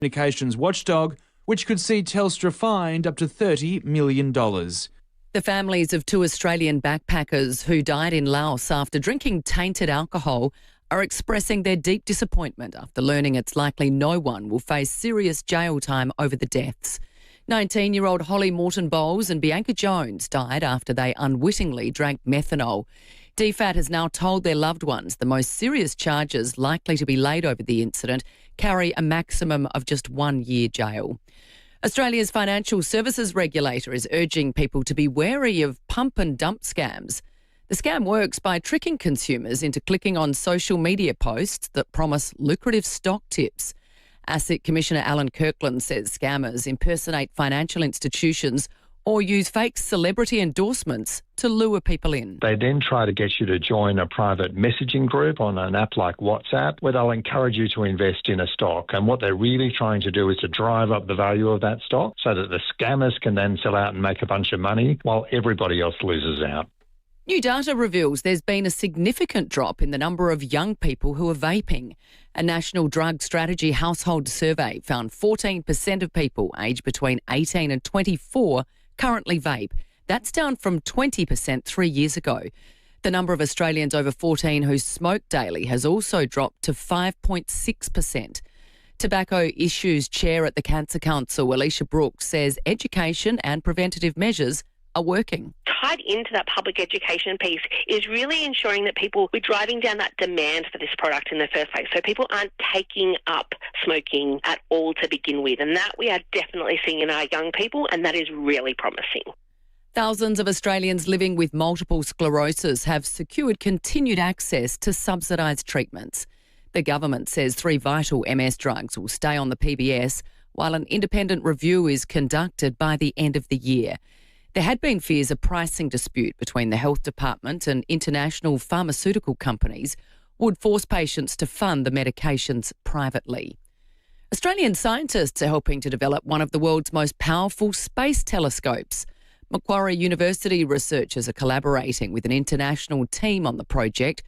communications watchdog, which could see Telstra fined up to $30 million. The families of 2 Australian backpackers who died in Laos after drinking tainted alcohol are expressing their deep disappointment after learning it's likely no one will face serious jail time over the deaths. 19-year-old Holly Morton-Bowles and Bianca Jones died after they unwittingly drank methanol. DFAT has now told their loved ones the most serious charges likely to be laid over the incident carry a maximum of just 1 year jail. Australia's financial services regulator is urging people to be wary of pump and dump scams. The scam works by tricking consumers into clicking on social media posts that promise lucrative stock tips. Asset Commissioner Alan Kirkland says scammers impersonate financial institutions or use fake celebrity endorsements to lure people in. They then try to get you to join a private messaging group on an app like WhatsApp where they'll encourage you to invest in a stock. And what they're really trying to do is to drive up the value of that stock so that the scammers can then sell out and make a bunch of money while everybody else loses out. New data reveals there's been a significant drop in the number of young people who are vaping. A National Drug Strategy household survey found 14% of people aged between 18 and 24 currently vape. That's down from 20% 3 years ago. The number of Australians over 14 who smoke daily has also dropped to 5.6%. Tobacco Issues Chair at the Cancer Council, Alicia Brooks, says education and preventative measures are working. Tied into that public education piece is really ensuring that we're driving down that demand for this product in the first place. So people aren't taking up smoking at all to begin with. And that we are definitely seeing in our young people, and that is really promising. Thousands of Australians living with multiple sclerosis have secured continued access to subsidised treatments. The government says 3 vital MS drugs will stay on the PBS while an independent review is conducted by the end of the year. There had been fears a pricing dispute between the Health Department and international pharmaceutical companies would force patients to fund the medications privately. Australian scientists are helping to develop one of the world's most powerful space telescopes. Macquarie University researchers are collaborating with an international team on the project,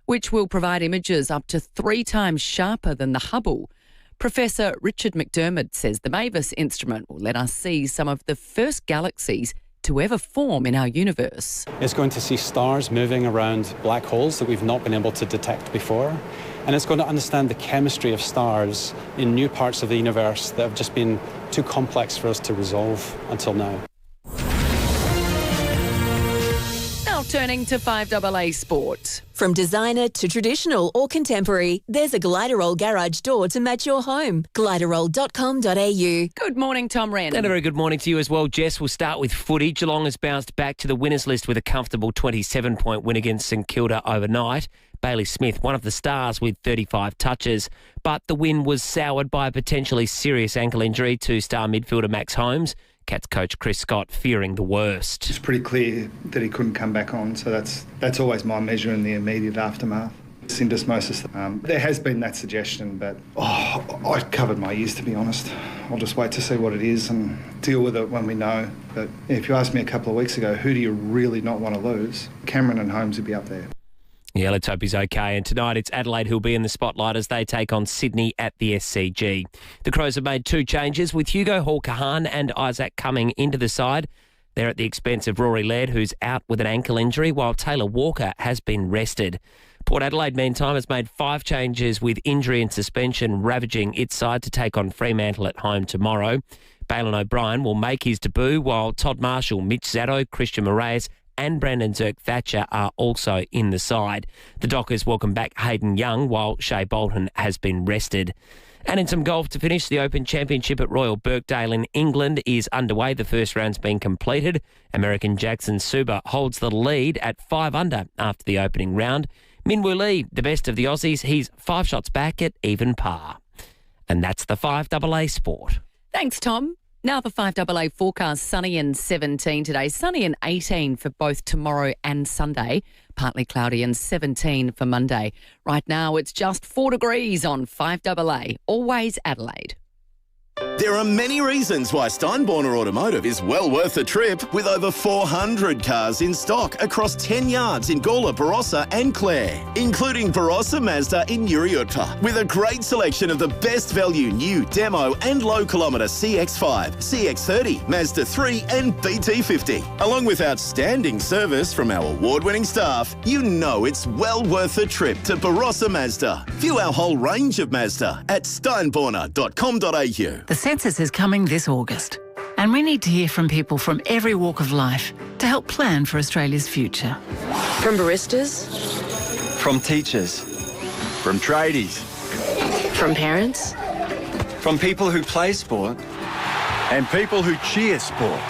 which will provide images up to 3 times sharper than the Hubble. Professor Richard McDermott says the MAVIS instrument will let us see some of the first galaxies to ever form in our universe. It's going to see stars moving around black holes that we've not been able to detect before. And it's going to understand the chemistry of stars in new parts of the universe that have just been too complex for us to resolve until now. Now turning to 5AA Sport. From designer to traditional or contemporary, there's a Gliderol garage door to match your home. Gliderol.com.au. Good morning, Tom Wren. And a very good morning to you as well, Jess. We'll start with footy. Geelong has bounced back to the winners list with a comfortable 27-point win against St Kilda overnight. Bailey Smith, one of the stars with 35 touches. But the win was soured by a potentially serious ankle injury to star midfielder Max Holmes. Cats coach Chris Scott fearing the worst. It's pretty clear that he couldn't come back on, so that's always my measure in the immediate aftermath. Syndesmosis. There has been that suggestion, but I covered my ears, to be honest. I'll just wait to see what it is and deal with it when we know. But if you asked me a couple of weeks ago, who do you really not want to lose? Cameron and Holmes would be up there. Yeah, let's hope he's okay. And tonight it's Adelaide who'll be in the spotlight as they take on Sydney at the SCG. The Crows have made 2 changes with Hugo Hall-Kahan and Isaac Cumming into the side. They're at the expense of Rory Laird, who's out with an ankle injury, while Taylor Walker has been rested. Port Adelaide, meantime, has made 5 changes with injury and suspension ravaging its side to take on Fremantle at home tomorrow. Bailyn O'Brien will make his debut, while Todd Marshall, Mitch Zaddo, Christian Moraes and Brandon Zerk-Thatcher are also in the side. The Dockers welcome back Hayden Young, while Shea Bolton has been rested. And in some golf to finish, the Open Championship at Royal Birkdale in England is underway. The first round's been completed. American Jackson Suba holds the lead at 5 under after the opening round. Minwoo Lee, the best of the Aussies, he's 5 shots back at even par. And that's the 5AA Sport. Thanks, Tom. Now the 5AA forecast, sunny and 17 today, sunny and 18 for both tomorrow and Sunday, partly cloudy and 17 for Monday. Right now it's just 4 degrees on 5AA, always Adelaide. There are many reasons why Steinborner Automotive is well worth the trip, with over 400 cars in stock across 10 yards in Gawler, Barossa and Clare, including Barossa Mazda in Uriutpa, with a great selection of the best value new demo and low kilometre CX-5, CX-30, Mazda 3 and BT50. Along with outstanding service from our award-winning staff, you know it's well worth the trip to Barossa Mazda. View our whole range of Mazda at steinborner.com.au. The census is coming this August, and we need to hear from people from every walk of life to help plan for Australia's future. From baristas, from teachers, from tradies, from parents, from people who play sport, and people who cheer sport.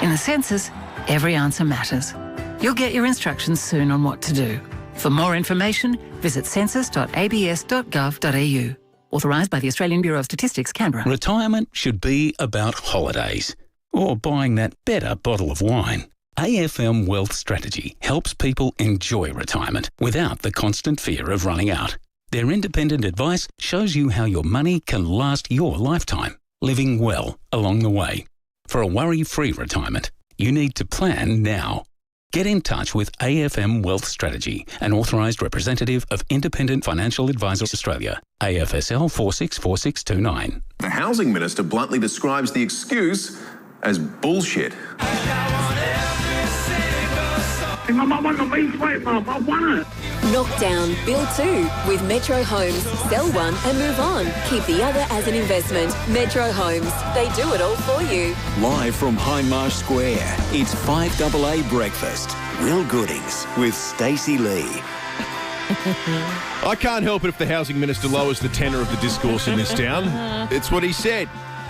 In the census, every answer matters. You'll get your instructions soon on what to do. For more information, visit census.abs.gov.au. Authorised by the Australian Bureau of Statistics, Canberra. Retirement should be about holidays or buying that better bottle of wine. AFM Wealth Strategy helps people enjoy retirement without the constant fear of running out. Their independent advice shows you how your money can last your lifetime, living well along the way. For a worry-free retirement, you need to plan now. Get in touch with AFM Wealth Strategy, an authorised representative of Independent Financial Advisors Australia, AFSL 464629. The Housing Minister bluntly describes the excuse as bullshit. Knock down, build two with Metro Homes. Sell one and move on. Keep the other as an investment. Metro Homes. They do it all for you. Live from Hindmarsh Square, it's FIVEAA Breakfast. Will Goodings with Stacey Lee. I can't help it if the Housing Minister lowers the tenor of the discourse in this town. It's what he said.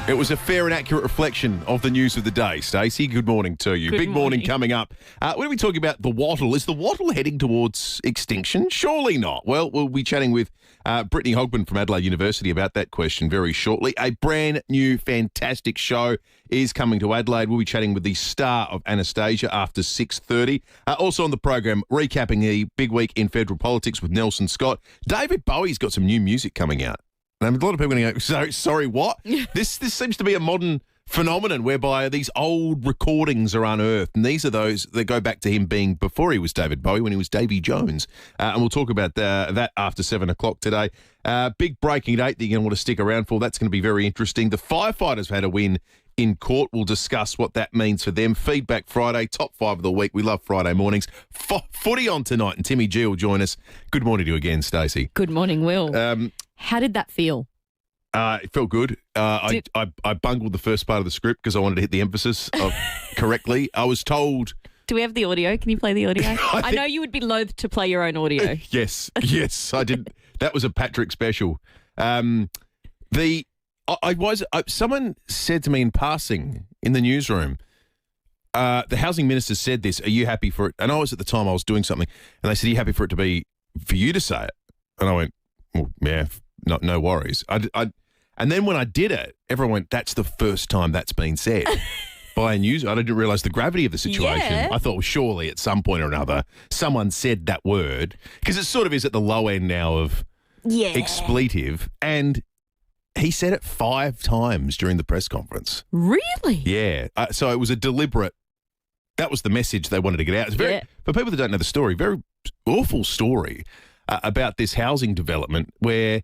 It was a fair and accurate reflection of the news of the day. Stacey, good morning to you. Big morning coming up. When are we talking about the wattle? Is the wattle heading towards extinction? Surely not. Well, we'll be chatting with Brittany Hogman from Adelaide University about that question very shortly. A brand new, fantastic show is coming to Adelaide. We'll be chatting with the star of Anastasia after 6:30. Also on the program, recapping the big week in federal politics with Nelson Scott. David Bowie's got some new music coming out. And a lot of people are going to go, sorry, what? This seems to be a modern phenomenon whereby these old recordings are unearthed. And these are those that go back to him being before he was David Bowie, when he was Davy Jones. And we'll talk about that after 7 o'clock today. Big breaking date that you're going to want to stick around for. That's going to be very interesting. The firefighters had a win in court. We'll discuss what that means for them. Feedback Friday, top 5 of the week. We love Friday mornings. Footy on tonight, and Timmy G will join us. Good morning to you again, Stacey. Good morning, Will. How did that feel? It felt good. I bungled the first part of the script because I wanted to hit the emphasis correctly. I was told... Do we have the audio? Can you play the audio? I know you would be loath to play your own audio. Yes, I did. That was a Patrick special. Someone said to me in passing in the newsroom, the housing minister said this, are you happy for it? And I was at the time, I was doing something, and they said, are you happy for you to say it? And I went, well, yeah, no worries. And then when I did it, everyone went, that's the first time that's been said by a news. I didn't realise the gravity of the situation. Yeah. I thought, well, surely at some point or another, someone said that word, because it sort of is at the low end now of expletive. And he said it 5 times during the press conference. Really? Yeah. So it was a deliberate, that was the message they wanted to get out. It's very, for people that don't know the story, very awful story about this housing development where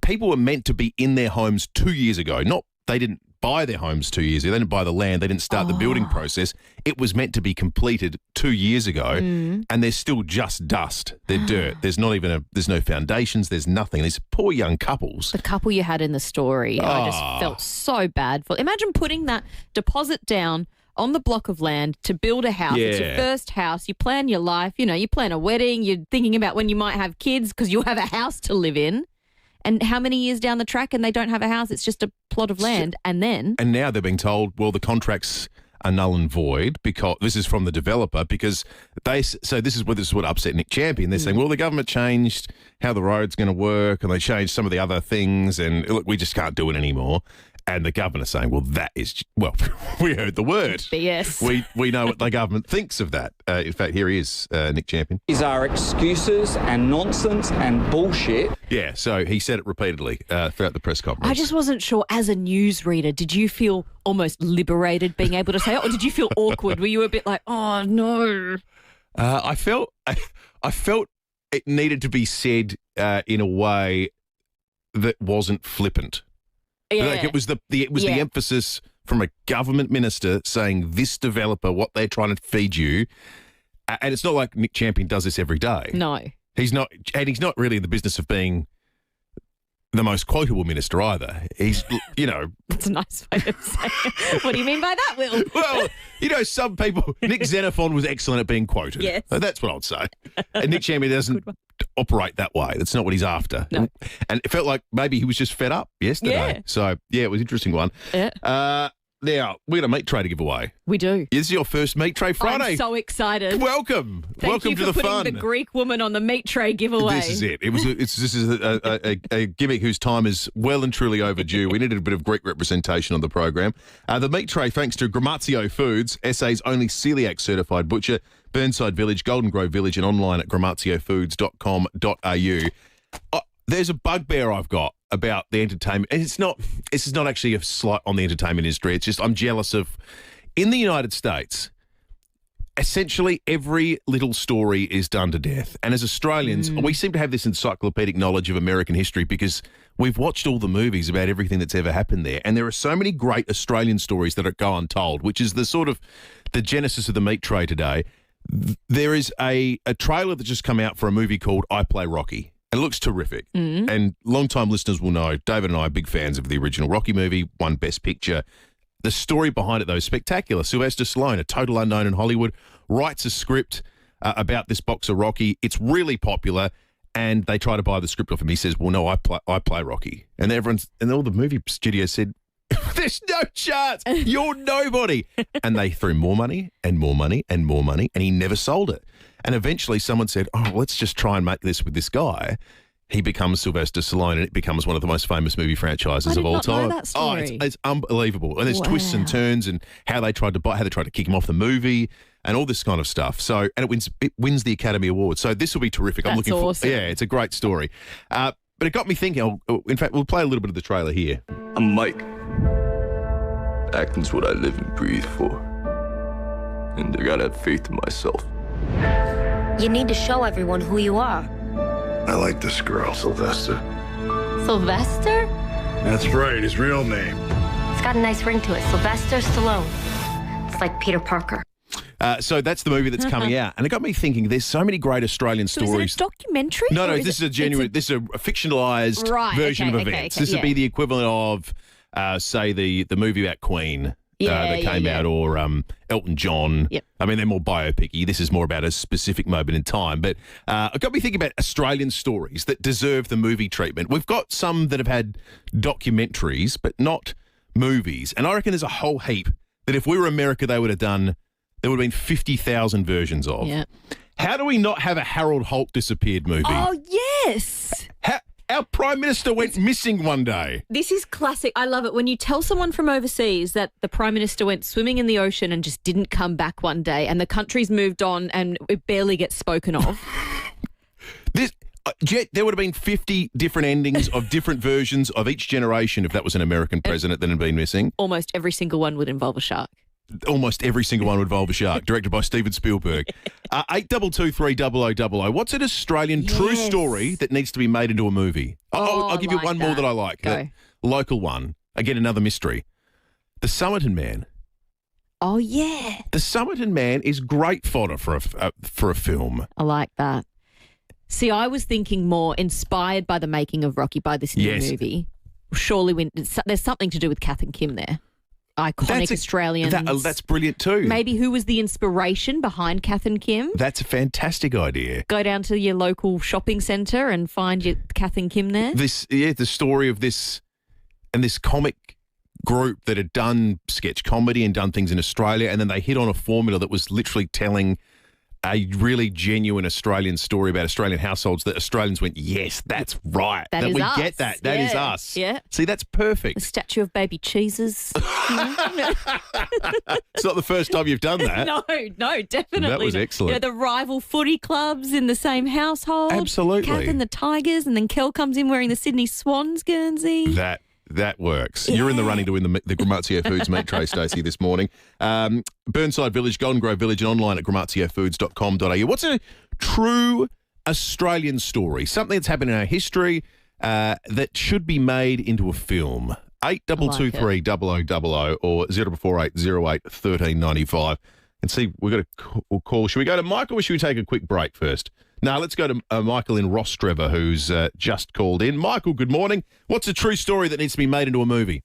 people were meant to be in their homes 2 years ago. They didn't buy their homes 2 years ago. They didn't buy the land. They didn't start the building process. It was meant to be completed 2 years ago, and there's still just dust. They're dirt. There's no foundations. There's nothing. These poor young couples. The couple you had in the story, I just felt so bad for. Imagine putting that deposit down on the block of land to build a house. It's your first house. You plan your life. You plan a wedding. You're thinking about when you might have kids because you'll have a house to live in. And how many years down the track and they don't have a house? It's just a plot of land. And now they're being told, well, the contracts are null and void because this is from the developer because this is what upset Nick Champion. They're saying, well, the government changed how the road's going to work and they changed some of the other things and look, we just can't do it anymore. And the governor saying, well, that is, well, we heard the word. BS. We know what the government thinks of that. In fact, here he is, Nick Champion. These are excuses and nonsense and bullshit. Yeah, so he said it repeatedly throughout the press conference. I just wasn't sure, as a newsreader, did you feel almost liberated being able to say it, or did you feel awkward? Were you a bit like, oh, no? I felt it needed to be said in a way that wasn't flippant. Yeah. Like it was the emphasis from a government minister saying this developer, what they're trying to feed you, and it's not like Nick Champion does this every day. No. He's not really in the business of being the most quotable minister either. He's, That's a nice way of saying it. What do you mean by that, Will? Well, some people, Nick Xenophon was excellent at being quoted. Yes. That's what I would say. And Nick Champion doesn't operate that way. That's not what he's after. No. And it felt like maybe he was just fed up yesterday. Yeah. So, yeah, it was an interesting one. Yeah. Now, we got a meat tray to give away. We do. This is your first Meat Tray Friday. I'm so excited. Welcome. Thank you to for the putting fun. the Greek woman on the meat tray giveaway. This is it. This is a gimmick whose time is well and truly overdue. We needed a bit of Greek representation on the program. The meat tray, thanks to Gramazio Foods, SA's only celiac certified butcher, Burnside Village, Golden Grove Village, and online at gramaziofoods.com.au. There's a bugbear I've got about the entertainment, and this is not actually a slight on the entertainment industry. It's just I'm jealous of, in the United States, essentially every little story is done to death. And as Australians, we seem to have this encyclopedic knowledge of American history because we've watched all the movies about everything that's ever happened there. And there are so many great Australian stories that go untold, which is the sort of the genesis of the meat tray today. There is a trailer that just come out for a movie called I Play Rocky. It looks terrific. And long-time listeners will know, David and I are big fans of the original Rocky movie, won Best Picture. The story behind it, though, is spectacular. Sylvester Stallone, a total unknown in Hollywood, writes a script about this boxer, Rocky. It's really popular, and they try to buy the script off him. He says, well, no, I play Rocky. And all the movie studios said, there's no chance. You're nobody. And they threw more money and more money and more money, and he never sold it. And eventually someone said, oh, let's just try and make this with this guy. He becomes Sylvester Stallone, and it becomes one of the most famous movie franchises of all time. Know that story. Oh, it's unbelievable. And there's twists and turns, and how they tried to kick him off the movie, and all this kind of stuff. So, and it wins the Academy Award. So this will be terrific. That's awesome. Yeah, it's a great story. But it got me thinking. In fact, we'll play a little bit of the trailer here. I'm Mike. Acting's what I live and breathe for. And I gotta have faith in myself. You need to show everyone who you are. I like this girl, Sylvester. Sylvester? That's right, his real name. It's got a nice ring to it. Sylvester Stallone. It's like Peter Parker. So that's the movie that's coming out. And it got me thinking, there's so many great Australian stories. Is it a documentary? No, this is a genuine, this is a fictionalised version of events. This would be the equivalent of, say, the movie about Queen. That came out, or Elton John. Yep. I mean, they're more biopic-y. This is more about a specific moment in time. But it got me thinking about Australian stories that deserve the movie treatment. We've got some that have had documentaries, but not movies. And I reckon there's a whole heap that if we were America, there would have been 50,000 versions of. Yeah. How do we not have a Harold Holt disappeared movie? Oh, yes. Our Prime Minister went missing one day. This is classic. I love it when you tell someone from overseas that the Prime Minister went swimming in the ocean and just didn't come back one day, and the country's moved on and it barely gets spoken of. There would have been 50 different endings of different versions of each generation if that was an American president that had been missing. Almost every single one would involve a shark. Almost every single one would involve a shark, directed by Steven Spielberg. 8223 What's an Australian true story that needs to be made into a movie? I'll give you one more that I like. Go. Local one. Again, another mystery. The Somerton Man. Oh, yeah. The Somerton Man is great fodder for a film. I like that. See, I was thinking more inspired by the making of Rocky, by this new movie. Surely there's something to do with Kath and Kim there. Iconic Australians. That's brilliant too. Maybe who was the inspiration behind Kath and Kim? That's a fantastic idea. Go down to your local shopping centre and find your Kath and Kim there. The story of this comic group that had done sketch comedy and done things in Australia, and then they hit on a formula that was literally telling a really genuine Australian story about Australian households that Australians went, yes, that's right. That is we us. get that. That is Yeah. us. Yeah. See, that's perfect. A statue of baby cheeses. It's not the first time you've done that. No, definitely. That was excellent. You know, the rival footy clubs in the same household. Absolutely. Kath and the Tigers, and then Kel comes in wearing the Sydney Swans guernsey. That works. You're in the running to win the Gramazio Foods meat tray, Stacey, this morning. Burnside Village, Golden Grove Village, and online at gramaziofoods.com.au. What's a true Australian story? Something that's happened in our history that should be made into a film. 8223 0000 or 0448 08 1395. And see, we've got a call. Should we go to Michael or should we take a quick break first? No, let's go to Michael in Rostrevor, who's just called in. Michael, good morning. What's a true story that needs to be made into a movie?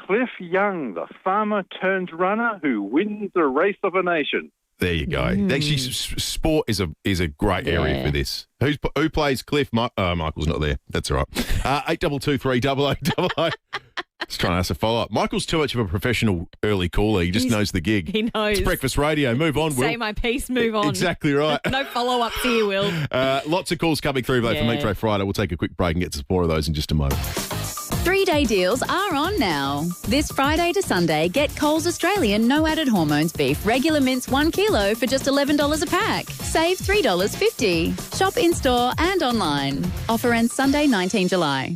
Cliff Young, the farmer turned runner who wins the race of a nation. There you go. Actually, sport is a great area for this. Who plays Cliff? Michael's not there. That's all right. 8223 0000. Just trying to ask a follow-up. Michael's too much of a professional early caller. He just knows the gig. He knows. It's breakfast radio. Move on, Will. Say my piece, move on. Exactly right. No follow-ups here, Will. Lots of calls coming through, though, for Meat Tray Friday. We'll take a quick break and get to some more of those in just a moment. 3-day deals are on now. This Friday to Sunday, get Coles Australian no added hormones beef regular mince 1 kilo for just $11 a pack. Save $3.50. Shop in-store and online. Offer ends Sunday, 19 July.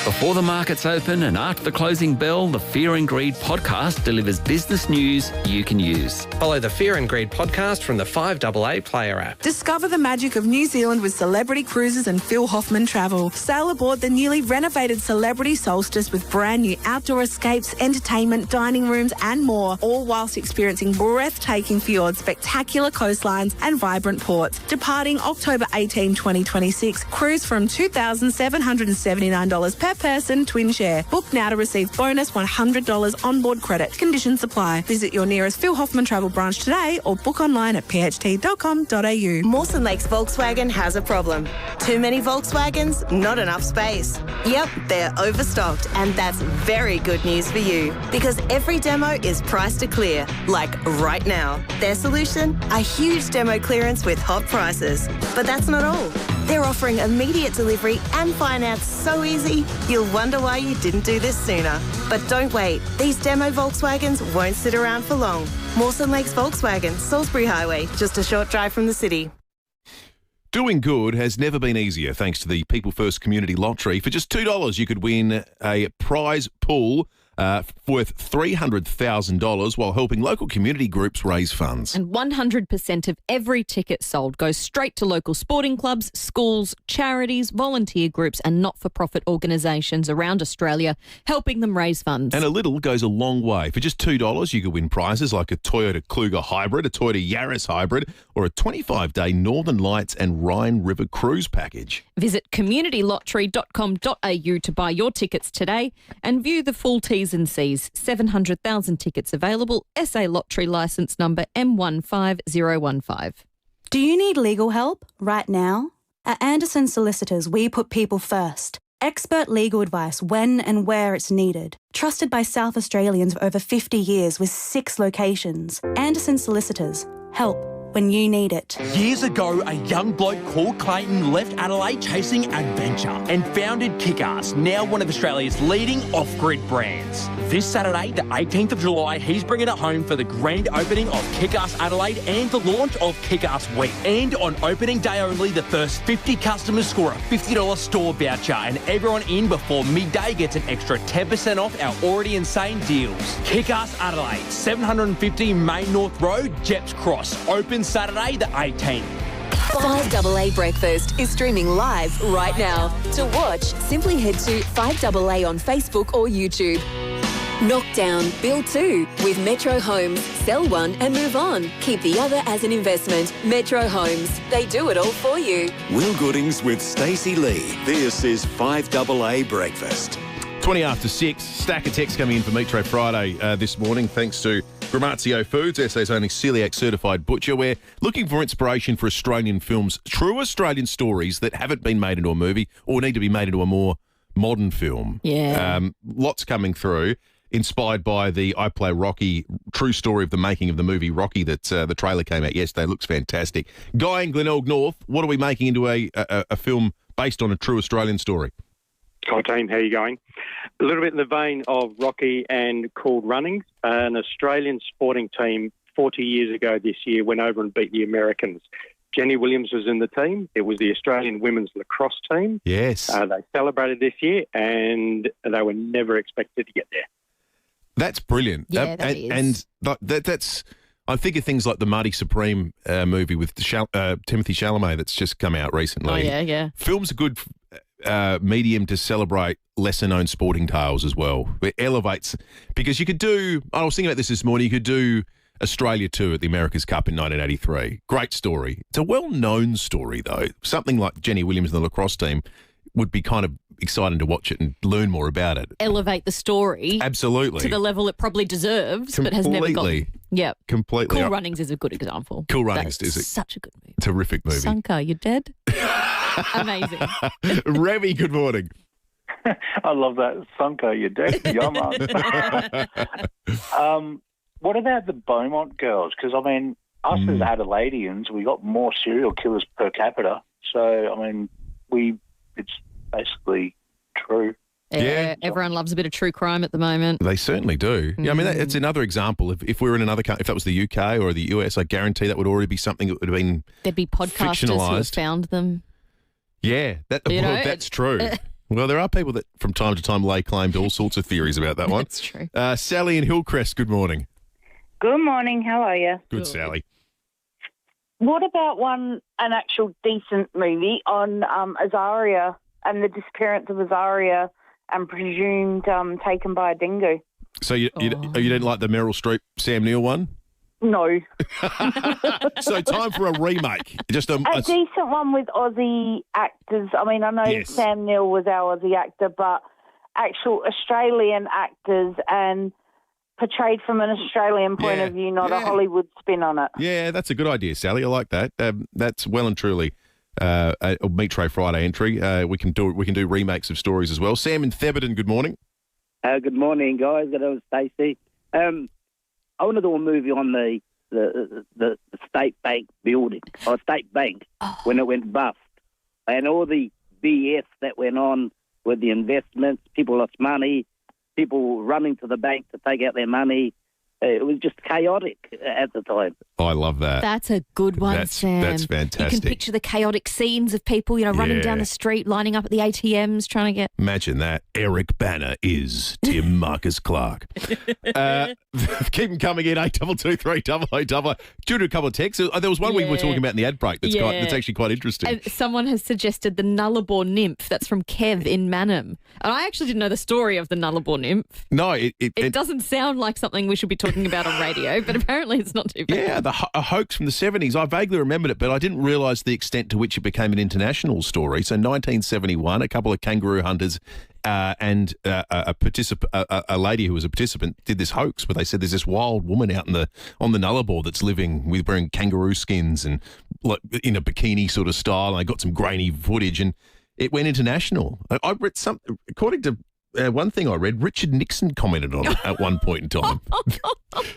Before the markets open and after the closing bell, the Fear and Greed podcast delivers business news you can use. Follow the Fear and Greed podcast from the FIVEAA player app. Discover the magic of New Zealand with Celebrity Cruises and Phil Hoffman Travel. Sail aboard the newly renovated Celebrity Solstice with brand new outdoor escapes, entertainment, dining rooms and more, all whilst experiencing breathtaking fjords, spectacular coastlines and vibrant ports. Departing October 18, 2026. Cruise from $2,779 per person, twin share. Book now to receive bonus $100 onboard credit. Conditions apply. Visit your nearest Phil Hoffman Travel branch today or book online at pht.com.au. Mawson Lakes Volkswagen has a problem. Too many Volkswagens, not enough space. Yep, they're overstocked, and that's very good news for you because every demo is priced to clear, like right now. Their solution? A huge demo clearance with hot prices. But that's not all. They're offering immediate delivery and finance so easy, you'll wonder why you didn't do this sooner. But don't wait. These demo Volkswagens won't sit around for long. Mawson Lakes Volkswagen, Salisbury Highway, just a short drive from the city. Doing good has never been easier thanks to the People First Community Lottery. For just $2, you could win a prize pool worth $300,000 while helping local community groups raise funds. And 100% of every ticket sold goes straight to local sporting clubs, schools, charities, volunteer groups and not-for-profit organisations around Australia, helping them raise funds. And a little goes a long way. For just $2, you could win prizes like a Toyota Kluger Hybrid, a Toyota Yaris Hybrid or a 25-day Northern Lights and Rhine River cruise package. Visit communitylottery.com.au to buy your tickets today and view the full T's and C's. 700,000 tickets available. SA Lottery licence number M15015. Do you need legal help right now? At Anderson Solicitors, we put people first. Expert legal advice when and where it's needed. Trusted by South Australians for over 50 years with 6 locations. Anderson Solicitors. Help when you need it. Years ago, a young bloke called Clayton left Adelaide chasing adventure and founded Kick-Ass, now one of Australia's leading off-grid brands. This Saturday, the 18th of July, he's bringing it home for the grand opening of Kick-Ass Adelaide and the launch of Kick-Ass Week. And on opening day only, the first 50 customers score a $50 store voucher, and everyone in before midday gets an extra 10% off our already insane deals. Kick-Ass Adelaide, 750 Main North Road, Jeps Cross. Open Saturday the 18th. 5AA Breakfast is streaming live right now. To watch, simply head to 5AA on Facebook or YouTube. Knock down, build 2 with Metro Homes. Sell one and move on. Keep the other as an investment. Metro Homes. They do it all for you. Will Goodings with Stacey Lee. This is 5AA Breakfast. 20 after 6, stack of texts coming in for Meat Tray Friday this morning, thanks to Gramazio Foods, SA's only celiac certified butcher. We're looking for inspiration for Australian films, true Australian stories that haven't been made into a movie or need to be made into a more modern film. Yeah. Lots coming through. inspired by the I Play Rocky, true story of the making of the movie Rocky that the trailer came out yesterday. Looks fantastic. Guy in Glenelg North, what are we making into a film based on a true Australian story? Hi team, how are you going? A little bit in the vein of Rocky and Called Runnings. An Australian sporting team 40 years ago this year went over and beat the Americans. Jenny Williams was in the team. It was the Australian women's lacrosse team. Yes. They celebrated this year and they were never expected to get there. That's brilliant. Yeah, that is. And that's... I think of things like the Marty Supreme movie with Timothy Chalamet that's just come out recently. Oh, yeah. Film's a good medium to celebrate lesser-known sporting tales as well. It elevates... Because you could do... I was thinking about this morning. You could do Australia 2 at the America's Cup in 1983. Great story. It's a well-known story, though. Something like Jenny Williams and the lacrosse team would be kind of exciting to watch it and learn more about it. Elevate the story. Absolutely. To the level it probably deserves, Completely. but has never gotten. Yep. Completely. Cool Runnings is a good example. Cool Runnings is such a good movie. Terrific movie. Sunka, you dead? Amazing. Remy, good morning. I love that. Sunka, you're dead. What about the Beaumont girls? Because, I mean, us as Adelaideans, we got more serial killers per capita. So, I mean, it's basically true. Yeah, everyone loves a bit of true crime at the moment. They certainly do. Yeah, I mean, it's another example. If we were in another country, if that was the UK or the US, I guarantee that would already be something that would have been There'd be podcasters who have found them. Yeah, that's true. Well, there are people that from time to time lay claim to all sorts of theories about that one. That's true. Sally in Hillcrest, good morning. Good morning. How are you? Good, Sally. What about an actual decent movie on Azaria and the disappearance of Azaria and presumed taken by a dingo? So you didn't like the Meryl Streep, Sam Neill one? No. So time for a remake. Just a decent one with Aussie actors. I mean, I know Sam Neill was our Aussie actor, but actual Australian actors and portrayed from an Australian point of view, not a Hollywood spin on it. Yeah, that's a good idea, Sally. I like that. That's well and truly a Meat Tray Friday entry. We can do remakes of stories as well. Sam in Theberton, good morning. Good morning, guys. That was Stacey. I want to do a movie on the State Bank building, or State Bank, when it went bust, and all the BS that went on with the investments. People lost money, people running to the bank to take out their money. It was just chaotic at the time. I love that. That's a good one, Sam. That's fantastic. You can picture the chaotic scenes of people, running down the street, lining up at the ATMs, trying to get... Imagine that. Eric Banner is Tim Marcus Clark. Keep them coming in, 822 Due to a couple of texts, there was one we were talking about in the ad break that's actually quite interesting. And someone has suggested the Nullarbor nymph. That's from Kev in Manham. And I actually didn't know the story of the Nullarbor nymph. No, it doesn't sound like something we should be talking about on radio, but apparently it's not too bad. Yeah, a hoax from the 70s. I vaguely remembered it, but I didn't realise the extent to which it became an international story. So 1971, a couple of kangaroo hunters and a lady who was a participant did this hoax where they said there's this wild woman out on the Nullarbor that's living with wearing kangaroo skins and like in a bikini sort of style, and they got some grainy footage, and it went international. I read something, according to one thing I read, Richard Nixon commented on it at one point in time.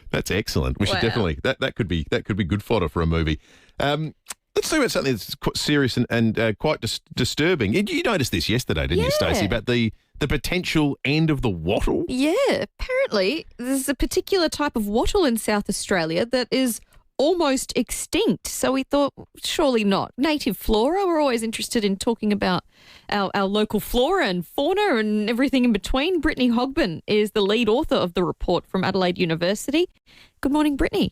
That's excellent. We should definitely that could be good fodder for a movie. Let's talk about something that's quite serious and quite disturbing. You noticed this yesterday, didn't you, Stacey, about the potential end of the wattle? Yeah, apparently there's a particular type of wattle in South Australia that is almost extinct. So we thought, surely not. Native flora, we're always interested in talking about our local flora and fauna and everything in between. Brittany Hogben is the lead author of the report from Adelaide University. Good morning, Brittany.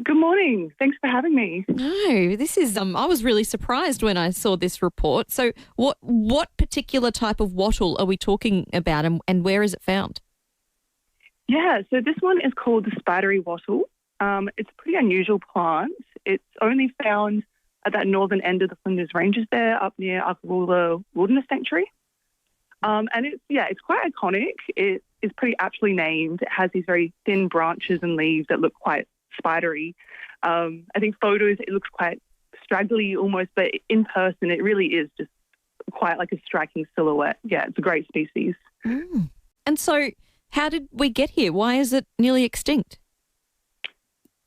Good morning. Thanks for having me. No, this is I was really surprised when I saw this report. So what particular type of wattle are we talking about, and where is it found? Yeah, so this one is called the spidery wattle. It's a pretty unusual plant. It's only found at that northern end of the Flinders Ranges there, up near Arkaroola Wilderness Sanctuary. And it's quite iconic. It is pretty aptly named. It has these very thin branches and leaves that look quite spidery. I think photos, it looks quite straggly almost, but in person it really is just quite like a striking silhouette. Yeah, it's a great species. And so how did we get here? Why is it nearly extinct?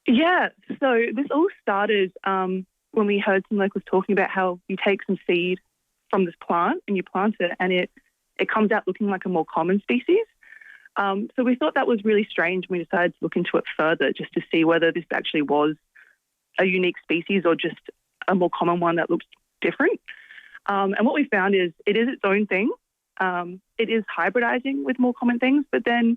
Yeah, so this all started when we heard some locals talking about how you take some seed from this plant and you plant it and it comes out looking like a more common species. So we thought that was really strange and we decided to look into it further just to see whether this actually was a unique species or just a more common one that looks different. And what we found is it is its own thing. It is hybridizing with more common things, but then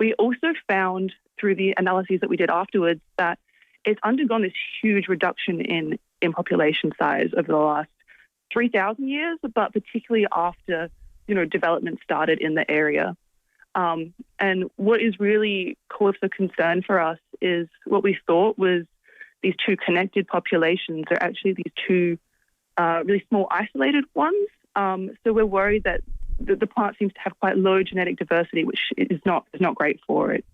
we also found through the analyses that we did afterwards that it's undergone this huge reduction in population size over the last 3,000 years, but particularly after, development started in the area. And what is really cause for concern for us is what we thought was these two connected populations are actually these two really small isolated ones. So we're worried that the plant seems to have quite low genetic diversity, which is not great for it.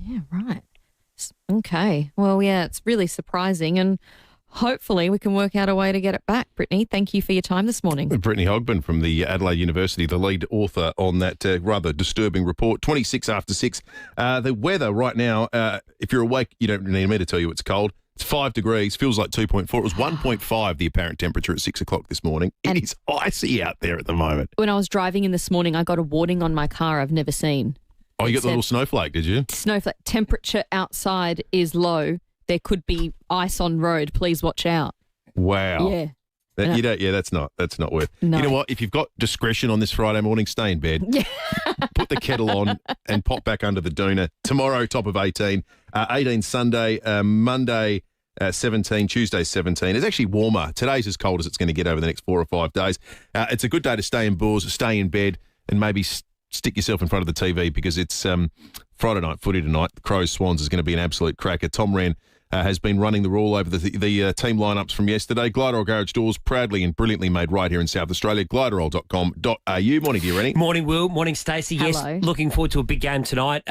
Yeah, right. Okay. Well, yeah, it's really surprising and hopefully we can work out a way to get it back. Brittany, thank you for your time this morning. Brittany Hogben from the Adelaide University, the lead author on that rather disturbing report. 26 after 6. The weather right now, if you're awake, you don't need me to tell you it's cold. It's 5 degrees, feels like 2.4. It was 1.5, the apparent temperature at 6 o'clock this morning. It is icy out there at the moment. When I was driving in this morning, I got a warning on my car I've never seen. Oh, you got the little snowflake, did you? Snowflake. Temperature outside is low. There could be ice on road. Please watch out. Wow. Yeah. That's not worth. No. You know what? If you've got discretion on this Friday morning, stay in bed. Yeah. Put the kettle on and pop back under the doona. Tomorrow, top of 18. 18 Sunday, Monday 17, Tuesday 17. It's actually warmer. Today's as cold as it's going to get over the next 4 or 5 days. It's a good day to stay indoors, stay in bed, and maybe stick yourself in front of the TV because it's Friday night footy tonight. The Crows Swans is going to be an absolute cracker. Tom Wren has been running the rule over the team lineups from yesterday. Gliderol Garage Doors, proudly and brilliantly made right here in South Australia. Gliderol.com.au. Morning to you, Rennie. Morning, Will. Morning, Stacey. Yes, Hello. looking forward to a big game tonight.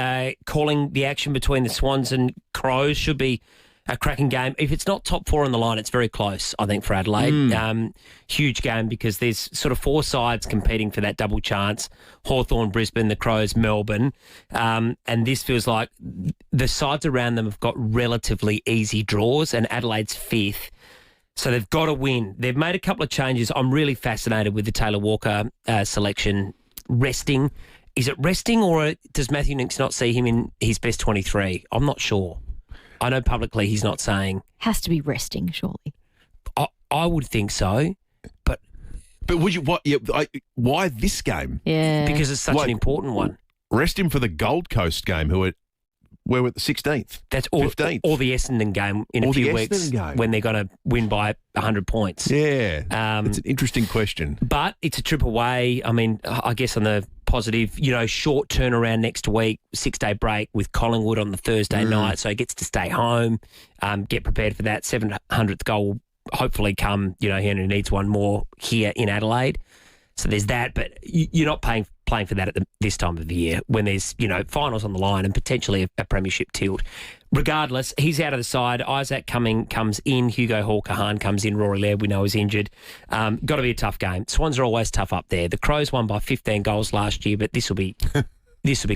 Calling the action between the Swans and Crows should be a cracking game. If it's not top 4 on the line, it's very close, I think, for Adelaide. Huge game because there's sort of 4 sides competing for that double chance. Hawthorn, Brisbane, the Crows, Melbourne. And this feels like the sides around them have got relatively easy draws and Adelaide's 5th. So they've got to win. They've made a couple of changes. I'm really fascinated with the Taylor Walker selection. Resting. Is it resting or does Matthew Nicks not see him in his best 23? I'm not sure. I know publicly he's not saying. Has to be resting, surely. I would think so, but would you? What? Yeah, why this game? Yeah, because it's such an important one. Rest him for the Gold Coast game, who are we're at the 16th. That's all. 15th. Or the Essendon game in a few weeks when they're going to win by 100 points. Yeah, it's an interesting question. But it's a trip away. I mean, I guess on the positive, short turnaround next week, 6-day break with Collingwood on the Thursday night, so he gets to stay home, get prepared for that. 700th goal will hopefully come, he only needs one more here in Adelaide. So there's that, but you're not playing for that at this time of the year when there's, finals on the line and potentially a premiership tilt. Regardless, he's out of the side. Isaac comes in. Hugo Hall-Kahan comes in. Rory Laird, we know, is injured. Got to be a tough game. Swans are always tough up there. The Crows won by 15 goals last year, but this will be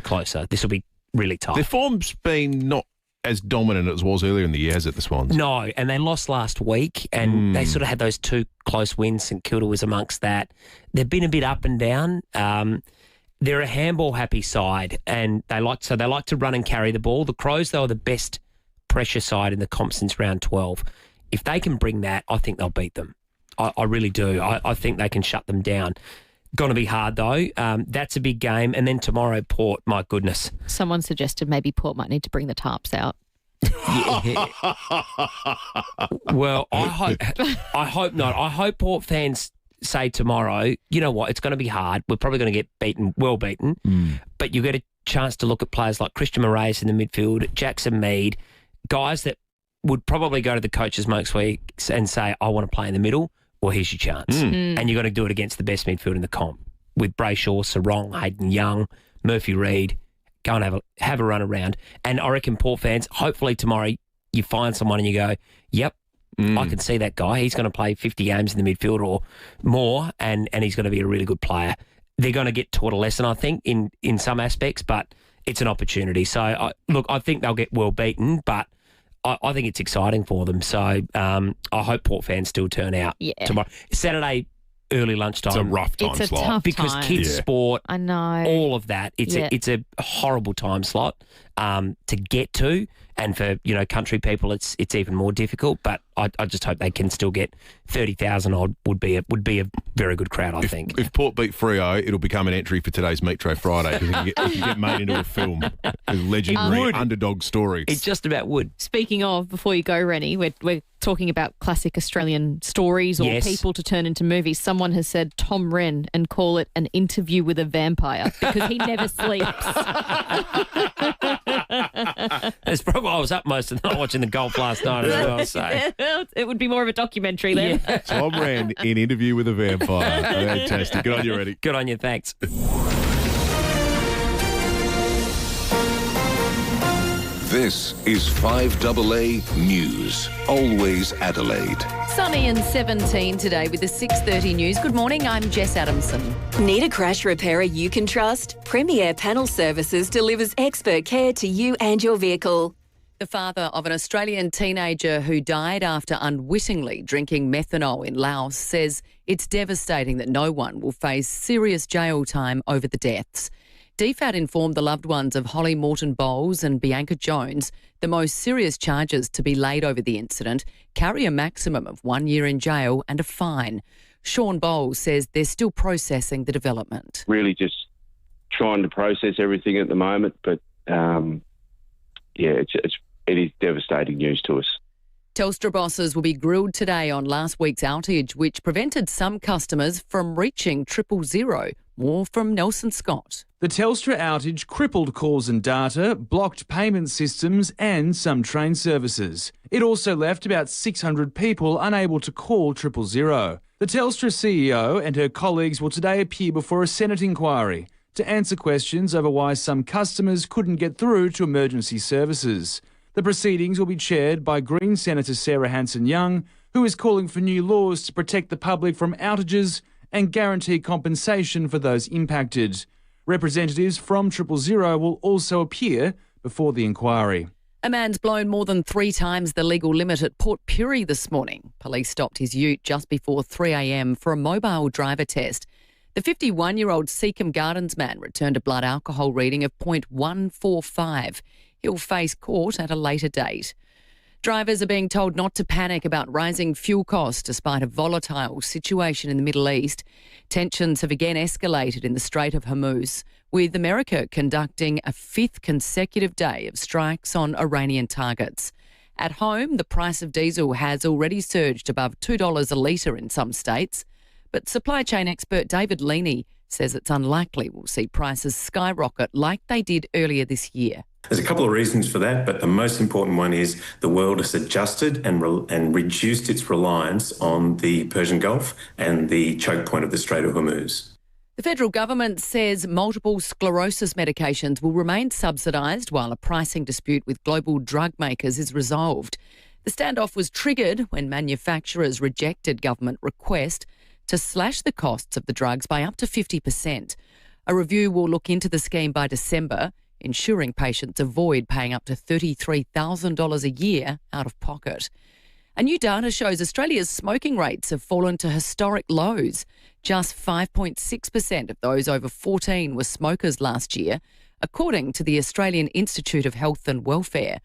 closer. This will be really tough. Their form's been not as dominant as it was earlier in the year, has it, the Swans? No, and they lost last week, and they sort of had those 2 close wins. St Kilda was amongst that. They've been a bit up and down. They're a handball-happy side, and they like to run and carry the ball. The Crows, though, are the best pressure side in the comp since round 12. If they can bring that, I think they'll beat them. I really do. I think they can shut them down. Going to be hard, though. That's a big game. And then tomorrow, Port, my goodness. Someone suggested maybe Port might need to bring the tarps out. Well, I hope not. I hope Port fans say tomorrow, you know what, it's going to be hard. We're probably going to get well beaten. But you get a chance to look at players like Christian Moraes in the midfield, Jackson Mead, guys that would probably go to the coaches most weeks and say, I want to play in the middle. Well, here's your chance. And you've got to do it against the best midfield in the comp with Brayshaw, Sarong, Hayden Young, Murphy Reid. Go and have a run around. And I reckon Port fans, hopefully tomorrow you find someone and you go, yep, I can see that guy. He's going to play 50 games in the midfield or more, and he's going to be a really good player. They're going to get taught a lesson, I think, in some aspects, but it's an opportunity. So, I think they'll get well beaten, but I think it's exciting for them. So I hope Port fans still turn out tomorrow. Saturday, early lunchtime. It's a rough time It's a slot. tough because time. kids sport, I know. all of that. It's a horrible time slot to get to, and for country people, it's even more difficult. But I just hope they can still get 30,000 odd. Would be a very good crowd. I think. If Port beat FIVEAA, it'll become an entry for today's Metro Friday because it can get made into a film. A legendary underdog story. It just about would. Speaking of, before you go, Rennie, we're talking about classic Australian stories or people to turn into movies. Someone has said Tom Wren and call it an interview with a vampire because he never sleeps. That's probably why I was up most of the night watching the golf last night as well. So. It would be more of a documentary then. Yeah. Tom Wren in Interview with a Vampire. Fantastic. Good on you, Reddy. Good on you. Thanks. This is 5AA News. Always Adelaide. Sunny and 17 today with the 6:30 news. Good morning, I'm Jess Adamson. Need a crash repairer you can trust? FIVEAA Panel Services delivers expert care to you and your vehicle. The father of an Australian teenager who died after unwittingly drinking methanol in Laos says it's devastating that no one will face serious jail time over the deaths. DFAT informed the loved ones of Holly Morton-Bowles and Bianca Jones the most serious charges to be laid over the incident carry a maximum of 1 year in jail and a fine. Sean Bowles says they're still processing the development. Really just trying to process everything at the moment, but it is devastating news to us. Telstra bosses will be grilled today on last week's outage, which prevented some customers from reaching 000. More from Nelson Scott. The Telstra outage crippled calls and data, blocked payment systems and some train services. It also left about 600 people unable to call 000. The Telstra CEO and her colleagues will today appear before a Senate inquiry to answer questions over why some customers couldn't get through to emergency services. The proceedings will be chaired by Green Senator Sarah Hanson-Young, who is calling for new laws to protect the public from outages and guarantee compensation for those impacted. Representatives from 000 will also appear before the inquiry. A man's blown more than 3 times the legal limit at Port Pirie this morning. Police stopped his ute just before 3 a.m. for a mobile driver test. The 51-year-old Seacombe Gardens man returned a blood alcohol reading of 0.145. He'll face court at a later date. Drivers are being told not to panic about rising fuel costs despite a volatile situation in the Middle East. Tensions have again escalated in the Strait of Hormuz, with America conducting a 5th consecutive day of strikes on Iranian targets. At home, the price of diesel has already surged above $2 a litre in some states, but supply chain expert David Leaney says it's unlikely we'll see prices skyrocket like they did earlier this year. There's a couple of reasons for that, but the most important one is the world has adjusted and reduced its reliance on the Persian Gulf and the choke point of the Strait of Hormuz. The federal government says multiple sclerosis medications will remain subsidised while a pricing dispute with global drug makers is resolved. The standoff was triggered when manufacturers rejected government request to slash the costs of the drugs by up to 50%. A review will look into the scheme by December, ensuring patients avoid paying up to $33,000 a year out of pocket. A new data shows Australia's smoking rates have fallen to historic lows. Just 5.6% of those over 14 were smokers last year, according to the Australian Institute of Health and Welfare.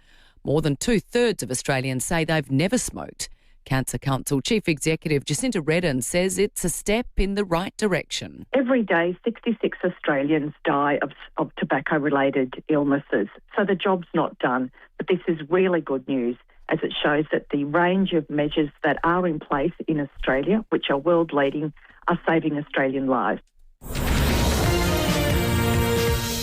More than 2/3 of Australians say they've never smoked. Cancer Council Chief Executive Jacinta Redden says it's a step in the right direction. Every day, 66 Australians die of tobacco-related illnesses. So the job's not done. But this is really good news, as it shows that the range of measures that are in place in Australia, which are world-leading, are saving Australian lives.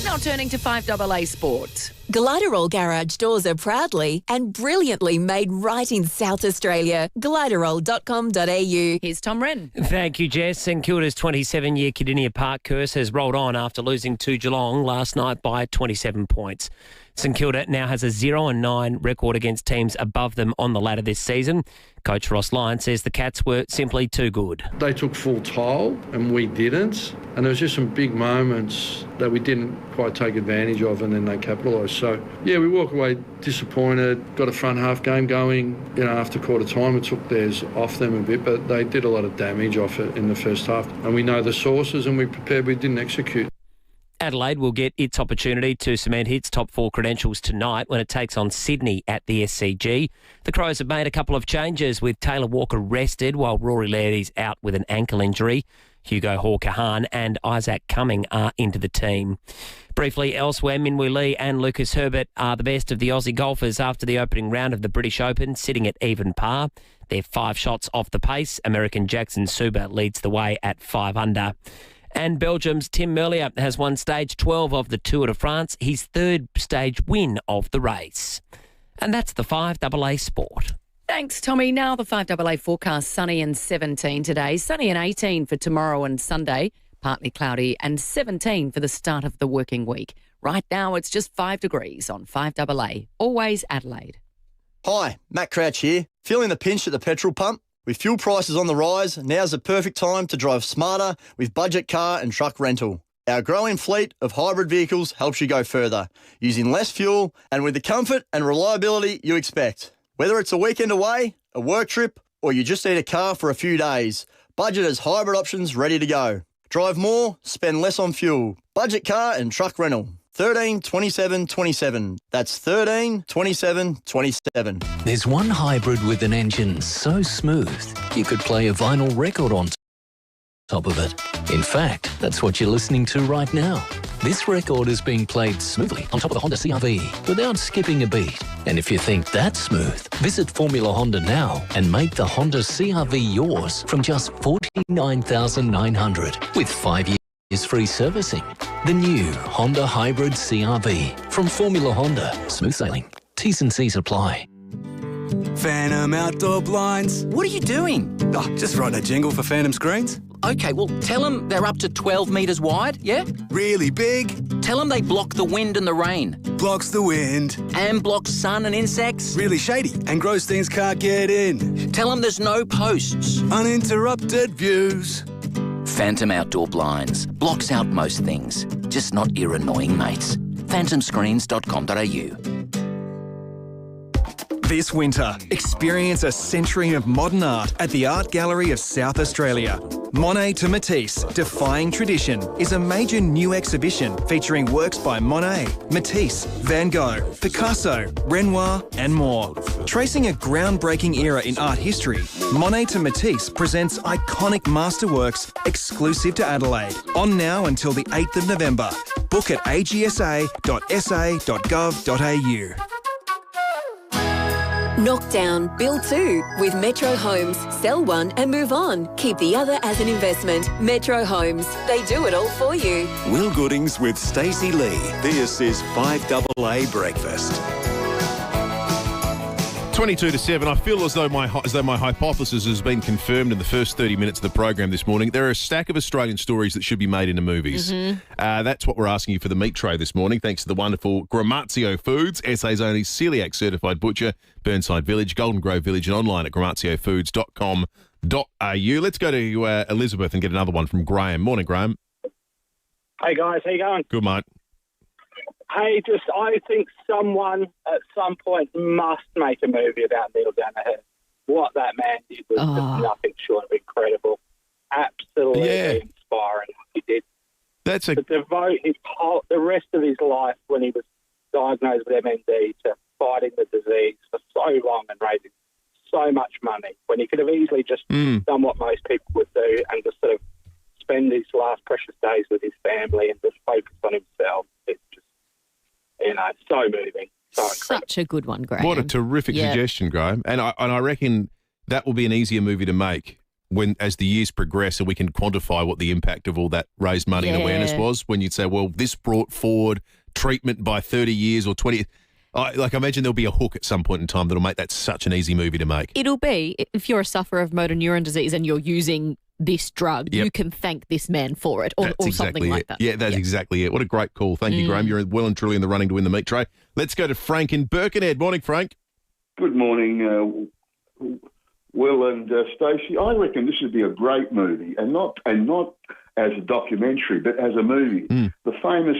Now turning to 5AA Sport. Gliderol garage doors are proudly and brilliantly made right in South Australia. Gliderol.com.au. Here's Tom Wren. Thank you, Jess. St Kilda's 27-year Kidinia Park curse has rolled on after losing to Geelong last night by 27 points. St Kilda now has a 0-9 record against teams above them on the ladder this season. Coach Ross Lyon says the Cats were simply too good. They took full toll and we didn't. And there was just some big moments that we didn't quite take advantage of, and then they capitalised. So, yeah, we walk away disappointed, got a front half game going. After quarter time, it took theirs off them a bit, but they did a lot of damage off it in the first half. And we know the sources and we prepared, we didn't execute. Adelaide will get its opportunity to cement its top 4 credentials tonight when it takes on Sydney at the SCG. The Crows have made a couple of changes with Taylor Walker rested while Rory Laird is out with an ankle injury. Hugo Hawker-Hahn and Isaac Cumming are into the team. Briefly elsewhere, Minwoo Lee and Lucas Herbert are the best of the Aussie golfers after the opening round of the British Open, sitting at even par. They're 5 shots off the pace. American Jackson Suba leads the way at 5 under. And Belgium's Tim Merlier has won stage 12 of the Tour de France, his third stage win of the race. And that's the 5AA Sport. Thanks, Tommy. Now the 5AA forecast, sunny and 17 today, sunny and 18 for tomorrow and Sunday, partly cloudy, and 17 for the start of the working week. Right now it's just 5 degrees on 5AA, always Adelaide. Hi, Matt Crouch here. Feeling the pinch at the petrol pump? With fuel prices on the rise, now's the perfect time to drive smarter with budget car and truck rental. Our growing fleet of hybrid vehicles helps you go further, using less fuel and with the comfort and reliability you expect. Whether it's a weekend away, a work trip, or you just need a car for a few days, Budget has hybrid options ready to go. Drive more, spend less on fuel. Budget car and truck rental. 13 27 27. That's 13 27 27. There's one hybrid with an engine so smooth you could play a vinyl record on top of it. In fact, that's what you're listening to right now. This record is being played smoothly on top of the Honda CR-V without skipping a beat. And if you think that's smooth, visit Formula Honda now and make the Honda CR-V yours from just $49,900 with 5 years free servicing. The new Honda Hybrid CR-V from Formula Honda. Smooth sailing. T's and C's apply. Phantom Outdoor Blinds. What are you doing? Oh, just writing a jingle for Phantom Screens. OK, well, tell them they're up to 12 metres wide, yeah? Really big. Tell them they block the wind and the rain. Blocks the wind. And blocks sun and insects. Really shady, and gross things can't get in. Tell them there's no posts. Uninterrupted views. Phantom Outdoor Blinds. Blocks out most things, just not your annoying mates. phantomscreens.com.au. This winter, experience a century of modern art at the Art Gallery of South Australia. Monet to Matisse, Defying Tradition, is a major new exhibition featuring works by Monet, Matisse, Van Gogh, Picasso, Renoir and more. Tracing a groundbreaking era in art history, Monet to Matisse presents iconic masterworks exclusive to Adelaide. On now until the 8th of November. Book at agsa.sa.gov.au. Knock down, build 2 with Metro Homes. Sell one and move on. Keep the other as an investment. Metro Homes. They do it all for you. Will Goodings with Stacey Lee. This is 5AA Breakfast. 22 to 7. I feel as though my hypothesis has been confirmed in the first 30 minutes of the program this morning. There are a stack of Australian stories that should be made into movies. That's what we're asking you for the meat tray this morning, thanks to the wonderful Gramazio Foods, SA's only celiac certified butcher, Burnside Village, Golden Grove Village, and online at gramaziofoods.com.au. Let's go to Elizabeth and get another one from Graham. Morning, Graham. Hey guys, how you going? Good, mate. Hey, I think someone at some point must make a movie about Neil Danaher. What that man did was just nothing short of incredible. Absolutely inspiring what he did. To devote the rest of his life when he was diagnosed with MND to fighting the disease for so long and raising so much money when he could have easily just done what most people would do and just sort of spend his last precious days with his family and just focus on himself. It's just, so moving. So incredible. Such a good one, Graham. What a terrific suggestion, Graham. And I reckon that will be an easier movie to make as the years progress and we can quantify what the impact of all that raised money and awareness was when you'd say, well, this brought forward treatment by 30 years or 20. I imagine there'll be a hook at some point in time that'll make that such an easy movie to make. It'll be, if you're a sufferer of motor neuron disease and you're using this drug, Yep. you can thank this man for it or something like that. Yeah, that's exactly it. What a great call. Thank you, Graham. You're well and truly in the running to win the meat tray. Let's go to Frank in Birkenhead. Morning, Frank. Good morning, Will and Stacey. I reckon this would be a great movie, and not as a documentary, but as a movie. The famous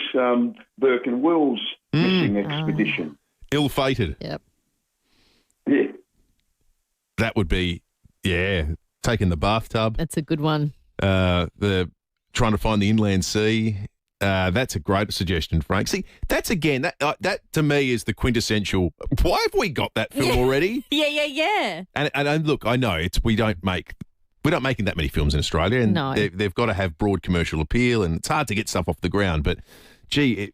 Burke and Will's missing expedition. Ill-fated. Yep. Yeah. That would be, taking the bathtub. That's a good one. The trying to find the inland sea. That's a great suggestion, Frank. See, that's again, that to me is the quintessential. Why have we got that film already? Yeah. And look, I know we're not making that many films in Australia, and No. they've got to have broad commercial appeal, and it's hard to get stuff off the ground. But gee,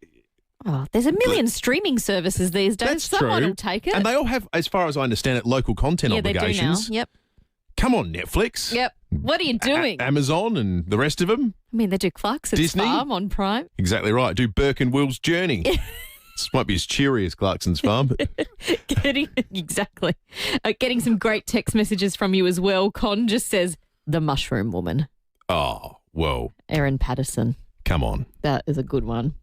There's a million streaming services these days. that's Someone true. will take it. And they all have, as far as I understand it, local content yeah, they do now. obligations. Yep. Come on, Netflix. Yep. What are you doing? Amazon and the rest of them. I mean, they do Clarkson's Disney? Farm on Prime. Exactly right. Do Burke and Will's Journey. This might be as cheery as Clarkson's Farm. But Exactly. Getting some great text messages from you as well. Con just says, The Mushroom Woman. oh, well, Erin Patterson. come on. That is a good one.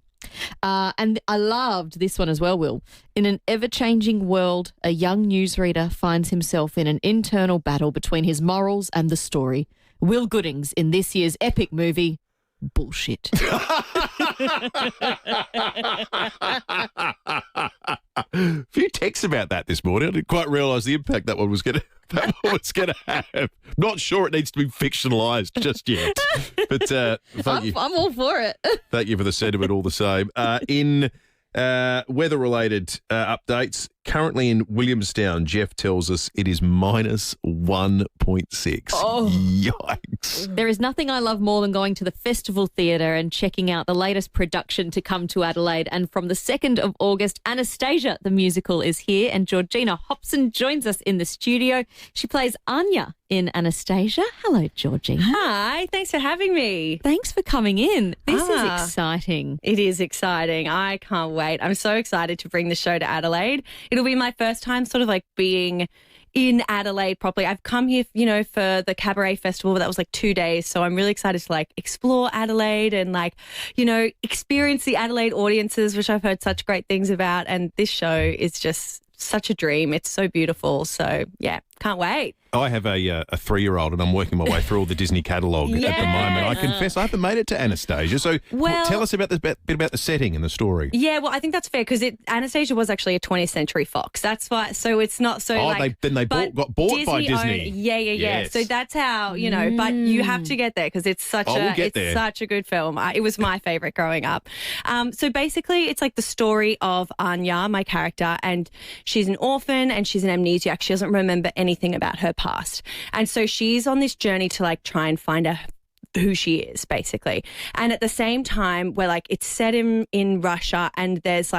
And I loved this one as well, Will. In an ever-changing world, a young newsreader finds himself in an internal battle between his morals and the story. Will Goodings in this year's epic movie, Bullshit. A few texts about that this morning. I didn't quite realise the impact that one was going to have. Not sure it needs to be fictionalised just yet. But thank you. I'm all for it. Thank you for the sentiment all the same. In weather-related updates, currently in Williamstown, Jeff tells us it is minus 1.6. Oh. Yikes. There is nothing I love more than going to the Festival Theatre and checking out the latest production to come to Adelaide. And from the 2nd of August, Anastasia, the musical, is here, and Georgina Hobson joins us in the studio. She plays Anya in Anastasia. Hello, Georgina. Hi, thanks for having me. Thanks for coming in. This is exciting. It is exciting. I can't wait. I'm so excited to bring the show to Adelaide. It'll be my first time sort of like being in Adelaide properly. I've come here, for the Cabaret Festival, but that was like 2 days. So I'm really excited to like explore Adelaide and experience the Adelaide audiences, which I've heard such great things about. And this show is just such a dream. It's so beautiful. So yeah, can't wait. I have a 3-year-old and I'm working my way through all the Disney catalogue at the moment. I confess I haven't made it to Anastasia. So tell us about bit about the setting and the story. Yeah, well, I think that's fair because Anastasia was actually a 20th Century Fox. That's why. So it's not so got bought by Disney. Yeah. Yes. So that's how, but you have to get there because it's such a good film. It was my favourite growing up. So basically it's like the story of Anya, my character, and she's an orphan and she's an amnesiac. She doesn't remember anything about her past. And so she's on this journey to like try and find out who she is, basically. And at the same time, it's set in Russia, and there's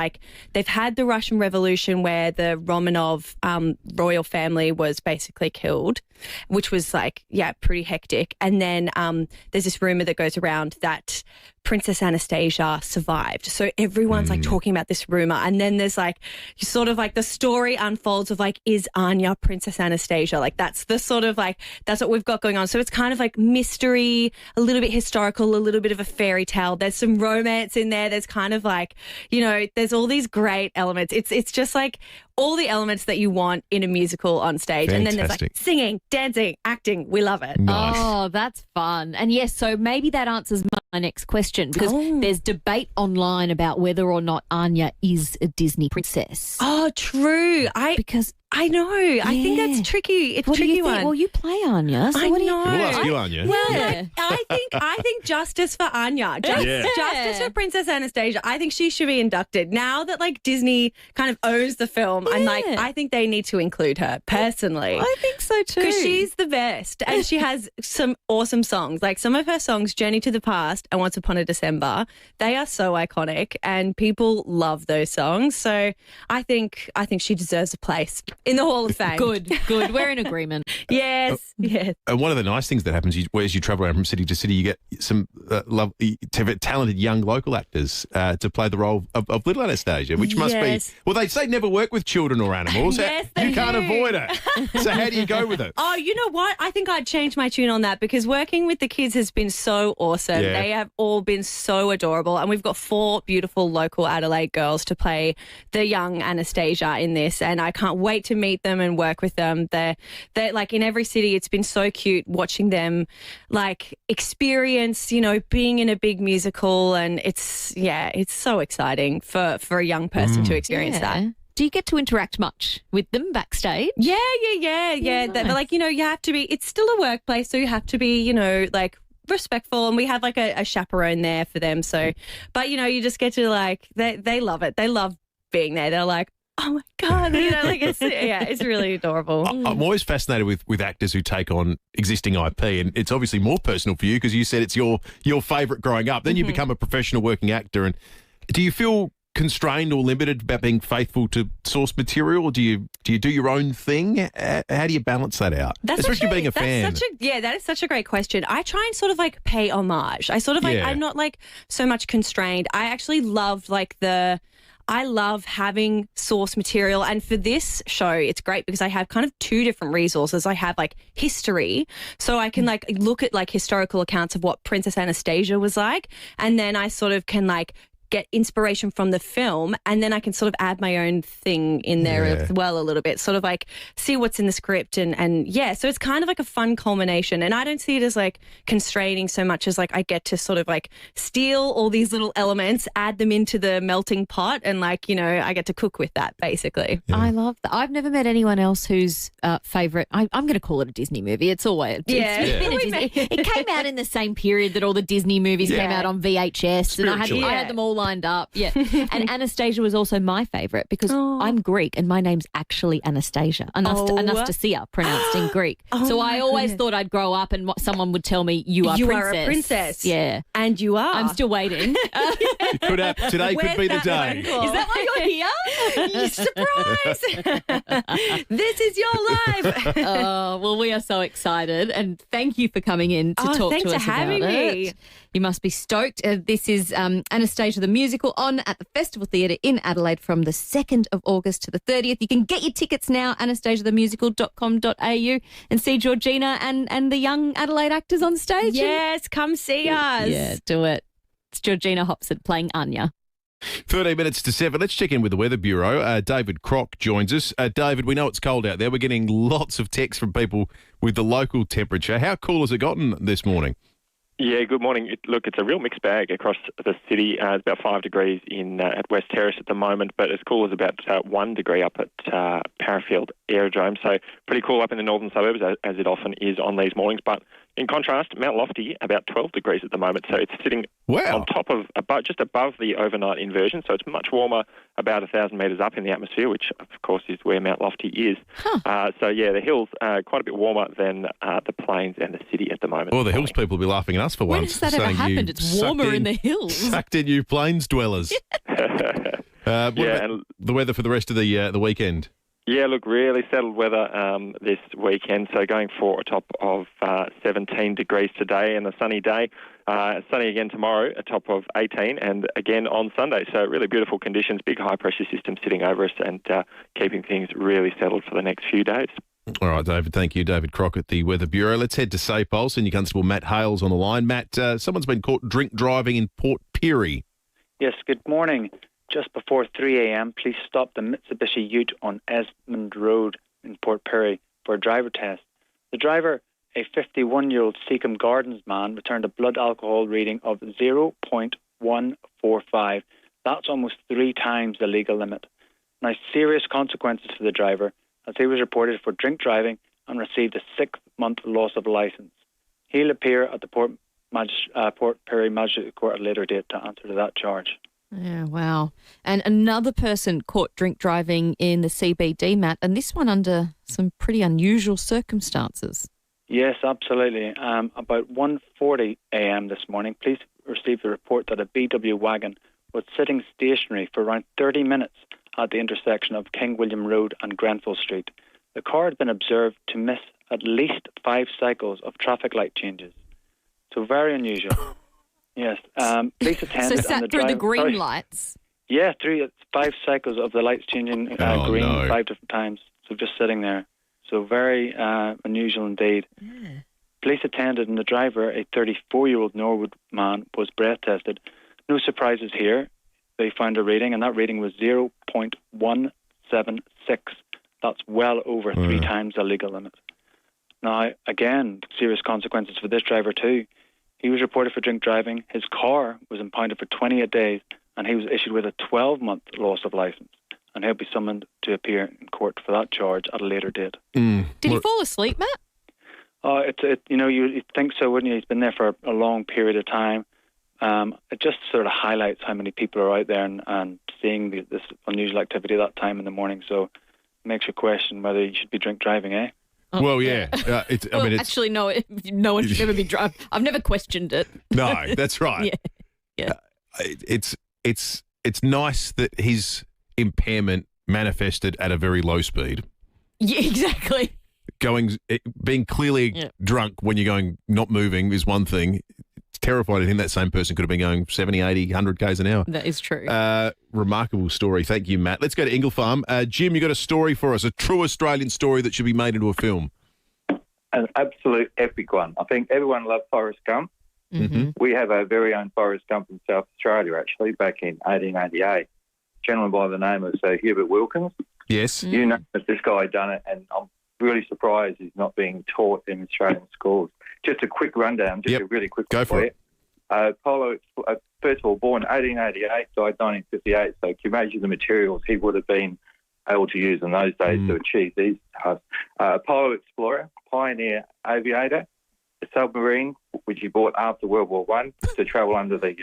they've had the Russian Revolution where the Romanov royal family was basically killed, which was pretty hectic. And then there's this rumor that goes around that Princess Anastasia survived. So everyone's talking about this rumor. And then there's the story unfolds of is Anya Princess Anastasia? That's the sort of that's what we've got going on. So it's kind of mystery, a little bit historical, a little bit of a fairy tale. There's some romance in there. There's kind of there's all these great elements. It's just all the elements that you want in a musical on stage. Fantastic. And then there's singing, dancing, acting. We love it. Nice. Oh, that's fun. And yes, so maybe that answers my next question because there's debate online about whether or not Anya is a Disney princess. Oh, true. I know. I think that's tricky. It's a tricky one. Well, you play Anya. So I know. We'll ask you, Anya. Well, I think justice for Anya. Justice for Princess Anastasia. I think she should be inducted. Now that Disney kind of owns the film, I'm like, I think they need to include her personally. I think so too. Because she's the best and she has some awesome songs. Like some of her songs, Journey to the Past and Once Upon a December, they are so iconic and people love those songs. So I think she deserves a place in the Hall of Fame. Good. We're in agreement. Yes. And one of the nice things that happens as you travel around from city to city, you get some talented young local actors to play the role of little Anastasia, which must be... Well, they say never work with children or animals. Yes, you can't avoid it. So how do you go with it? Oh, you know what? I think I'd change my tune on that because working with the kids has been so awesome. Yeah. They have all been so adorable. And we've got 4 beautiful local Adelaide girls to play the young Anastasia in this. And I can't wait to meet them and work with them. They're like in every city, it's been so cute watching them like experience, being in a big musical. And it's so exciting for a young person to experience that. Do you get to interact much with them backstage? Yeah. Nice. But like, you have to be, it's still a workplace, so you have to be, like respectful, and we have like a chaperone there for them. So, but you just get to like, they love it. They love being there. They're like, oh my God, it's really adorable. I'm always fascinated with actors who take on existing IP, and it's obviously more personal for you because you said it's your favourite growing up. Then you become a professional working actor, and do you feel constrained or limited about being faithful to source material, or do you do your own thing? How do you balance that out? Especially being a fan. That is such a great question. I try and sort of like pay homage. I sort of like, I'm not like so much constrained. I actually love I love having source material. And for this show, it's great because I have kind of 2 different resources. I have like history, so I can like look at like historical accounts of what Princess Anastasia was like. And then I sort of can like get inspiration from the film, and then I can sort of add my own thing in there as well a little bit, sort of like see what's in the script and so it's kind of like a fun culmination, and I don't see it as like constraining so much as like I get to sort of like steal all these little elements, add them into the melting pot, and like, I get to cook with that basically. Yeah. I love that. I've never met anyone else whose favourite, I'm going to call it a Disney movie. It's always, it's been a Disney. It came out in the same period that all the Disney movies came out on VHS, and I had them all lined up. Yeah. And Anastasia was also my favourite because I'm Greek and my name's actually Anastasia. Anastasia, pronounced in Greek. So I always thought I'd grow up and someone would tell me, you are a princess. Yeah. And you are. I'm still waiting. Today could be the day. Is that why you're here? Surprise! This is your life. Well, we are so excited, and thank you for coming in to talk to us about it. Thanks for having me. You must be stoked. This is Anastasia the Musical on at the Festival Theatre in Adelaide from the 2nd of August to the 30th. You can get your tickets now, anastasiathemusical.com.au, and see Georgina and the young Adelaide actors on stage. Yes, come see us. Yeah, do it. It's Georgina Hopson playing Anya. 13 minutes to 7. Let's check in with the Weather Bureau. David Crock joins us. David, we know it's cold out there. We're getting lots of texts from people with the local temperature. How cool has it gotten this morning? Yeah, good morning. It's a real mixed bag across the city. It's about 5 degrees at West Terrace at the moment, but as cool as about 1 degree up at Parafield Aerodrome. So pretty cool up in the northern suburbs, as it often is on these mornings. But in contrast, Mount Lofty, about 12 degrees at the moment. So it's sitting on top of, just above the overnight inversion. So it's much warmer, about 1,000 metres up in the atmosphere, which, of course, is where Mount Lofty is. The hills are quite a bit warmer than the plains and the city at the moment. Well, the hills people will be laughing at us for when once. When has that ever happened? It's warmer in the hills. Sucked in, you plains dwellers. And the weather for the rest of the weekend? Yeah, look, really settled weather this weekend. So going for a top of 17 degrees today and a sunny day. Sunny again tomorrow, a top of 18, and again on Sunday. So really beautiful conditions, big high-pressure system sitting over us and keeping things really settled for the next few days. All right, David, thank you. David Crockett, the Weather Bureau. Let's head to SAPOL. Senior Constable Matt Hales on the line. Matt, someone's been caught drink driving in Port Pirie. Yes, good morning. Just before 3 a.m, police stopped the Mitsubishi Ute on Esmond Road in Port Pirie for a driver test. The driver, a 51-year-old Seacombe Gardens man, returned a blood alcohol reading of 0.145. That's almost 3 times the legal limit. Now, serious consequences for the driver, as he was reported for drink driving and received a 6-month loss of licence. He'll appear at the Port Pirie Magistrate Court at a later date to answer to that charge. Yeah, wow. And another person caught drink driving in the CBD, Matt, and this one under some pretty unusual circumstances. Yes, absolutely. About 1:40 a.m. this morning, police received a report that a VW wagon was sitting stationary for around 30 minutes at the intersection of King William Road and Grenfell Street. The car had been observed to miss at least 5 cycles of traffic light changes. So very unusual. Yes. Police attended. So sat through the green lights? Yeah, 5 cycles of the lights changing green 5 different times. So just sitting there. So very unusual indeed. Yeah. Police attended and the driver, a 34-year-old Norwood man, was breath tested. No surprises here. They found a rating, and that rating was 0.176. That's well over 3 times the legal limit. Now, again, serious consequences for this driver too. He was reported for drink driving. His car was impounded for 28 days, and he was issued with a 12-month loss of licence. And he'll be summoned to appear in court for that charge at a later date. Did he fall asleep, Matt? You'd think so, wouldn't you? He's been there for a long period of time. It just sort of highlights how many people are out there and seeing this unusual activity at that time in the morning. So it makes you question whether you should be drink driving, eh? Oh, well, yeah. Actually, no one should ever be driving. I've never questioned it. No, that's right. Yeah. It's nice that his impairment manifested at a very low speed. Yeah, exactly. Being clearly drunk when you're going not moving is one thing. It's terrifying him that same person could have been going 70, 80, 100 k's an hour. That is true. Remarkable story. Thank you, Matt. Let's go to Ingle Farm. Jim, you got a story for us, a true Australian story that should be made into a film. An absolute epic one. I think everyone loved Forrest Gump. Mm-hmm. We have our very own Forrest Gump in South Australia, actually, back in 1888. A gentleman by the name of Hubert Wilkins. Yes. You know that this guy done it, and I'm really surprised he's not being taught in Australian schools. Just a quick rundown, a really quick one. Go for it. Apollo, first of all, born in 1888, died 1958, so can you imagine the materials he would have been able to use in those days to achieve these tasks. Apollo explorer, pioneer aviator, a submarine, which he bought after World War I to travel under the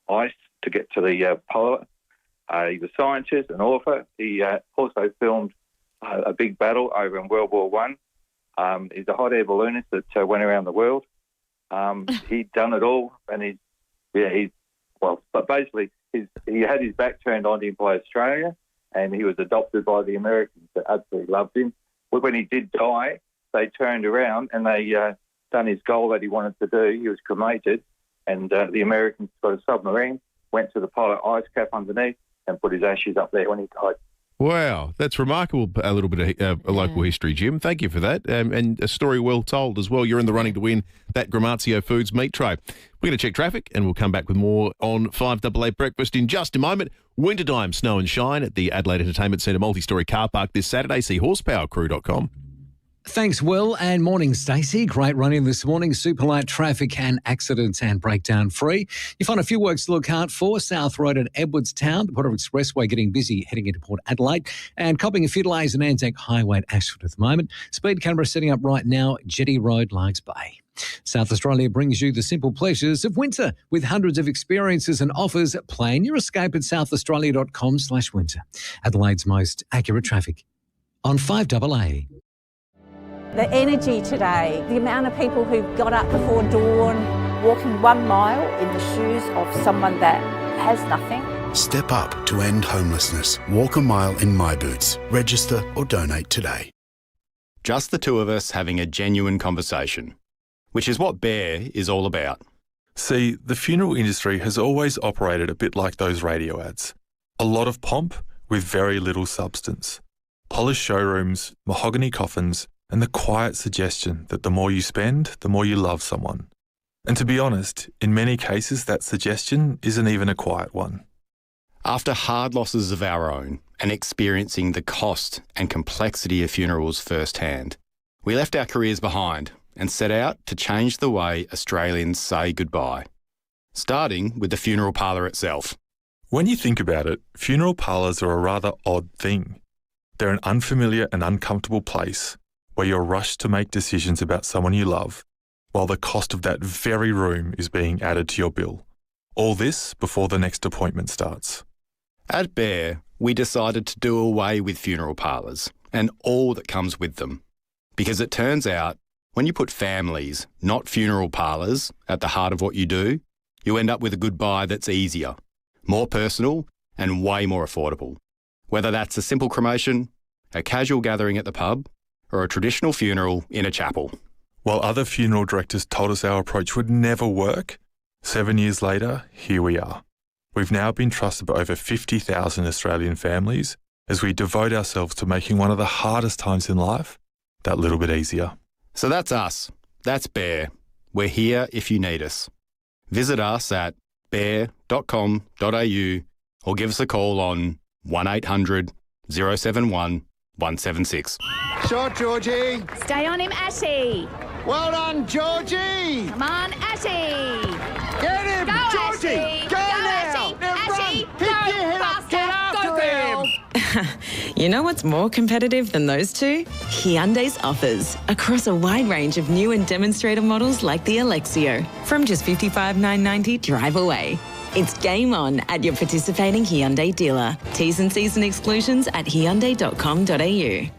ice to get to the polar. He was a scientist, an author. He also filmed a big battle over in World War I. He's a hot air balloonist that went around the world. He'd done it all, and but basically he had his back turned on him by Australia, and he was adopted by the Americans that absolutely loved him. But when he did die, they turned around and they done his goal that he wanted to do. He was cremated, and the Americans got a submarine, went to the polar ice cap underneath, and put his ashes up there when he died. Wow, that's remarkable. A little bit of local history, Jim. Thank you for that. And a story well told as well. You're in the running to win that Gramazio Foods meat tray. We're going to check traffic and we'll come back with more on 5AA Breakfast in just a moment. Wintertime snow and shine at the Adelaide Entertainment Centre multi-storey car park this Saturday. See horsepowercrew.com. Thanks, Will, and morning, Stacey. Great running this morning. Super light traffic and accidents and breakdown free. You find a few works to look out for. South Road at Edwardstown, the Port Expressway getting busy heading into Port Adelaide, and copping a few delays in Anzac Highway at Ashford at the moment. Speed camera setting up right now, Jetty Road, Largs Bay. South Australia brings you the simple pleasures of winter with hundreds of experiences and offers. Plan your escape at southaustralia.com/winter. Adelaide's most accurate traffic on 5AA. The energy today, the amount of people who've got up before dawn, walking 1 mile in the shoes of someone that has nothing. Step up to end homelessness. Walk a mile in my boots. Register or donate today. Just the two of us having a genuine conversation, which is what FIVEAA is all about. See, the funeral industry has always operated a bit like those radio ads. A lot of pomp with very little substance. Polished showrooms, mahogany coffins, and the quiet suggestion that the more you spend, the more you love someone. And to be honest, in many cases that suggestion isn't even a quiet one. After hard losses of our own and experiencing the cost and complexity of funerals firsthand, we left our careers behind and set out to change the way Australians say goodbye, starting with the funeral parlour itself. When you think about it, funeral parlours are a rather odd thing. They're an unfamiliar and uncomfortable place where you're rushed to make decisions about someone you love, while the cost of that very room is being added to your bill. All this before the next appointment starts. At FIVEAA, we decided to do away with funeral parlours and all that comes with them. Because it turns out, when you put families, not funeral parlours, at the heart of what you do, you end up with a goodbye that's easier, more personal and way more affordable. Whether that's a simple cremation, a casual gathering at the pub, or a traditional funeral in a chapel. While other funeral directors told us our approach would never work, 7 years later, here we are. We've now been trusted by over 50,000 Australian families as we devote ourselves to making one of the hardest times in life that little bit easier. So that's us. That's FIVEAA. We're here if you need us. Visit us at fiveaa.com.au or give us a call on 1800 071 176. Shot, Georgie. Stay on him, Ashy. Well done, Georgie. Come on, Ashy. Get him, Go, Georgie. Ashy. Go now. Ashy. Now Ashy. run. Pick your head up. Get after him. You know what's more competitive than those two? Hyundai's offers across a wide range of new and demonstrator models like the Alexio. From just $55,990 drive away. It's game on at your participating Hyundai dealer. T's and C's and exclusions at hyundai.com.au.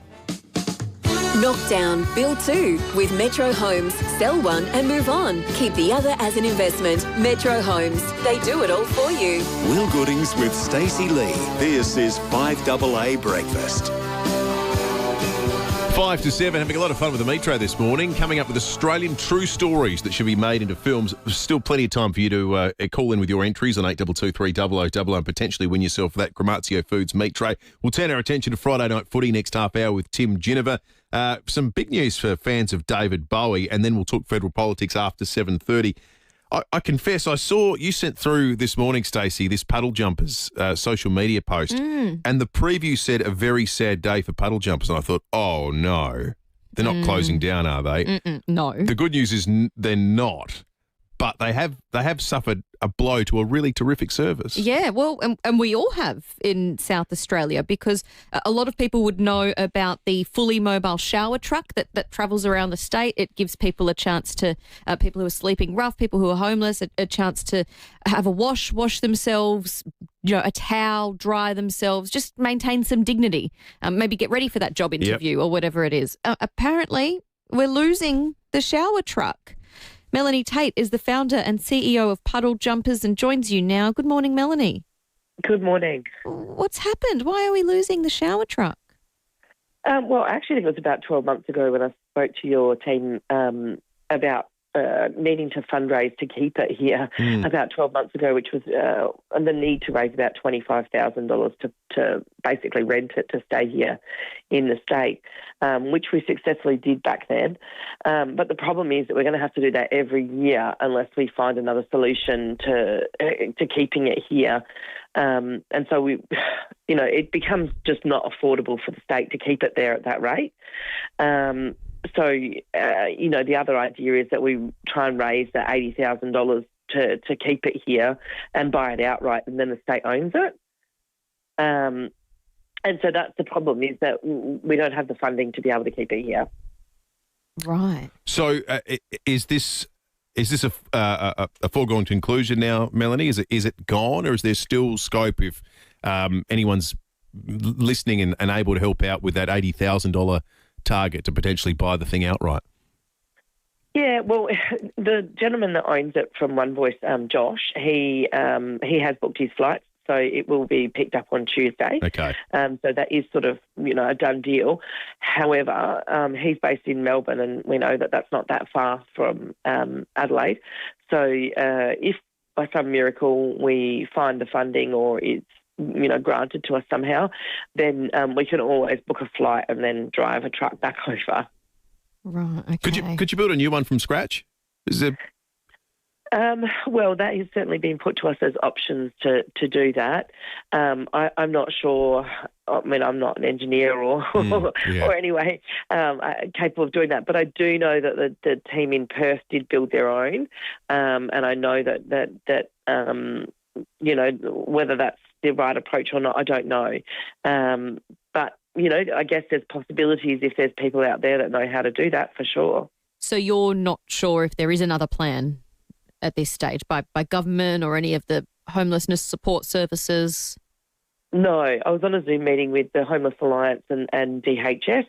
Knock down, build two with Metro Homes. Sell one and move on. Keep the other as an investment. Metro Homes. They do it all for you. Will Goodings with Stacey Lee. This is 5AA Breakfast. 5 to 7, having a lot of fun with the Metro this morning. Coming up with Australian true stories that should be made into films. There's still plenty of time for you to call in with your entries on 8223 and potentially win yourself that Gramazio Foods meat tray. We'll turn our attention to Friday night footy next half hour with Tim Ginniver. Some big news for fans of David Bowie, and then we'll talk federal politics after 7:30. I confess, I saw you sent through this morning, Stacey, this Puddle Jumpers social media post, and the preview said a very sad day for Puddle Jumpers, and I thought, oh no, they're not closing down, are they? No. The good news is they're not, but they have suffered a blow to a really terrific service. Yeah, well, and we all have in South Australia, because a lot of people would know about the fully mobile shower truck that travels around the state. It gives people a chance to, people who are sleeping rough, people who are homeless, a chance to have a wash themselves, a towel, dry themselves, just maintain some dignity, maybe get ready for that job interview or whatever it is. Apparently, we're losing the shower truck. Melanie Tate is the founder and CEO of Puddle Jumpers and joins you now. Good morning, Melanie. Good morning. What's happened? Why are we losing the shower truck? Well, actually, it was about 12 months ago when I spoke to your team about needing to fundraise to keep it here about 12 months ago, which was the need to raise about $25,000 to basically rent it to stay here in the state, which we successfully did back then. But the problem is that we're going to have to do that every year unless we find another solution to keeping it here. And so it becomes just not affordable for the state to keep it there at that rate. So, the other idea is that we try and raise the $80,000 to keep it here and buy it outright, and then the state owns it. And so that's the problem, is that we don't have the funding to be able to keep it here. Right. So is this a foregone conclusion now, Melanie? Is it gone, or is there still scope if anyone's listening and able to help out with that $80,000 target to potentially buy the thing outright? Yeah, well, the gentleman that owns it from One Voice, Josh, he has booked his flights, so it will be picked up on Tuesday. Okay. So that is sort of, a done deal. However, he's based in Melbourne, and we know that that's not that far from Adelaide. So if by some miracle we find the funding, or it's granted to us somehow, then we can always book a flight and then drive a truck back over. Right. Okay. Could you build a new one from scratch? Is there... Well, that has certainly been put to us as options to do that. I'm not sure. I mean, I'm not an engineer or anyway capable of doing that. But I do know that the team in Perth did build their own, and I know that whether that's the right approach or not, I don't know. But I guess there's possibilities if there's people out there that know how to do that, for sure. So you're not sure if there is another plan at this stage by government or any of the homelessness support services? No, I was on a Zoom meeting with the Homeless Alliance and DHS,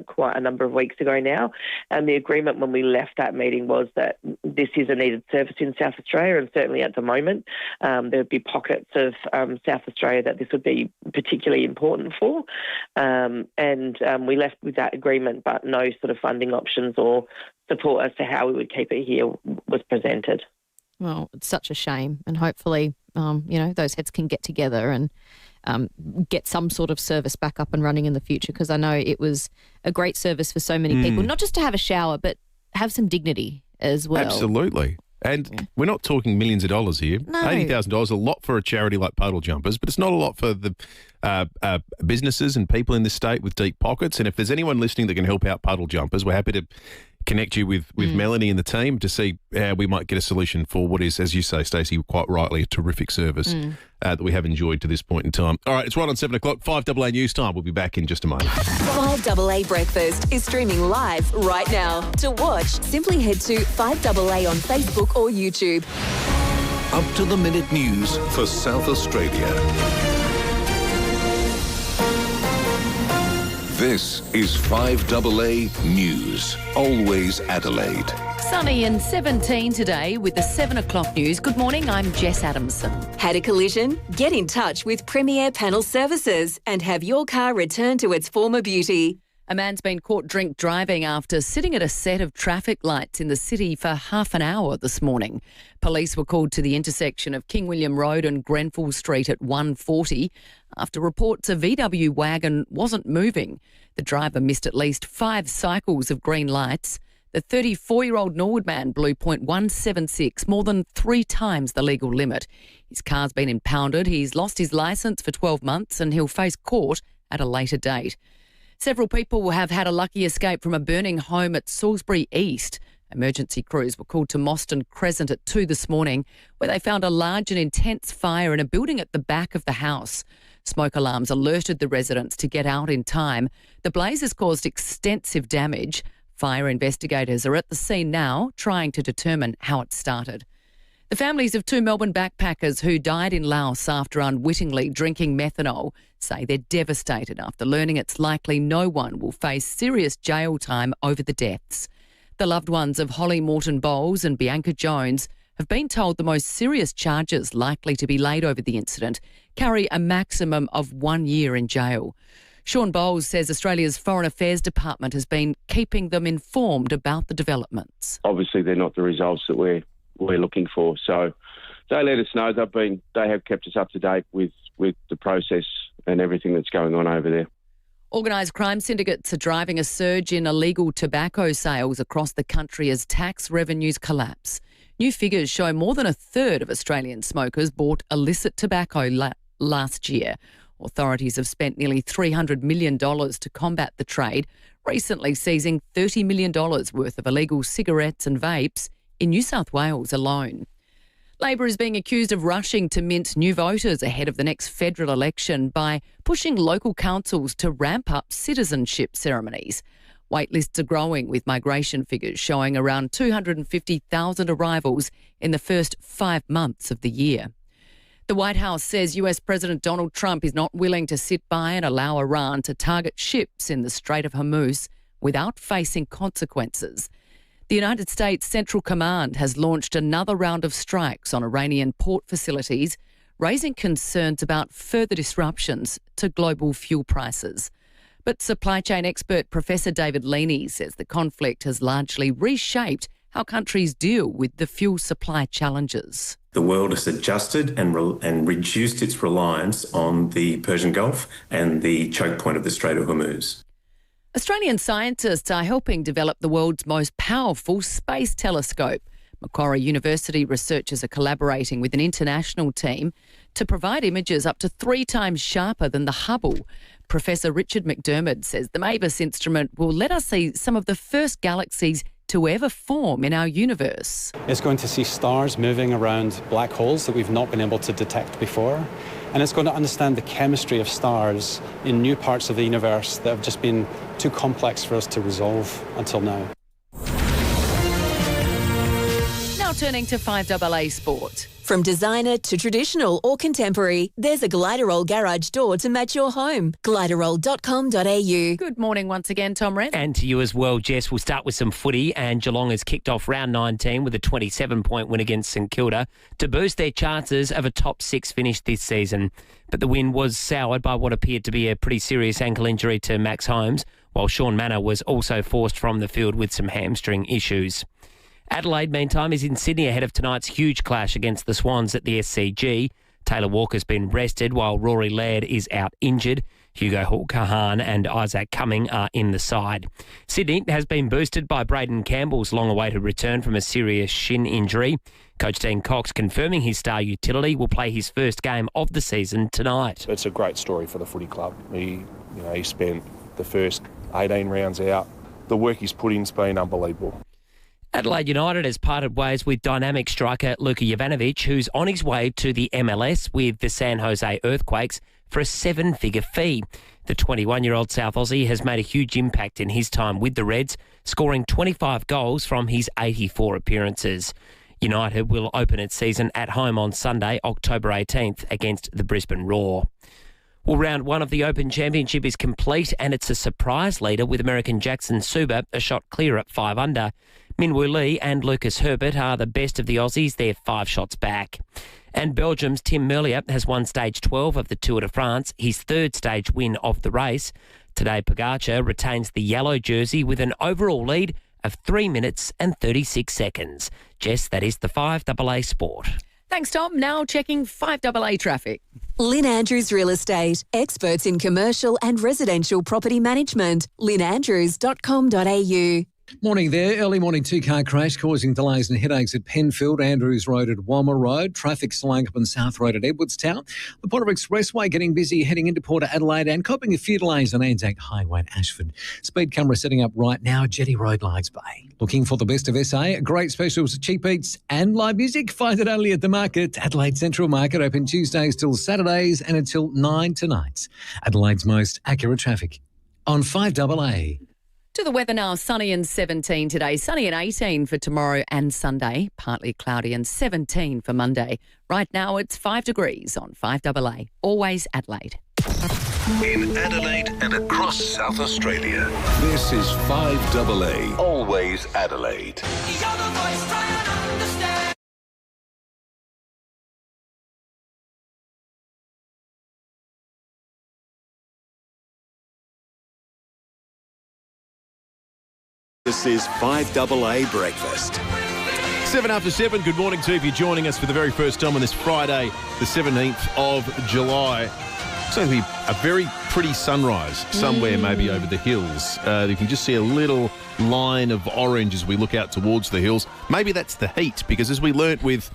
quite a number of weeks ago now. And the agreement when we left that meeting was that this is a needed service in South Australia, and certainly at the moment there would be pockets of South Australia that this would be particularly important for. We left with that agreement, but no sort of funding options or support as to how we would keep it here was presented. Well, it's such a shame, and hopefully, those heads can get together and get some sort of service back up and running in the future, because I know it was a great service for so many people, not just to have a shower, but have some dignity as well. Absolutely. And we're not talking millions of dollars here. No. $80,000, a lot for a charity like Puddle Jumpers, but it's not a lot for the businesses and people in this state with deep pockets. And if there's anyone listening that can help out Puddle Jumpers, we're happy to connect you with Melanie and the team to see how we might get a solution for what is, as you say, Stacey, quite rightly, a terrific service that we have enjoyed to this point in time. All right, it's right on 7 o'clock, 5AA News Time. We'll be back in just a moment. 5AA Breakfast is streaming live right now. To watch, simply head to 5AA on Facebook or YouTube. Up to the minute news for South Australia. This is 5AA News, always Adelaide. Sunny and 17 today with the 7 o'clock news. Good morning, I'm Jess Adamson. Had a collision? Get in touch with FIVEAA Panel Services and have your car returned to its former beauty. A man's been caught drink driving after sitting at a set of traffic lights in the city for half an hour this morning. Police were called to the intersection of King William Road and Grenfell Street at 1:40 after reports a VW wagon wasn't moving. The driver missed at least 5 cycles of green lights. The 34-year-old Norwood man blew .176, more than 3 times the legal limit. His car's been impounded. He's lost his licence for 12 months and he'll face court at a later date. Several people have had a lucky escape from a burning home at Salisbury East. Emergency crews were called to Mostyn Crescent at 2 this morning, where they found a large and intense fire in a building at the back of the house. Smoke alarms alerted the residents to get out in time. The blaze has caused extensive damage. Fire investigators are at the scene now, trying to determine how it started. The families of 2 Melbourne backpackers who died in Laos after unwittingly drinking methanol say they're devastated after learning it's likely no one will face serious jail time over the deaths. The loved ones of Holly Morton Bowles and Bianca Jones have been told the most serious charges likely to be laid over the incident carry a maximum of 1 year in jail. Sean Bowles says Australia's Foreign Affairs Department has been keeping them informed about the developments. Obviously, they're not the results that we're looking for. So they let us know. They have kept us up to date with the process and everything that's going on over there. Organised crime syndicates are driving a surge in illegal tobacco sales across the country as tax revenues collapse. New figures show more than a third of Australian smokers bought illicit tobacco last year. Authorities have spent nearly $300 million to combat the trade, recently seizing $30 million worth of illegal cigarettes and vapes in New South Wales alone. Labor is being accused of rushing to mint new voters ahead of the next federal election by pushing local councils to ramp up citizenship ceremonies. Waitlists are growing, with migration figures showing around 250,000 arrivals in the first 5 months of the year. The White House says US President Donald Trump is not willing to sit by and allow Iran to target ships in the Strait of Hormuz without facing consequences. The United States Central Command has launched another round of strikes on Iranian port facilities, raising concerns about further disruptions to global fuel prices. But supply chain expert Professor David Leaney says the conflict has largely reshaped how countries deal with the fuel supply challenges. The world has adjusted and reduced its reliance on the Persian Gulf and the choke point of the Strait of Hormuz. Australian scientists are helping develop the world's most powerful space telescope. Macquarie University researchers are collaborating with an international team to provide images up to 3 times sharper than the Hubble. Professor Richard McDermott says the MAVIS instrument will let us see some of the first galaxies to ever form in our universe. It's going to see stars moving around black holes that we've not been able to detect before. And it's going to understand the chemistry of stars in new parts of the universe that have just been too complex for us to resolve until now. Now turning to 5AA Sport. From designer to traditional or contemporary, there's a Gliderol garage door to match your home. Gliderol.com.au. Good morning once again, Tom Wren. And to you as well, Jess. We'll start with some footy, and Geelong has kicked off round 19 with a 27-point win against St Kilda to boost their chances of a top 6 finish this season. But the win was soured by what appeared to be a pretty serious ankle injury to Max Holmes, while Sean Manor was also forced from the field with some hamstring issues. Adelaide, meantime, is in Sydney ahead of tonight's huge clash against the Swans at the SCG. Taylor Walker's been rested while Rory Laird is out injured. Hugo Kahan and Isaac Cumming are in the side. Sydney has been boosted by Braden Campbell's long-awaited return from a serious shin injury. Coach Dean Cox confirming his star utility will play his first game of the season tonight. It's a great story for the footy club. He spent the first 18 rounds out. The work he's put in's been unbelievable. Adelaide United has parted ways with dynamic striker Luka Jovanovic, who's on his way to the MLS with the San Jose Earthquakes for a 7-figure fee. The 21-year-old South Aussie has made a huge impact in his time with the Reds, scoring 25 goals from his 84 appearances. United will open its season at home on Sunday, October 18th, against the Brisbane Roar. Well, round 1 of the Open Championship is complete, and it's a surprise leader with American Jackson Suba a shot clear at 5 under. Minwoo Lee and Lucas Herbert are the best of the Aussies. They're 5 shots back. And Belgium's Tim Merlier has won stage 12 of the Tour de France, his 3rd stage win of the race. Today, Pogacar retains the yellow jersey with an overall lead of 3 minutes and 36 seconds. Jess, that is the 5AA Sport. Thanks, Tom. Now checking 5AA traffic. Lynn Andrews Real Estate, experts in commercial and residential property management. lynnandrews.com.au. Morning there. Early morning 2-car crash causing delays and headaches at Penfield, Andrews Road at Walmer Road. Traffic slowing up on South Road at Edwardstown. The Porter Expressway getting busy heading into Port Adelaide and copping a few delays on Anzac Highway at Ashford. Speed camera setting up right now, Jetty Road, Lights Bay. Looking for the best of SA, great specials, cheap eats and live music? Find it only at the Market. Adelaide Central Market open Tuesdays till Saturdays and until 9 tonight. Adelaide's most accurate traffic on 5AA. To the weather now, sunny and 17 today, sunny and 18 for tomorrow and Sunday, partly cloudy and 17 for Monday. Right now it's 5 degrees on 5AA, always Adelaide. In Adelaide and across South Australia, this is 5AA, always Adelaide. This is 5AA Breakfast. 7 after 7, good morning to you if you're joining us for the very first time on this Friday, the 17th of July. It's going to be a very pretty sunrise somewhere maybe over the hills. You can just see a little line of orange as we look out towards the hills. Maybe that's the heat, because as we learnt with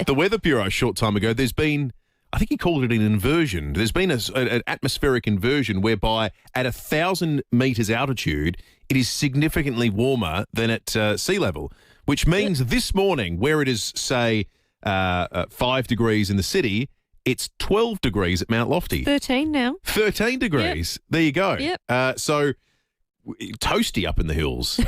the Weather Bureau a short time ago, there's been, I think he called it an inversion. There's been an atmospheric inversion whereby at 1,000 metres altitude, it is significantly warmer than at sea level, which means this morning, where it is, say, 5 degrees in the city, it's 12 degrees at Mount Lofty. 13 now. 13 degrees. Yep. There you go. Yep. So toasty up in the hills.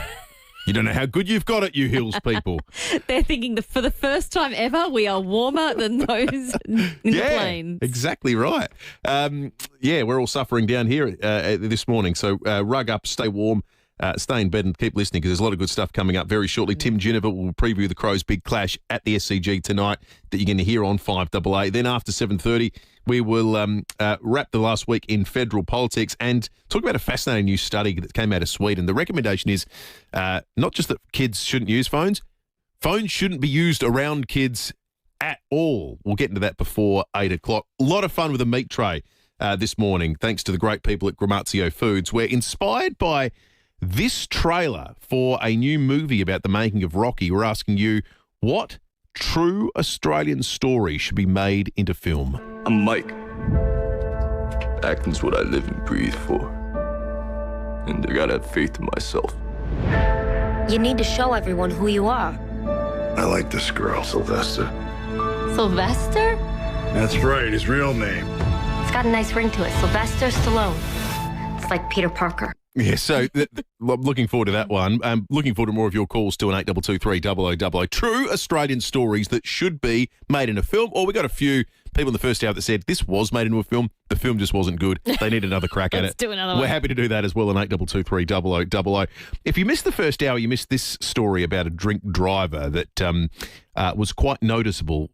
You don't know how good you've got it, you hills people. They're thinking that for the first time ever, we are warmer than those in the plains. Exactly right. We're all suffering down here this morning. So rug up, stay warm. Stay in bed and keep listening, because there's a lot of good stuff coming up very shortly. Tim Ginniver will preview the Crows' big clash at the SCG tonight that you're going to hear on 5AA. Then after 7:30, we will wrap the last week in federal politics and talk about a fascinating new study that came out of Sweden. The recommendation is not just that kids shouldn't use phones shouldn't be used around kids at all. We'll get into that before 8 o'clock. A lot of fun with a meat tray this morning, thanks to the great people at Gramazio Foods. We're inspired by this trailer for a new movie about the making of Rocky. We're asking you, what true Australian story should be made into film? I'm Mike. Acting's what I live and breathe for. And I gotta have faith in myself. You need to show everyone who you are. I like this girl, Sylvester. Sylvester? That's right, his real name. It's got a nice ring to it. Sylvester Stallone. It's like Peter Parker. Yeah, so I'm looking forward to that one. I'm looking forward to more of your calls to an 8223 0000. True Australian stories that should be made in a film. Or we got a few people in the first hour that said this was made into a film. The film just wasn't good. They need another crack at it. Let's do another one. We're happy to do that as well on 8223 0000. If you missed the first hour, you missed this story about a drink driver that was quite noticeable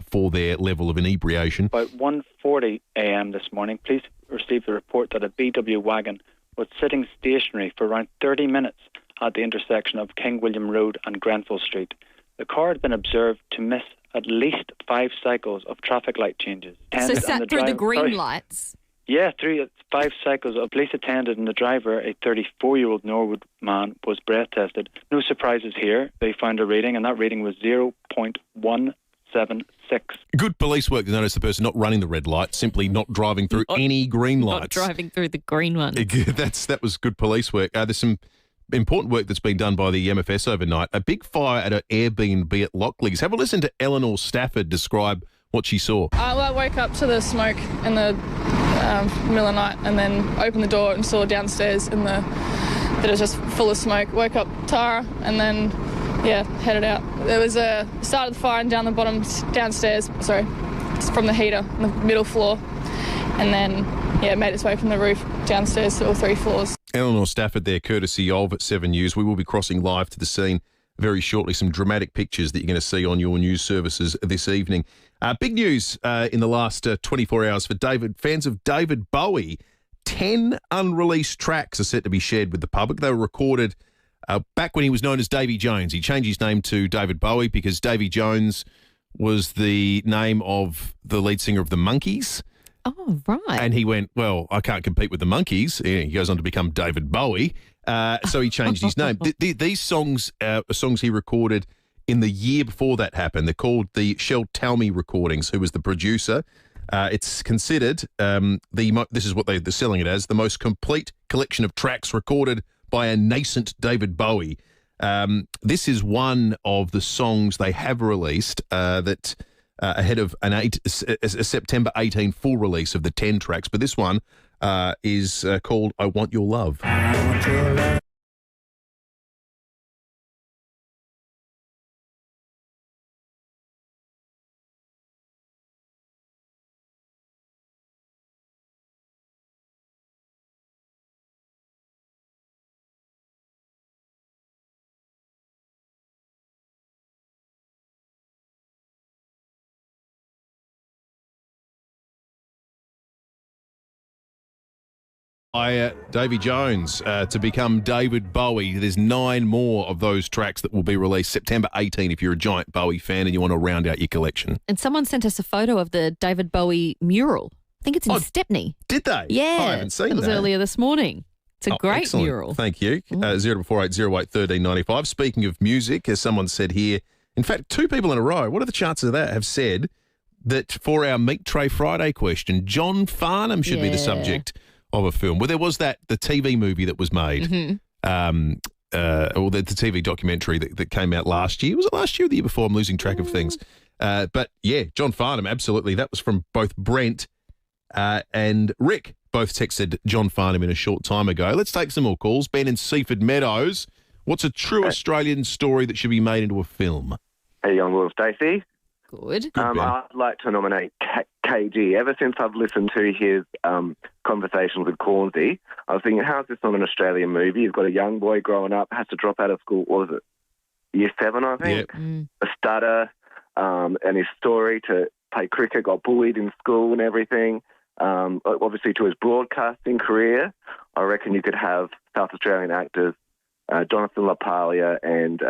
for their level of inebriation. About 1:40 a.m. this morning, police received a report that a VW wagon was sitting stationary for around 30 minutes at the intersection of King William Road and Grenfell Street. The car had been observed to miss at least 5 cycles of traffic light changes. So sat through the green lights? Yeah, through 5 cycles. A police attendant and the driver, a 34-year-old Norwood man, was breath tested. No surprises here. They found a rating, and that rating was 0.176. Good police work to notice the person not running the red light, simply not driving through any green lights. Not driving through the green one. That was good police work. There's some important work that's been done by the MFS overnight. A big fire at an Airbnb at Lockleys. Have a listen to Eleanor Stafford describe what she saw. I woke up to the smoke in the middle of the night and then opened the door and saw downstairs that it was just full of smoke. Woke up Tara and then, headed out. There was started the fire and down the bottom downstairs, from the heater on the middle floor, and then, it made its way from the roof downstairs to all 3 floors. Eleanor Stafford there, courtesy of 7 News. We will be crossing live to the scene very shortly. Some dramatic pictures that you're going to see on your news services this evening. Big news in the last 24 hours for fans of David Bowie. 10 unreleased tracks are set to be shared with the public. They were recorded back when he was known as Davy Jones. He changed his name to David Bowie because Davy Jones was the name of the lead singer of the Monkees. Oh, right. And he went, well, I can't compete with the Monkees. He goes on to become David Bowie. So he changed his name. These songs are songs he recorded in the year before that happened. They're called the Shel Talmy recordings, who was the producer. It's considered, this is what they're selling it as, the most complete collection of tracks recorded by a nascent David Bowie. This is one of the songs they have released that ahead of a September 18 full release of the 10 tracks. But this one is called I Want Your Love. I want your love. Davy Jones to become David Bowie. There's 9 more of those tracks that will be released September 18 if you're a giant Bowie fan and you want to round out your collection. And someone sent us a photo of the David Bowie mural. I think it's in Stepney. Did they? Yeah. I haven't seen that. It was earlier this morning. It's a great excellent. mural. Thank you. 0448081395. Speaking of music, as someone said here, in fact, 2 people in a row, what are the chances of that, have said that for our Meat Tray Friday question, John Farnham should be the subject of a film. Well, there was the TV movie that was made, or the TV documentary that came out last year. Was it last year or the year before? I'm losing track of things. But yeah, John Farnham, absolutely. That was from both Brent and Rick. Both texted John Farnham in a short time ago. Let's take some more calls. Ben in Seaford Meadows. What's a true Australian story that should be made into a film? How you going, Will? Stacey? Good. I'd like to nominate KG. Ever since I've listened to his conversations with Cornsey, I was thinking, how's this not an Australian movie? You've got a young boy growing up, has to drop out of school, what was it, year 7, I think? Yep. A stutter, and his story to play cricket, got bullied in school and everything. Obviously to his broadcasting career, I reckon you could have South Australian actors Jonathan LaPaglia and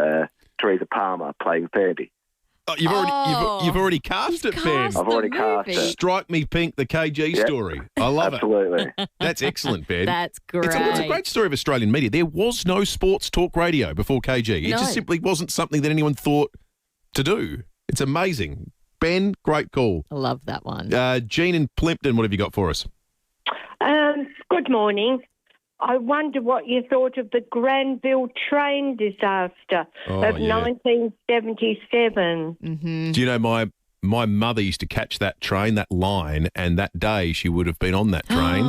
Teresa Palmer playing Sandy. Oh, you've already cast it, Ben. I've already cast it. Strike Me Pink, the KG story. I love Absolutely. it. That's excellent, Ben. That's great. It's a great story of Australian media. There was no sports talk radio before KG. It just simply wasn't something that anyone thought to do. It's amazing. Ben, great call. I love that one. Jean in Plimpton, what have you got for us? Good morning. I wonder what you thought of the Granville train disaster of 1977. Mm-hmm. Do you know my mother used to catch that train, that line, and that day she would have been on that train.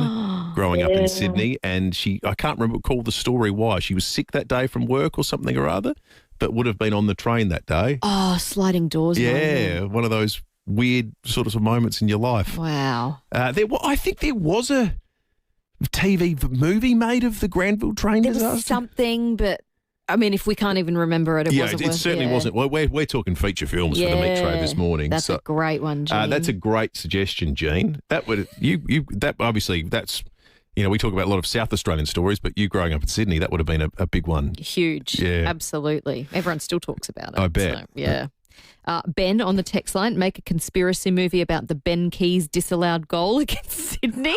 growing up in Sydney, and I can't recall the story why. She was sick that day from work or something or other, but would have been on the train that day. Oh, sliding doors. Yeah, one of those weird sort of moments in your life. Wow. I think there was a TV movie made of the Granville train disaster. There was something, but I mean, if we can't even remember it, it certainly wasn't. Well, we're talking feature films for the meat tray this morning. That's a great one, Gene. That's a great suggestion, Gene. That would that obviously that's. We talk about a lot of South Australian stories, but you growing up in Sydney, that would have been a big one. Huge. Yeah. Absolutely. Everyone still talks about it. I bet. So, yeah. Ben on the text line, make a conspiracy movie about the Ben Keys disallowed goal against Sydney.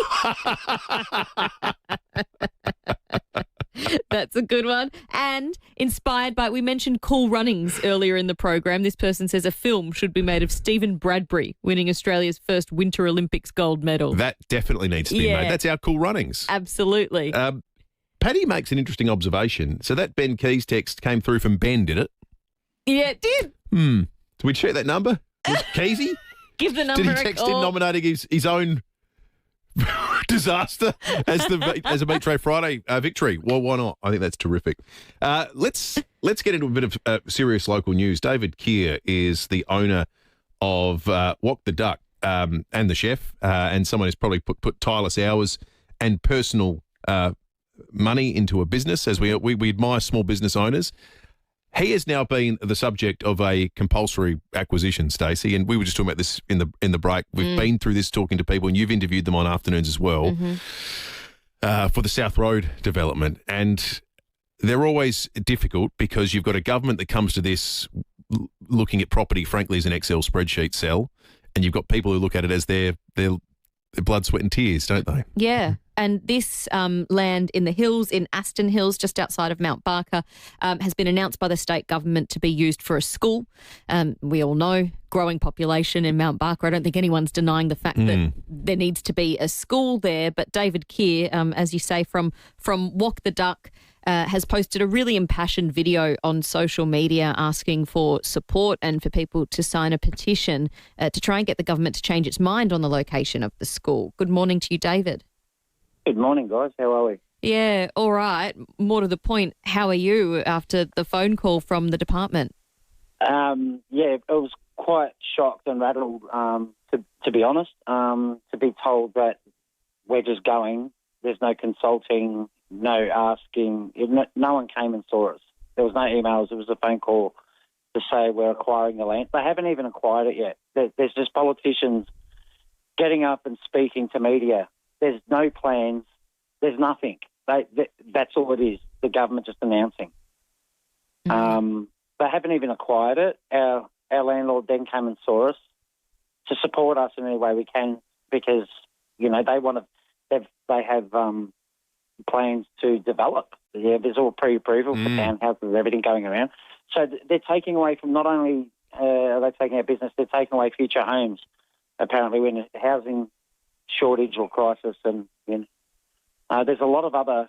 That's a good one. And inspired by, we mentioned Cool Runnings earlier in the program. This person says a film should be made of Stephen Bradbury winning Australia's first Winter Olympics gold medal. That definitely needs to be made. That's our Cool Runnings. Absolutely. Paddy makes an interesting observation. So that Ben Keys text came through from Ben, did it? Yeah, it did. Did we check that number? Was Keysy? Give the number. Did he text in nominating his own disaster as a Meat Tray Friday victory? Well, why not? I think that's terrific. Let's get into a bit of serious local news. David Keir is the owner of Walk the Duck and the chef, and someone who's probably put tireless hours and personal money into a business, as we admire small business owners. He has now been the subject of a compulsory acquisition, Stacey, and we were just talking about this in the break. We've been through this talking to people, and you've interviewed them on afternoons as well for the South Road development. And they're always difficult because you've got a government that comes to this looking at property, frankly, as an Excel spreadsheet cell, and you've got people who look at it as their blood, sweat and tears, don't they? Yeah. And this land in the hills, in Aston Hills, just outside of Mount Barker, has been announced by the state government to be used for a school. We all know growing population in Mount Barker. I don't think anyone's denying the fact that there needs to be a school there. But David Keir, as you say, from Walk the Duck, has posted a really impassioned video on social media asking for support and for people to sign a petition to try and get the government to change its mind on the location of the school. Good morning to you, David. Good morning, guys. How are we? Yeah, all right. More to the point, how are you after the phone call from the department? I was quite shocked and rattled, to be honest, to be told that we're just going. There's no consulting, no asking. No one came and saw us. There was no emails. It was a phone call to say we're acquiring the land. They haven't even acquired it yet. There's just politicians getting up and speaking to media. There's no plans. There's nothing. That's all it is, the government just announcing. They haven't even acquired it. Our landlord then came and saw us to support us in any way we can because, they have plans to develop. Yeah, there's all pre-approval for townhouses and everything going around. So they're taking away from not only are they taking our business, they're taking away future homes. Apparently we're in a housing shortage or crisis, and there's a lot of other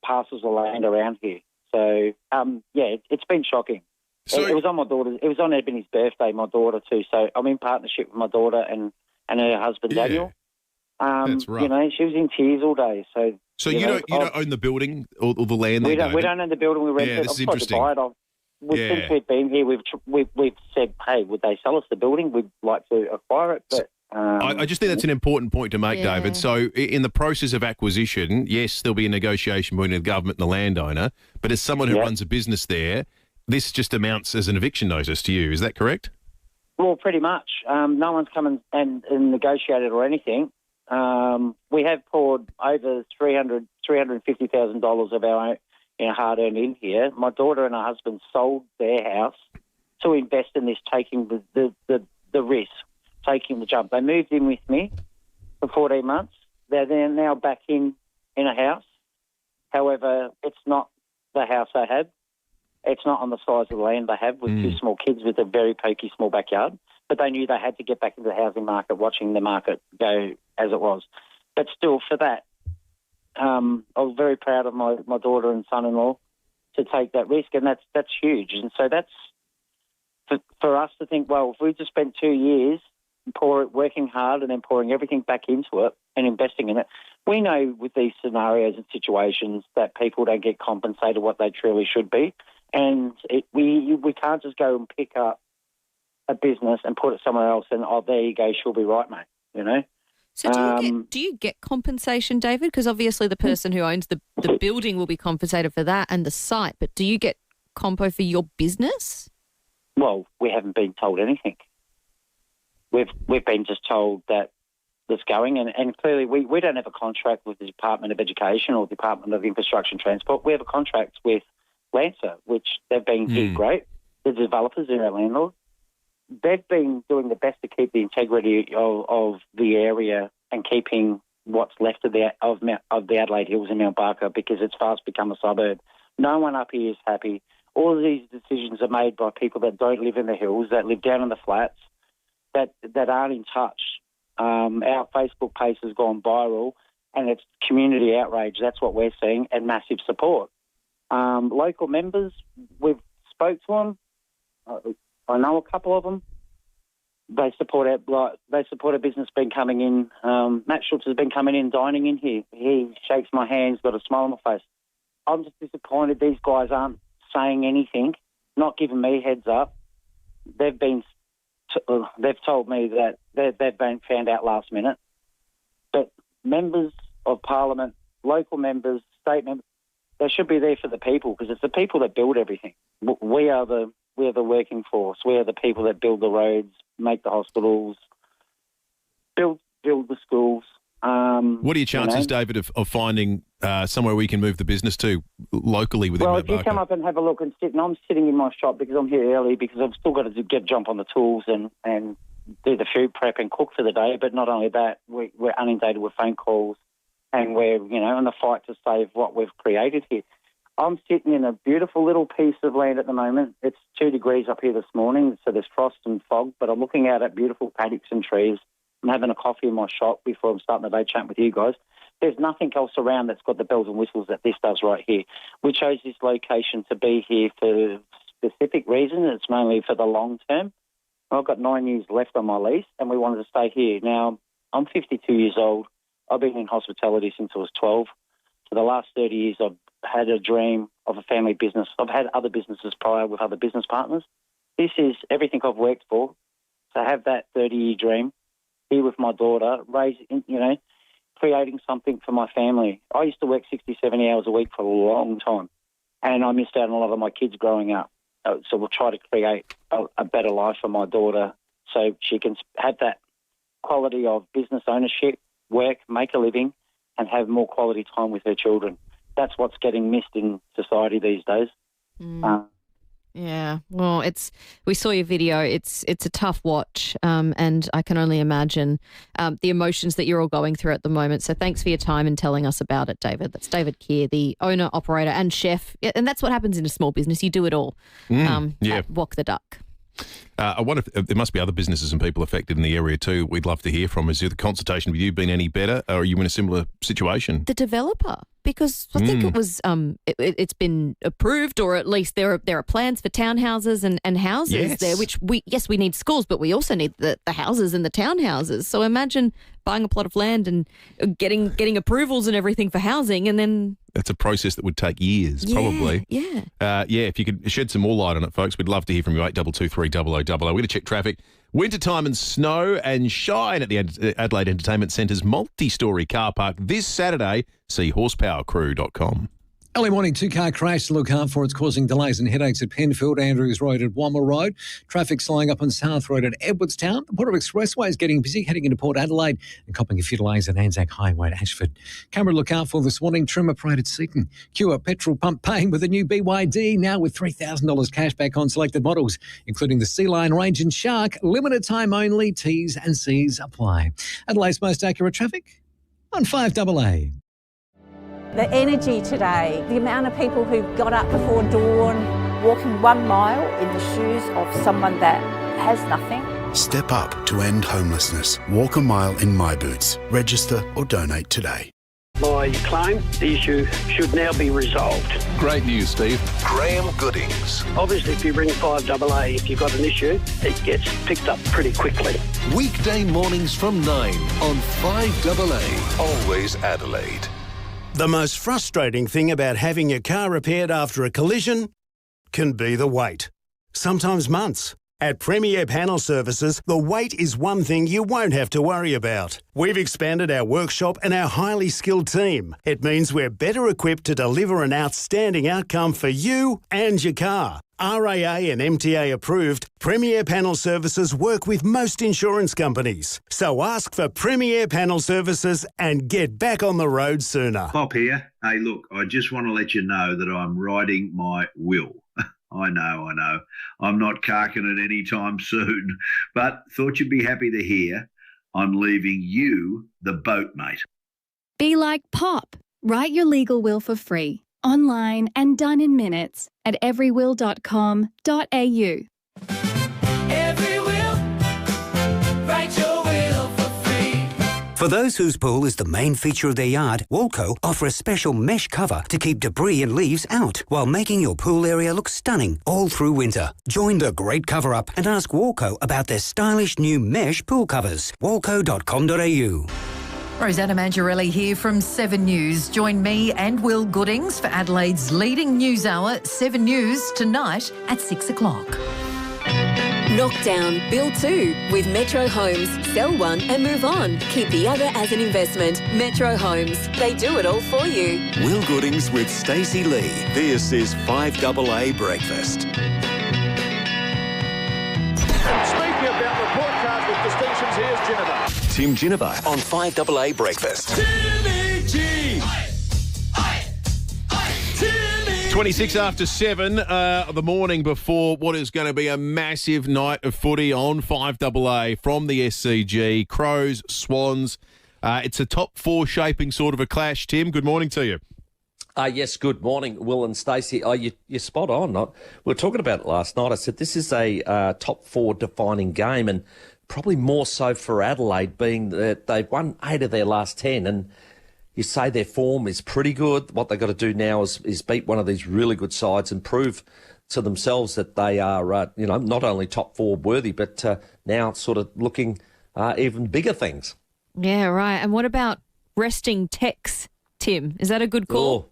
parcels of land around here. So it's been shocking. So, it was on my daughter. It was on Ebony's birthday, my daughter too. So I'm in partnership with my daughter and her husband Daniel. That's right. She was in tears all day. So you don't own the building or the land. We don't own the building. We rent it. This is interesting. Since we've been here, we've said, hey, would they sell us the building? We'd like to acquire it, but. I just think that's an important point to make, David. So in the process of acquisition, yes, there'll be a negotiation between the government and the landowner, but as someone who runs a business there, this just amounts as an eviction notice to you. Is that correct? Well, pretty much. No one's come and negotiated or anything. We have poured over $350,000 of our own hard-earned in here. My daughter and her husband sold their house to invest in this, taking the risk. Taking the jump. They moved in with me for 14 months. They're now back in a house. However, it's not the house they had. It's not on the size of the land they have with two small kids with a very pokey small backyard. But they knew they had to get back into the housing market, watching the market go as it was. But still, for that, I was very proud of my daughter and son-in-law to take that risk, and that's huge. And so that's for us to think, well, if we just spent 2 years working hard and then pouring everything back into it and investing in it, We know with these scenarios and situations that people don't get compensated what they truly should be, and we can't just go and pick up a business and put it somewhere else and, oh, there you go, she'll be right, mate, you know? So do you get compensation, David? Because obviously the person who owns the building will be compensated for that and the site, but do you get compo for your business? Well, we haven't been told anything. We've been just told that it's going, and clearly we don't have a contract with the Department of Education or Department of Infrastructure and Transport. We have a contract with Lancer, which they've been great. The developers are our landlord. They've been doing the best to keep the integrity of the area and keeping what's left of the Adelaide Hills and Mount Barker, because it's fast become a suburb. No one up here is happy. All of these decisions are made by people that don't live in the hills, that live down in the flats, that aren't in touch. Our Facebook page has gone viral, and it's community outrage. That's what we're seeing, and massive support. Local members, we've spoke to them. I know a couple of them. They support a business been coming in. Matt Schultz has been coming in, dining in here. He shakes my hands, got a smile on my face. I'm just disappointed these guys aren't saying anything, not giving me heads up. They've told me that they've been found out last minute. But members of Parliament, local members, state members, they should be there for the people, because it's the people that build everything. We are the working force. We are the people that build the roads, make the hospitals, build the schools. What are your chances, David, of finding somewhere we can move the business to locally within Mount Barker? If you come up and have a look and sit, and I'm sitting in my shop because I'm here early, because I've still got to jump on the tools and do the food prep and cook for the day. But not only that, we're inundated with phone calls, and we're in the fight to save what we've created here. I'm sitting in a beautiful little piece of land at the moment. It's 2 degrees up here this morning, so there's frost and fog, but I'm looking out at beautiful paddocks and trees. I'm having a coffee in my shop before I'm starting the day chatting with you guys. There's nothing else around that's got the bells and whistles that this does right here. We chose this location to be here for specific reasons. It's mainly for the long term. I've got 9 years left on my lease, and we wanted to stay here. Now, I'm 52 years old. I've been in hospitality since I was 12. For the last 30 years, I've had a dream of a family business. I've had other businesses prior with other business partners. This is everything I've worked for. To have that 30-year dream, here with my daughter, creating something for my family. I used to work 60, 70 hours a week for a long time, and I missed out on a lot of my kids growing up. So we'll try to create a better life for my daughter so she can have that quality of business ownership, work, make a living, and have more quality time with her children. That's what's getting missed in society these days. Yeah, well, we saw your video. It's a tough watch, and I can only imagine the emotions that you're all going through at the moment. So thanks for your time and telling us about it, David. That's David Keir, the owner, operator and chef. And that's what happens in a small business. You do it all at Walk the Duck. I wonder if there must be other businesses and people affected in the area too. We'd love to hear from. Has the consultation with you been any better, or are you in a similar situation? The developer, because I think it was it's been approved, or at least there are plans for townhouses and houses there. Which we need schools, but we also need the houses and the townhouses. So imagine buying a plot of land and getting approvals and everything for housing, and then that's a process that would take years, probably. Yeah. If you could shed some more light on it, folks, we'd love to hear from you. 8223 0000. We're going to check traffic. Wintertime and snow and shine at the Adelaide Entertainment Centre's multi-storey car park this Saturday. See horsepowercrew.com. Early morning, 2-car crash to look out for. It's causing delays and headaches at Penfield, Andrews Road at Wommer Road. Traffic slowing up on South Road at Edwardstown. The Port Expressway is getting busy heading into Port Adelaide and copping a few delays at Anzac Highway at Ashford. Camera to look out for this morning, Trimmer Parade at Seaton. Cure petrol pump paying with a new BYD, now with $3,000 cash back on selected models, including the Sea Lion range and Shark. Limited time only, T's and C's apply. Adelaide's most accurate traffic on 5AA. The energy today, the amount of people who got up before dawn, walking 1 mile in the shoes of someone that has nothing. Step up to end homelessness. Walk a mile in My Boots. Register or donate today. My claim, the issue should now be resolved. Great news, Steve. Graham Goodings. Obviously, if you ring 5AA, if you've got an issue, it gets picked up pretty quickly. Weekday mornings from 9 on 5AA. Always Adelaide. The most frustrating thing about having your car repaired after a collision can be the wait. Sometimes months. At FIVEAA Panel Services, the wait is one thing you won't have to worry about. We've expanded our workshop and our highly skilled team. It means we're better equipped to deliver an outstanding outcome for you and your car. RAA and MTA approved, FIVEAA Panel Services work with most insurance companies. So ask for FIVEAA Panel Services and get back on the road sooner. Pop here. Hey, look, I just want to let you know that I'm writing my will. I know. I'm not carking it anytime soon, but thought you'd be happy to hear I'm leaving you the boat, mate. Be like Pop. Write your legal will for free, online and done in minutes at everywill.com.au. Write your will for free. For those whose pool is the main feature of their yard, Walco offer a special mesh cover to keep debris and leaves out while making your pool area look stunning all through winter. Join the great cover-up and ask Walco about their stylish new mesh pool covers. walco.com.au. Rosanna Mangiarelli here from 7 News. Join me and Will Goodings for Adelaide's leading news hour, 7 News, tonight at 6 o'clock. Knock down, build two with Metro Homes. Sell one and move on. Keep the other as an investment. Metro Homes. They do it all for you. Will Goodings with Stacey Lee. This is 5AA Breakfast. Speaking about report cards with distinctions, here's Ginnivan. Tim Ginnivan on 5AA Breakfast. 26 after 7, the morning before what is going to be a massive night of footy on 5AA from the SCG. Crows, Swans. It's a top 4 shaping sort of a clash. Tim, good morning to you. Yes, good morning, Will and Stacey. You're spot on. We were talking about it last night. I said this is a top 4 defining game, and probably more so for Adelaide, being that they've won 8 of their last 10, and you say their form is pretty good. What they've got to do now is beat one of these really good sides and prove to themselves that they are, not only top 4 worthy, but now sort of looking even bigger things. Yeah, right. And what about resting Tex, Tim? Is that a good call? Oh,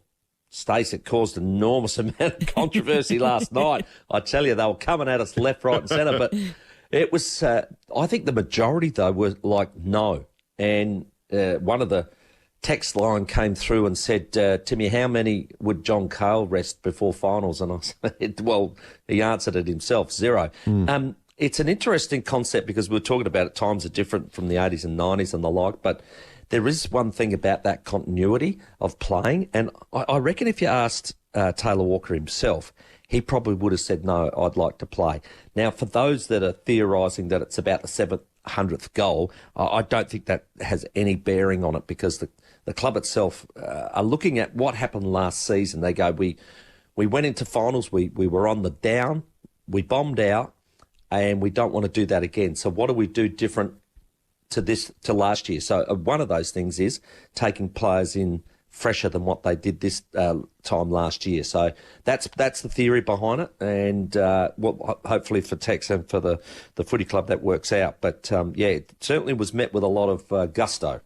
Stacey, it caused an enormous amount of controversy last night. I tell you, they were coming at us left, right and centre, but it was, I think the majority, though, were like, no. And one of the text line came through and said, Timmy, how many would John Cale rest before finals? And I said, well, he answered it himself, 0. It's an interesting concept because we were talking about it, times are different from the 80s and 90s and the like, but there is one thing about that continuity of playing. And I reckon if you asked Taylor Walker himself, he probably would have said, no, I'd like to play. Now, for those that are theorising that it's about the 700th goal, I don't think that has any bearing on it because the club itself are looking at what happened last season. They go, we went into finals, we were on the down, we bombed out, and we don't want to do that again. So what do we do different to last year? So one of those things is taking players in fresher than what they did this time last year. So that's the theory behind it, and hopefully for Tex and for the footy club that works out. But it certainly was met with a lot of gusto.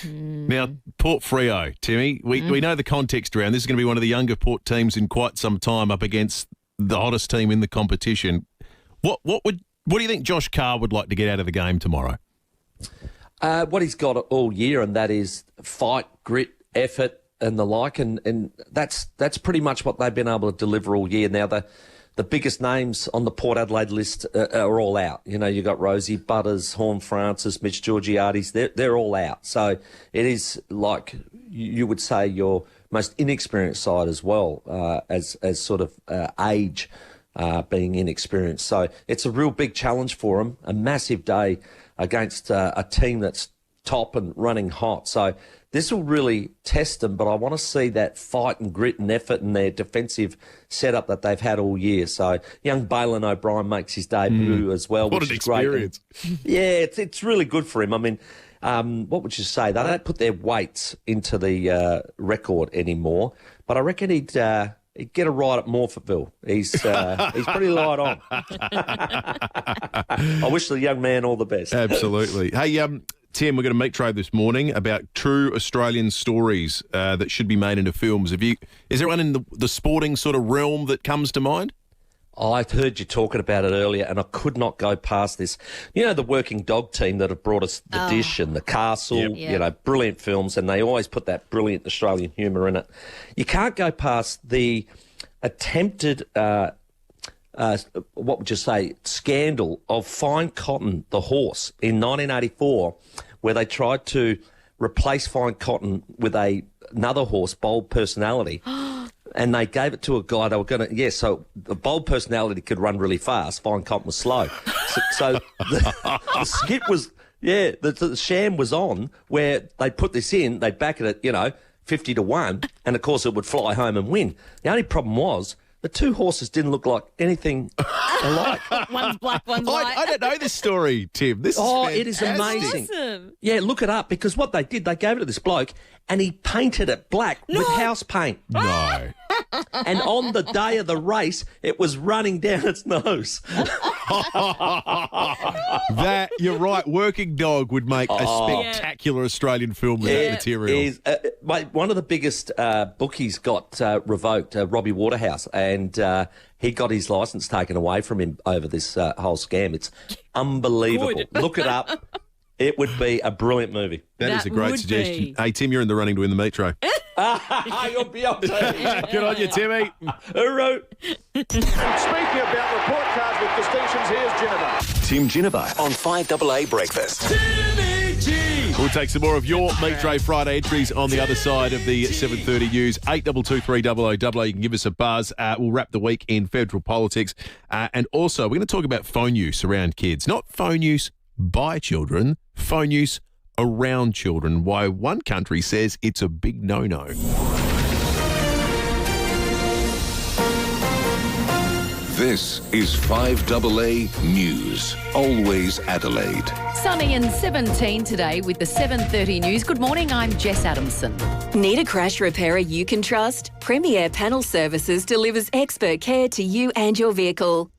Now, Port Freo, Timmy, we know the context around this is going to be one of the younger Port teams in quite some time up against the hottest team in the competition. What do you think Josh Carr would like to get out of the game tomorrow? What he's got all year, and that is fight, grit, effort, and the like, and that's pretty much what they've been able to deliver all year. Now, the biggest names on the Port Adelaide list are all out. You know, you got Rosie Butters, Horn Francis, Mitch Georgiades. They're all out. So it is like you would say your most inexperienced side as well, as sort of age being inexperienced. So it's a real big challenge for them. A massive day against a team that's top and running hot. So this will really test them, but I want to see that fight and grit and effort and their defensive setup that they've had all year. So young Bailyn O'Brien makes his debut as well, what which an is great. experience. Yeah, it's really good for him. I mean, what would you say? They don't put their weights into the record anymore, but I reckon he'd get a ride at Morphettville. He's pretty light on. I wish the young man all the best. Absolutely. Hey, Tim, we're going to meet Trade this morning about true Australian stories that should be made into films. Is there one in the sporting sort of realm that comes to mind? I heard you talking about it earlier, and I could not go past this. You know, the Working Dog team that have brought us The Dish and The Castle, you know, brilliant films, and they always put that brilliant Australian humour in it. You can't go past the attempted, what would you say, scandal of Fine Cotton, the horse, in 1984, where they tried to replace Fine Cotton with another horse, Bold Personality. And they gave it to a guy. They were going to, so the Bold Personality could run really fast. Fine Cotton was slow. So the skit was, the sham was on where they put this in, they back it at, 50 to 1, and of course it would fly home and win. The only problem was the two horses didn't look like anything alike. One's black, one's white. I don't know this story, Tim. This is fantastic. It is amazing. Awesome. Yeah, look it up, because what they did, they gave it to this bloke and he painted it black with house paint. No. And on the day of the race, it was running down its nose. That, you're right, Working Dog would make a spectacular Australian film with that material. One of the biggest bookies got revoked, Robbie Waterhouse, and he got his licence taken away from him over this whole scam. It's unbelievable. Good. Look it up. It would be a brilliant movie. That is a great suggestion. Be. Hey, Tim, you're in the running to win the meat tray. You'll be on TV. Good on you, Timmy. Hooroo. Speaking about report cards with distinctions, here's Ginnivan. Tim Ginnivan on 5AA Breakfast. We'll take some more of your Meat Tray Friday entries on the other side of the 7:30 news. 8223 You can give us a buzz. We'll wrap the week in federal politics. And also, we're going to talk about phone use around kids. Not phone use by children, phone use around children. Why one country says it's a big no-no. This is 5AA News. Always Adelaide. Sunny and 17 today with the 7:30 news. Good morning, I'm Jess Adamson. Need a crash repairer you can trust? FIVEAA Panel Services delivers expert care to you and your vehicle.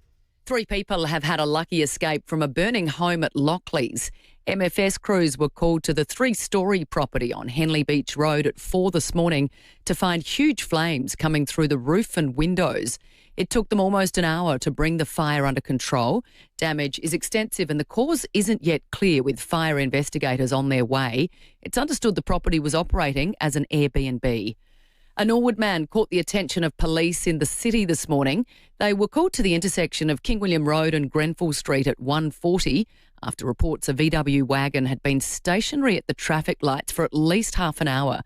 3 people have had a lucky escape from a burning home at Lockleys. MFS crews were called to the 3-storey property on Henley Beach Road at 4 this morning to find huge flames coming through the roof and windows. It took them almost an hour to bring the fire under control. Damage is extensive and the cause isn't yet clear, with fire investigators on their way. It's understood the property was operating as an Airbnb. A Norwood man caught the attention of police in the city this morning. They were called to the intersection of King William Road and Grenfell Street at 1:40 after reports a VW wagon had been stationary at the traffic lights for at least half an hour.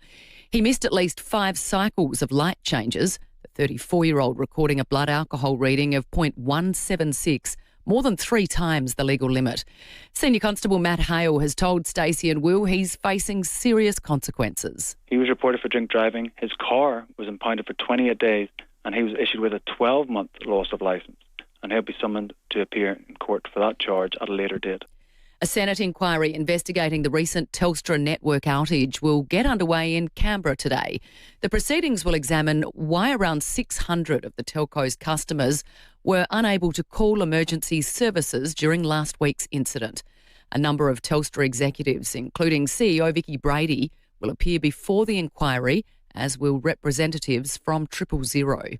He missed at least 5 cycles of light changes, the 34-year-old recording a blood alcohol reading of 0.176, more than 3 times the legal limit. Senior Constable Matt Hale has told Stacey and Will he's facing serious consequences. He was reported for drink driving. His car was impounded for 28 days and he was issued with a 12-month loss of licence. And he'll be summoned to appear in court for that charge at a later date. A Senate inquiry investigating the recent Telstra network outage will get underway in Canberra today. The proceedings will examine why around 600 of the telco's customers were unable to call emergency services during last week's incident. A number of Telstra executives, including CEO Vicky Brady, will appear before the inquiry, as will representatives from 000.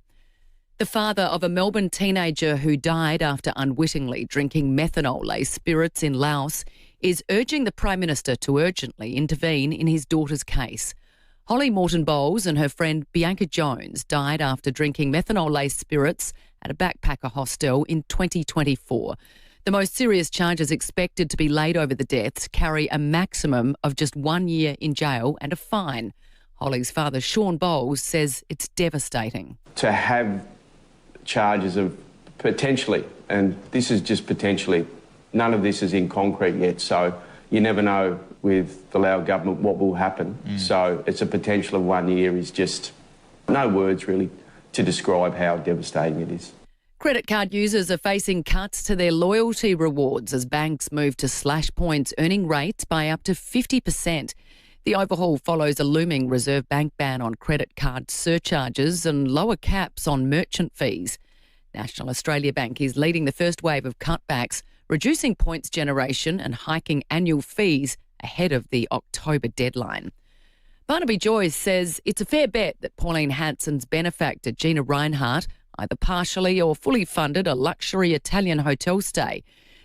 The father of a Melbourne teenager who died after unwittingly drinking methanol-laced spirits in Laos is urging the Prime Minister to urgently intervene in his daughter's case. Holly Morton-Bowles and her friend Bianca Jones died after drinking methanol-laced spirits at a backpacker hostel in 2024. The most serious charges expected to be laid over the deaths carry a maximum of just 1 year in jail and a fine. Holly's father, Sean Bowles, says it's devastating. To have charges of potentially, and this is just potentially, none of this is in concrete yet, so you never know with the Lao government what will happen. So it's a potential of 1 year is just no words really to describe how devastating it is. Credit card users are facing cuts to their loyalty rewards as banks move to slash points earning rates by up to 50%. The overhaul follows a looming Reserve Bank ban on credit card surcharges and lower caps on merchant fees. National Australia Bank is leading the first wave of cutbacks, reducing points generation and hiking annual fees ahead of the October deadline. Barnaby Joyce says it's a fair bet that Pauline Hanson's benefactor Gina Reinhardt either partially or fully funded a luxury Italian hotel stay.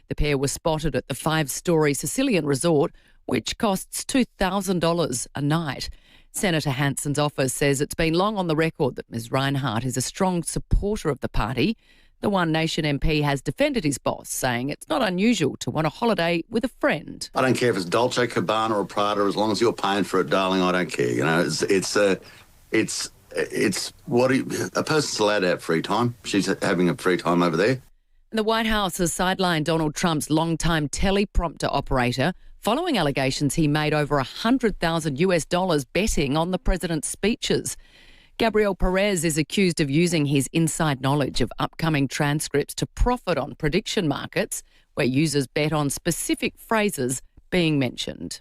The pair were spotted at the 5-storey Sicilian resort, which costs $2,000 a night. Senator Hanson's office says it's been long on the record that Ms Reinhardt is a strong supporter of the party. The One Nation MP has defended his boss, saying it's not unusual to want a holiday with a friend. I don't care if it's Dolce Gabbana or Prada, as long as you're paying for it, darling. I don't care. You know, it's what a person's allowed to have free time. She's having a free time over there. The White House has sidelined Donald Trump's longtime teleprompter operator following allegations he made over $100,000 betting on the president's speeches. Gabriel Perez is accused of using his inside knowledge of upcoming transcripts to profit on prediction markets, where users bet on specific phrases being mentioned.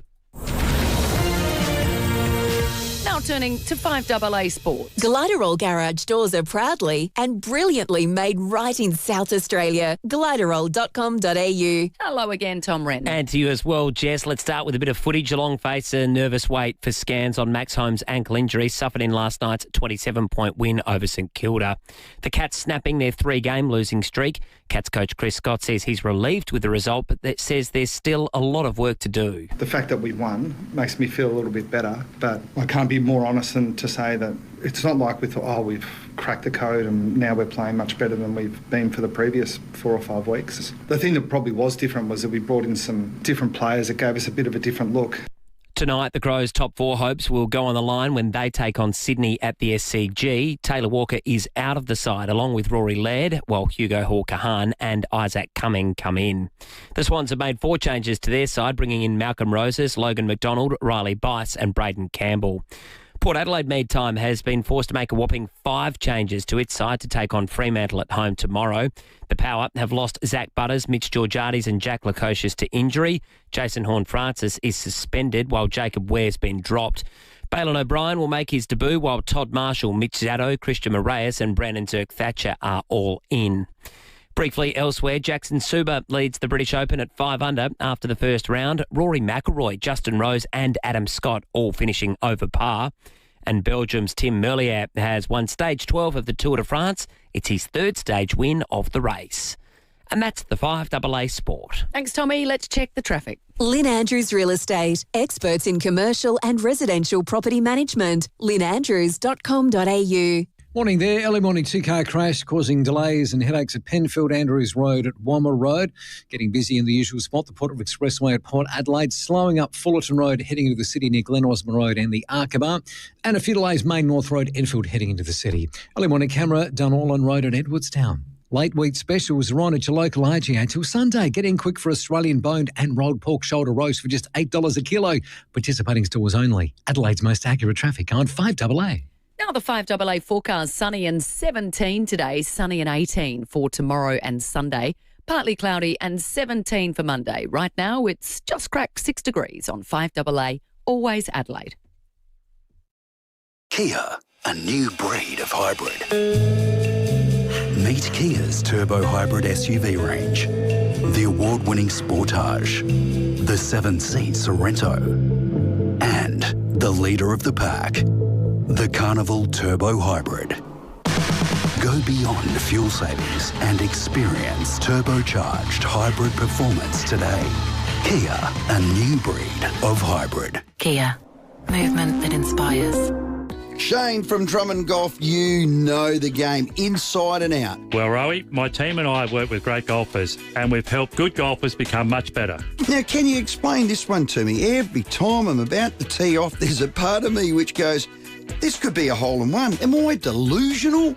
Now turning to 5AA Sports. Gliderol garage doors are proudly and brilliantly made right in South Australia. Gliderol.com.au. Hello again, Tom Wren. And to you as well, Jess. Let's start with a bit of footage. Geelong face a nervous wait for scans on Max Holmes' ankle injury, suffered in last night's 27-point win over St Kilda. The Cats snapping their 3-game losing streak. Cats coach Chris Scott says he's relieved with the result, but that says there's still a lot of work to do. The fact that we won makes me feel a little bit better, but I can't be more honest than to say that it's not like we thought, we've cracked the code and now we're playing much better than we've been for the previous 4 or 5 weeks. The thing that probably was different was that we brought in some different players that gave us a bit of a different look. Tonight, the Crows' top 4 hopes will go on the line when they take on Sydney at the SCG. Taylor Walker is out of the side, along with Rory Laird, while Hugo Hawker-Hahn and Isaac Cumming come in. The Swans have made 4 changes to their side, bringing in Malcolm Roses, Logan McDonald, Riley Bice and Braden Campbell. Port Adelaide Meantime has been forced to make a whopping 5 changes to its side to take on Fremantle at home tomorrow. The Power have lost Zach Butters, Mitch Georgiades and Jack Lukosius to injury. Jason Horne-Francis is suspended while Jacob Ware's been dropped. Bailyn O'Brien will make his debut while Todd Marshall, Mitch Zaddo, Christian Moraes and Brandon Zirk-Thatcher are all in. Briefly elsewhere, Jackson Suba leads the British Open at 5 under after the first round. Rory McIlroy, Justin Rose and Adam Scott all finishing over par. And Belgium's Tim Merlier has won stage 12 of the Tour de France. It's his 3rd stage win of the race. And that's the 5AA Sport. Thanks, Tommy. Let's check the traffic. Lynn Andrews Real Estate, experts in commercial and residential property management. lynnandrews.com.au. Morning there. Early morning 2-car crash causing delays and headaches at Penfield Andrews Road at Wammer Road. Getting busy in the usual spot, the Port of Expressway at Port Adelaide. Slowing up Fullerton Road heading into the city near Glen Osmond Road and the Arkabar. And a few delays Main North Road, Enfield heading into the city. Early morning camera, Dunallen Road at Edwardstown. Late week specials are on at your local IGA till Sunday. Get in quick for Australian boned and rolled pork shoulder roast for just $8 a kilo. Participating stores only. Adelaide's most accurate traffic on 5AA. Now the 5AA forecast, sunny and 17 today, sunny and 18 for tomorrow and Sunday. Partly cloudy and 17 for Monday. Right now it's just cracked 6 degrees on 5AA, always Adelaide. Kia, a new breed of hybrid. Meet Kia's turbo hybrid SUV range. The award-winning Sportage, the 7-seat Sorento, and the leader of the pack, the Carnival Turbo Hybrid. Go beyond fuel savings and experience turbocharged hybrid performance today. Kia, a new breed of hybrid. Kia, movement that inspires. Shane from Drummond Golf, you know the game inside and out. Well, Rowie, my team and I have worked with great golfers and we've helped good golfers become much better. Now, can you explain this one to me? Every time I'm about to tee off, there's a part of me which goes, This could be a hole-in-one. Am I delusional?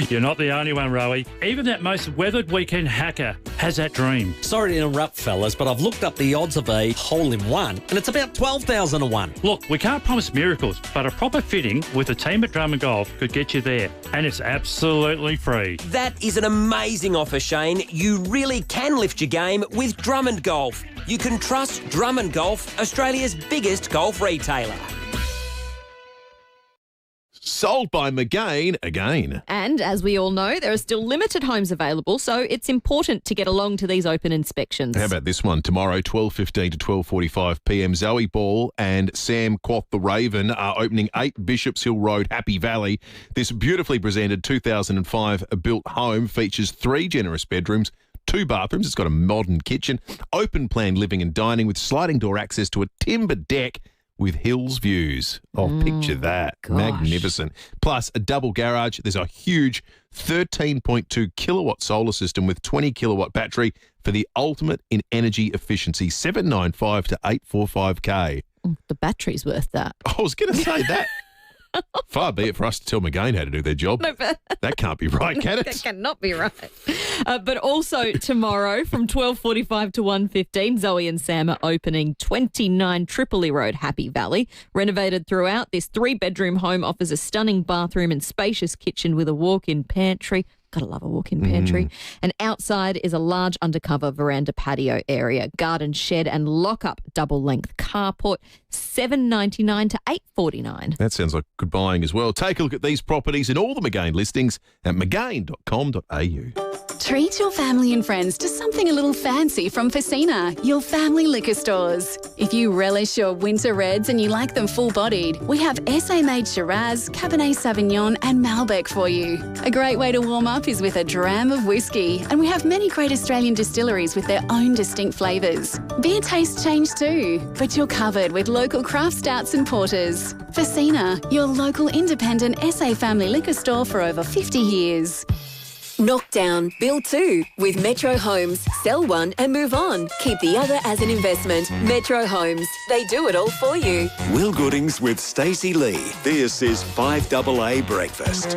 You're not the only one, Rowie. Even that most weathered weekend hacker has that dream. Sorry to interrupt, fellas, but I've looked up the odds of a hole-in-one, and it's about 12,000 to 1. Look, we can't promise miracles, but a proper fitting with a team at Drummond Golf could get you there, and it's absolutely free. That is an amazing offer, Shane. You really can lift your game with Drummond Golf. You can trust Drummond Golf, Australia's biggest golf retailer. Sold by McGain again. And as we all know, there are still limited homes available, so it's important to get along to these open inspections. How about this one? Tomorrow, 12:15 to 12:45 p.m, Zoe Ball and Sam Quoth the Raven are opening 8 Bishops Hill Road, Happy Valley. This beautifully presented 2005 built home features 3 generous bedrooms, 2 bathrooms. It's got a modern kitchen, open plan living and dining with sliding door access to a timber deck with hills views. Oh, picture that. Gosh. Magnificent. Plus a double garage. There's a huge 13.2 kilowatt solar system with 20 kilowatt battery for the ultimate in energy efficiency. 795 to 845K. The battery's worth that. I was going to say that. Far be it for us to tell McGain how to do their job. No, but that can't be right, can it? That cannot be right. But also tomorrow from 12:45 to 1:15, Zoe and Sam are opening 29 Tripoli Road, Happy Valley. Renovated throughout, this 3-bedroom home offers a stunning bathroom and spacious kitchen with a walk-in pantry. Gotta love a walk-in pantry. And outside is a large undercover veranda patio area, garden shed and lock-up double-length carport, $799 to $849. That sounds like good buying as well. Take a look at these properties and all the McGain listings at mcgain.com.au. Treat your family and friends to something a little fancy from FIVEAA, your family liquor stores. If you relish your winter reds and you like them full-bodied, we have SA-made Shiraz, Cabernet Sauvignon and Malbec for you. A great way to warm up is with a dram of whiskey, and we have many great Australian distilleries with their own distinct flavours. Beer tastes change too, but you're covered with local craft stouts and porters. FIVEAA, your local independent SA family liquor store for over 50 years. Knock down, build 2 with Metro Homes. Sell one and move on. Keep the other as an investment. Metro Homes. They do it all for you. Will Goodings with Stacey Lee. This is 5AA Breakfast.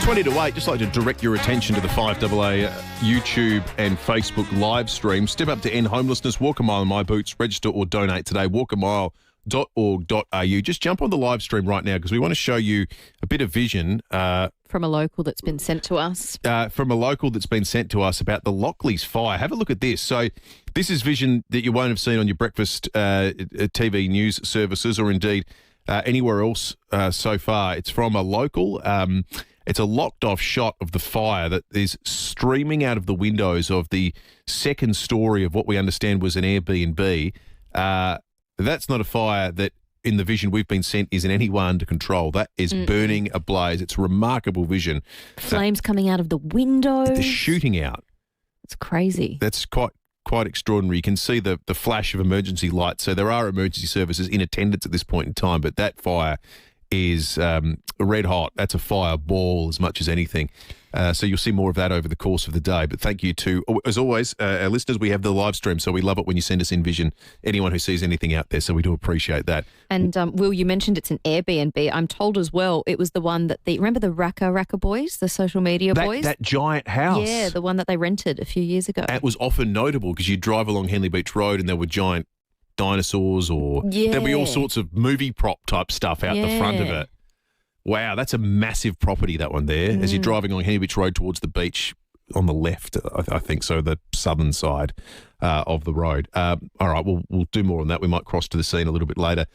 20 to 8, just like to direct your attention to the 5AA YouTube and Facebook live stream. Step up to end homelessness, walk a mile in my boots, register or donate today, walkamile.org.au. Just jump on the live stream right now because we want to show you a bit of vision. From a local that's been sent to us. From a local that's been sent to us about the Lockleys fire. Have a look at this. So this is vision that you won't have seen on your breakfast TV news services or indeed anywhere else so far. It's from a local. It's a locked-off shot of the fire that is streaming out of the windows of the second story of what we understand was an Airbnb. That's not a fire that, in the vision we've been sent, is in any way under control. That is burning ablaze. It's remarkable vision. Flames coming out of the windows. They're shooting out. It's crazy. That's quite extraordinary. You can see the flash of emergency lights. So there are emergency services in attendance at this point in time, but that fire is red hot. That's a fireball as much as anything. So you'll see more of that over the course of the day. But thank you to, as always, our listeners. We have the live stream, so we love it when you send us in vision, anyone who sees anything out there. So we do appreciate that. And Will, you mentioned it's an Airbnb. I'm told as well it was the one that remember the Raka boys, the social media boys? That giant house. Yeah, the one that they rented a few years ago. It was often notable because you drive along Henley Beach Road and there were giant dinosaurs or there'd be all sorts of movie prop type stuff out the front of it. Wow, that's a massive property, that one there, as you're driving along Henley Beach Road towards the beach on the left, I think, so the southern side of the road. All right, we'll do more on that. We might cross to the scene a little bit later.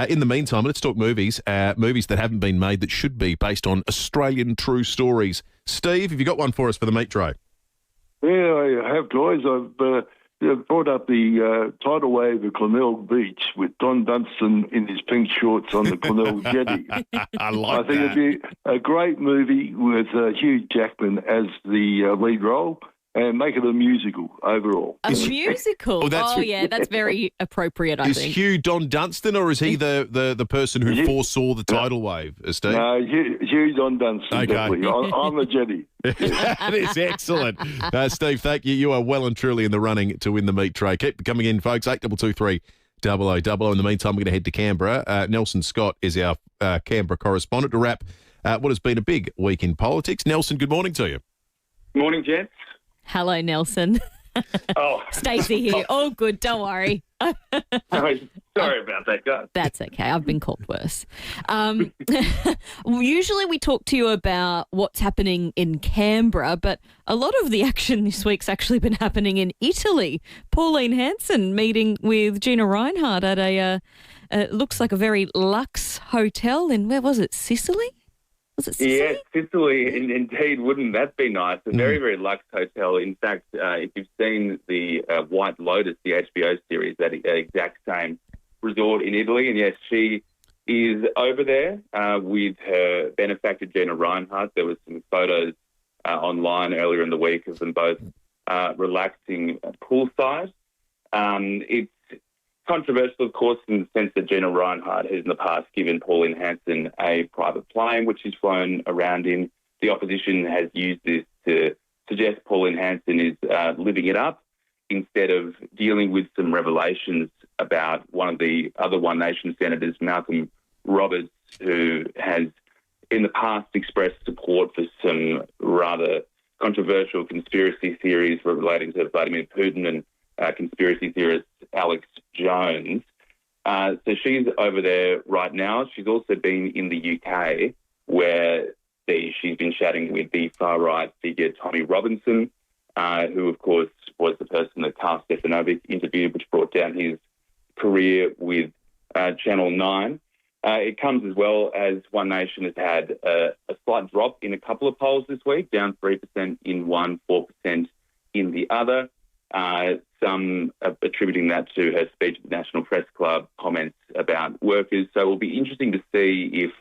In the meantime, let's talk movies, movies that haven't been made that should be, based on Australian true stories. Steve, have you got one for us for the meat tray? Yeah, I have, guys. I've brought up the tidal wave of Clonell Beach with Don Dunstan in his pink shorts on the Clonell jetty. I think it'd be a great movie with Hugh Jackman as the lead role and make it a musical overall. A musical? That's very appropriate, I think. Is Hugh Don Dunstan or is he the person who foresaw the tidal wave, Steve? No, Hugh Don Dunstan, definitely, on the jetty. That is excellent. Steve, thank you. You are well and truly in the running to win the meat tray. Keep coming in, folks. 8223 500. In the meantime, we're going to head to Canberra. Nelson Scott is our Canberra correspondent to wrap what has been a big week in politics. Nelson, good morning to you. Morning, gents. Hello, Nelson. Oh, Stacey here. All good, don't worry. Sorry about that, guys. That's okay. I've been called worse. Usually we talk to you about what's happening in Canberra, but a lot of the action this week's actually been happening in Italy. Pauline Hanson meeting with Gina Reinhardt at looks like a very luxe hotel in, where was it, Sicily? Was it Sicily? Yeah, Sicily, indeed. Wouldn't that be nice? A very, very luxe hotel. In fact, if you've seen the White Lotus, the HBO series, that exact same resort in Italy, and yes, she is over there with her benefactor, Gina Reinhardt. There was some photos online earlier in the week of them both relaxing poolside. It's controversial, of course, in the sense that Gina Reinhardt has in the past given Pauline Hanson a private plane, which she's flown around in. The opposition has used this to suggest Pauline Hanson is living it up instead of dealing with some revelations about one of the other One Nation senators, Malcolm Roberts, who has in the past expressed support for some rather controversial conspiracy theories relating to Vladimir Putin and conspiracy theorist Alex Jones. So she's over there right now. She's also been in the UK where she's been chatting with the far-right figure Tommy Robinson, who, of course, was the person that Carl Stefanovic interviewed, which brought down his career with Channel 9. It comes as well as One Nation has had a slight drop in a couple of polls this week, down 3% in one, 4% in the other. Some attributing that to her speech at the National Press Club, comments about workers. So it will be interesting to see if,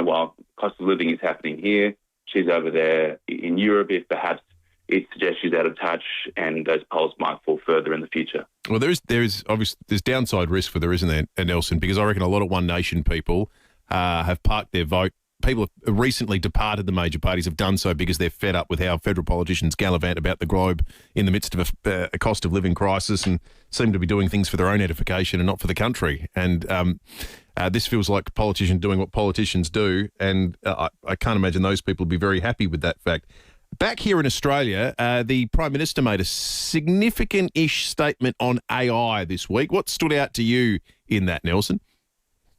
while cost of living is happening here, she's over there in Europe, if perhaps it suggests she's out of touch and those polls might fall further in the future. Well, there's obviously there's downside risk for there, isn't there, Nelson? Because I reckon a lot of One Nation people have parked their vote. People have recently departed the major parties, have done so because they're fed up with how federal politicians gallivant about the globe in the midst of a cost of living crisis and seem to be doing things for their own edification and not for the country. And this feels like politicians doing what politicians do, and I can't imagine those people would be very happy with that fact. Back here in Australia, the Prime Minister made a significant-ish statement on AI this week. What stood out to you in that, Nelson?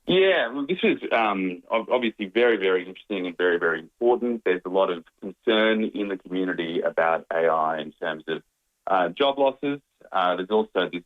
Yeah, well, this is obviously very, very interesting and very, very important. There's a lot of concern in the community about AI in terms of job losses. There's also this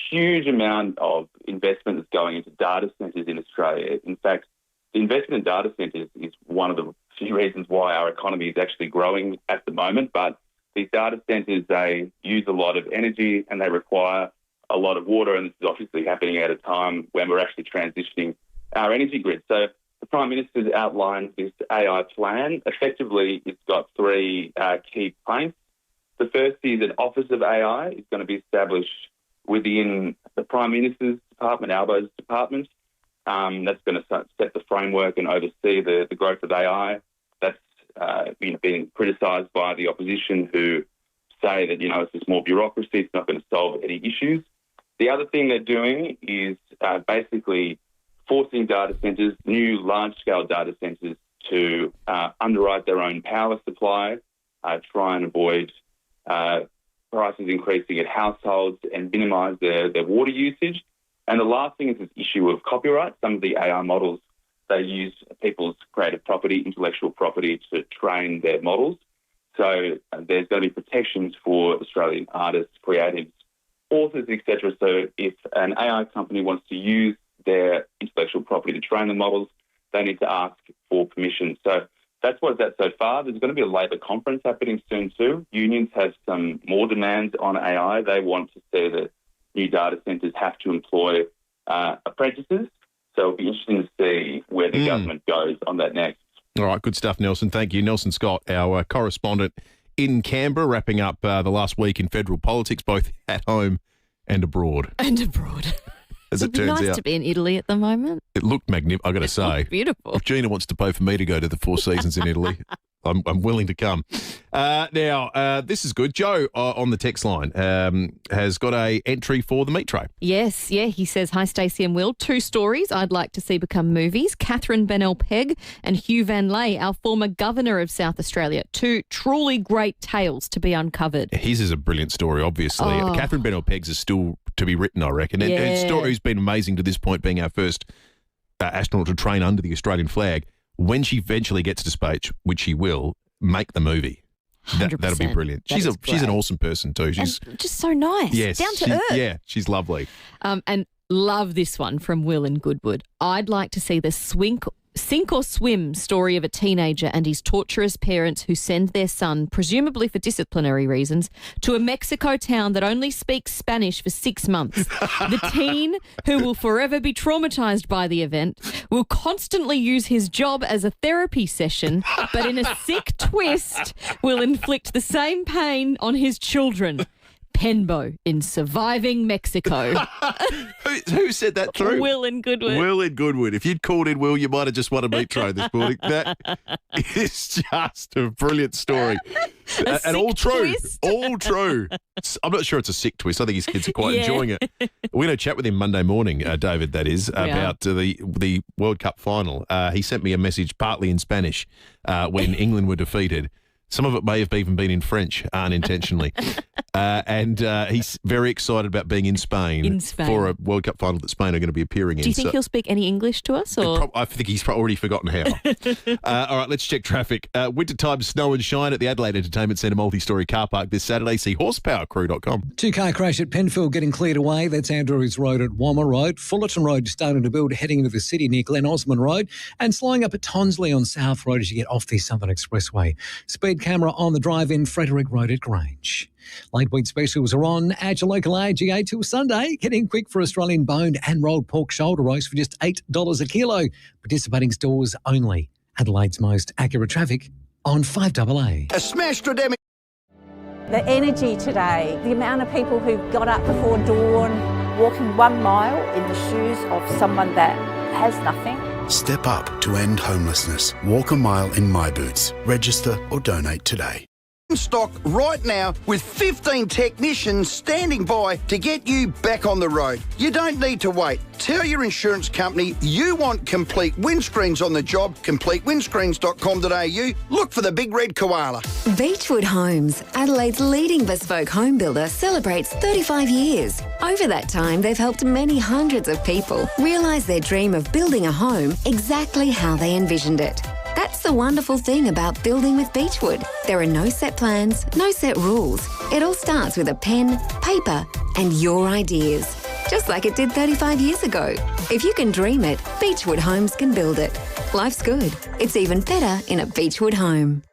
huge amount of investment that's going into data centres in Australia. In fact, the investment in data centres is one of the few reasons why our economy is actually growing at the moment. But these data centres, they use a lot of energy and they require a lot of water, and this is obviously happening at a time when we're actually transitioning our energy grid. So the Prime Minister's outlined this AI plan. Effectively, it's got three key planks. The first is an Office of AI. It's going to be established within the Prime Minister's department, Albo's department. That's going to set the framework and oversee the growth of AI. That's been criticised by the opposition, who say that, it's just more bureaucracy, it's not going to solve any issues. The other thing they're doing is basically forcing data centres, new large-scale data centres, to underwrite their own power supply, try and avoid prices increasing at households and minimise their water usage. And the last thing is this issue of copyright. Some of the AI models, they use people's creative property, intellectual property, to train their models. So there's going to be protections for Australian artists, creatives, authors, etc. So if an AI company wants to use their intellectual property to train the models, they need to ask for permission. So that's what it's at so far. There's going to be a Labor conference happening soon too. Unions have some more demands on AI. They want to see that new data centres have to employ apprentices. So it'll be interesting to see where the government goes on that next. All right, good stuff, Nelson. Thank you. Nelson Scott, our correspondent in Canberra, wrapping up the last week in federal politics, both at home and abroad. And abroad. As it turns out. It's nice to be in Italy at the moment. It looked magnificent, I've got to say. Beautiful. If Gina wants to pay for me to go to the Four Seasons in Italy, I'm willing to come. Now, this is good. Joe on the text line has got a entry for the meat tray. Yes, yeah. He says, "Hi, Stacey and Will. 2 stories I'd like to see become movies. Catherine Bennell-Pegg and Hugh Van Lay, our former governor of South Australia. 2 truly great tales to be uncovered." His is a brilliant story, obviously. Oh. Catherine Bennell-Pegg's is still to be written, I reckon. And her story's been amazing to this point, being our first astronaut to train under the Australian flag. When she eventually gets to space, which she will, make the movie. That'll be brilliant. She's an awesome person too. She's just so nice. Yes, down to earth. Yeah, she's lovely. And love this one from Will in Goodwood. "I'd like to see the sink or swim story of a teenager and his torturous parents who send their son, presumably for disciplinary reasons, to a Mexico town that only speaks Spanish for 6 months. The teen, who will forever be traumatized by the event, will constantly use his job as a therapy session, but in a sick twist will inflict the same pain on his children. Penbo in Surviving Mexico." Who said that through? Will in Goodwood. Will in Goodwood. If you'd called in Will, you might have just won a meat tray this morning. That is just a brilliant story. And all true. Twist. All true. I'm not sure it's a sick twist. I think his kids are quite enjoying it. We're going to chat with him Monday morning, David, that is, about the World Cup final. He sent me a message partly in Spanish when England were defeated. Some of it may have even been in French, unintentionally. And he's very excited about being in Spain for a World Cup final that Spain are going to be appearing in. Do you think he'll speak any English to us? Or? I think he's already forgotten how. All right, let's check traffic. Wintertime snow and shine at the Adelaide Entertainment Centre multi-storey car park this Saturday. See horsepowercrew.com. 2-car crash at Penfield getting cleared away. That's Andrews Road at Wammer Road. Fullerton Road starting to build heading into the city near Glen Osmond Road. And slowing up at Tonsley on South Road as you get off the Southern Expressway. Speed camera on the drive-in Frederick Road at Grange. Late week specials are on at your local AGA till Sunday. Get in quick for Australian boned and rolled pork shoulder roast for just $8 a kilo. Participating stores only. Adelaide's most accurate traffic on 5AA. A smashed redemption. The energy today, the amount of people who got up before dawn, walking 1 mile in the shoes of someone that has nothing. Step up to end homelessness. Walk a mile in My Boots. Register or donate today. Stock right now with 15 technicians standing by to get you back on the road. You don't need to wait. Tell your insurance company you want complete windscreens on the job. CompleteWindscreens.com.au. Look for the big red koala. Beechwood Homes, Adelaide's leading bespoke home builder, celebrates 35 years. Over that time, they've helped many hundreds of people realise their dream of building a home exactly how they envisioned it. That's the wonderful thing about building with Beechwood. There are no set plans, no set rules. It all starts with a pen, paper, and your ideas. Just like it did 35 years ago. If you can dream it, Beechwood Homes can build it. Life's good. It's even better in a Beechwood home.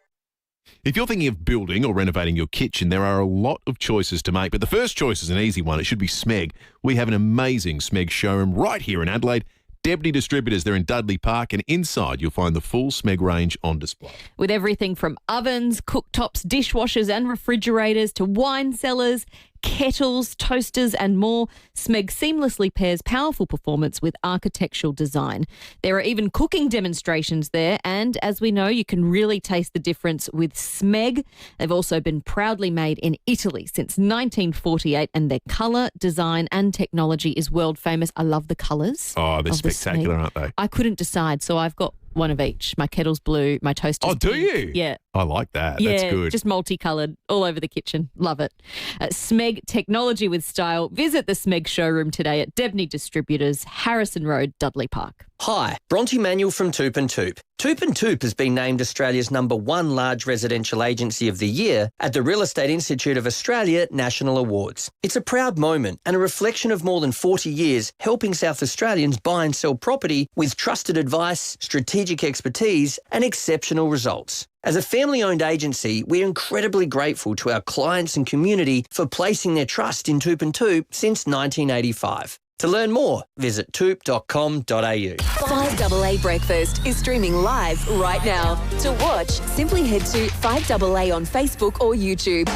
If you're thinking of building or renovating your kitchen, there are a lot of choices to make, but the first choice is an easy one. It should be Smeg. We have an amazing Smeg showroom right here in Adelaide. Debney Distributors, they're in Dudley Park, and inside you'll find the full Smeg range on display. With everything from ovens, cooktops, dishwashers and refrigerators to wine cellars, kettles, toasters and more, Smeg seamlessly pairs powerful performance with architectural design. There are even cooking demonstrations there, and as we know, you can really taste the difference with Smeg. They've also been proudly made in Italy since 1948, and their colour, design and technology is world famous. I love the colours. Oh, they're spectacular, aren't they? I couldn't decide, so I've got one of each. My kettle's blue, my toaster's do pink. you? Yeah. I like that. Yeah, That's good. just multicoloured all over the kitchen. Love it. Smeg technology with style. Visit the Smeg showroom today at Debney Distributors, Harrison Road, Dudley Park. Hi, Bronte Manuel from Toop and Toop. Toop and Toop has been named Australia's #1 large residential agency of the year at the Real Estate Institute of Australia National Awards. It's a proud moment and a reflection of more than 40 years helping South Australians buy and sell property with trusted advice, strategic expertise and exceptional results. As a family-owned agency, we're incredibly grateful to our clients and community for placing their trust in Toop and Toop since 1985. To learn more, visit toop.com.au. 5AA Breakfast is streaming live right now. To watch, simply head to 5AA on Facebook or YouTube.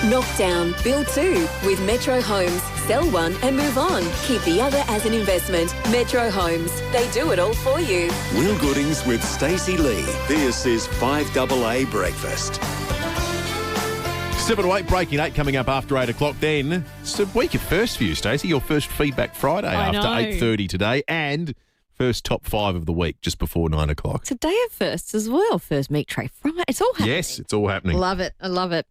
Knockdown, Build 2 with Metro Homes. Sell one and move on. Keep the other as an investment. Metro Homes. They do it all for you. Will Goodings with Stacey Lee. This is 5AA Breakfast. 7 to 8, breaking 8 coming up after 8 o'clock. Then it's a week of first for you, Stacey. Your first Feedback Friday after 8:30 today, and first top 5 of the week just before 9 o'clock. It's a day of firsts as well. First Meat Tray Friday. It's all happening. Yes, it's all happening. Love it. I love it.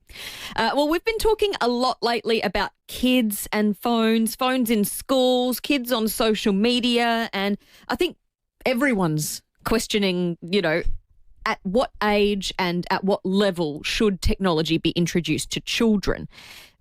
Well, we've been talking a lot lately about kids and phones in schools, kids on social media, and I think everyone's questioning, at what age and at what level should technology be introduced to children.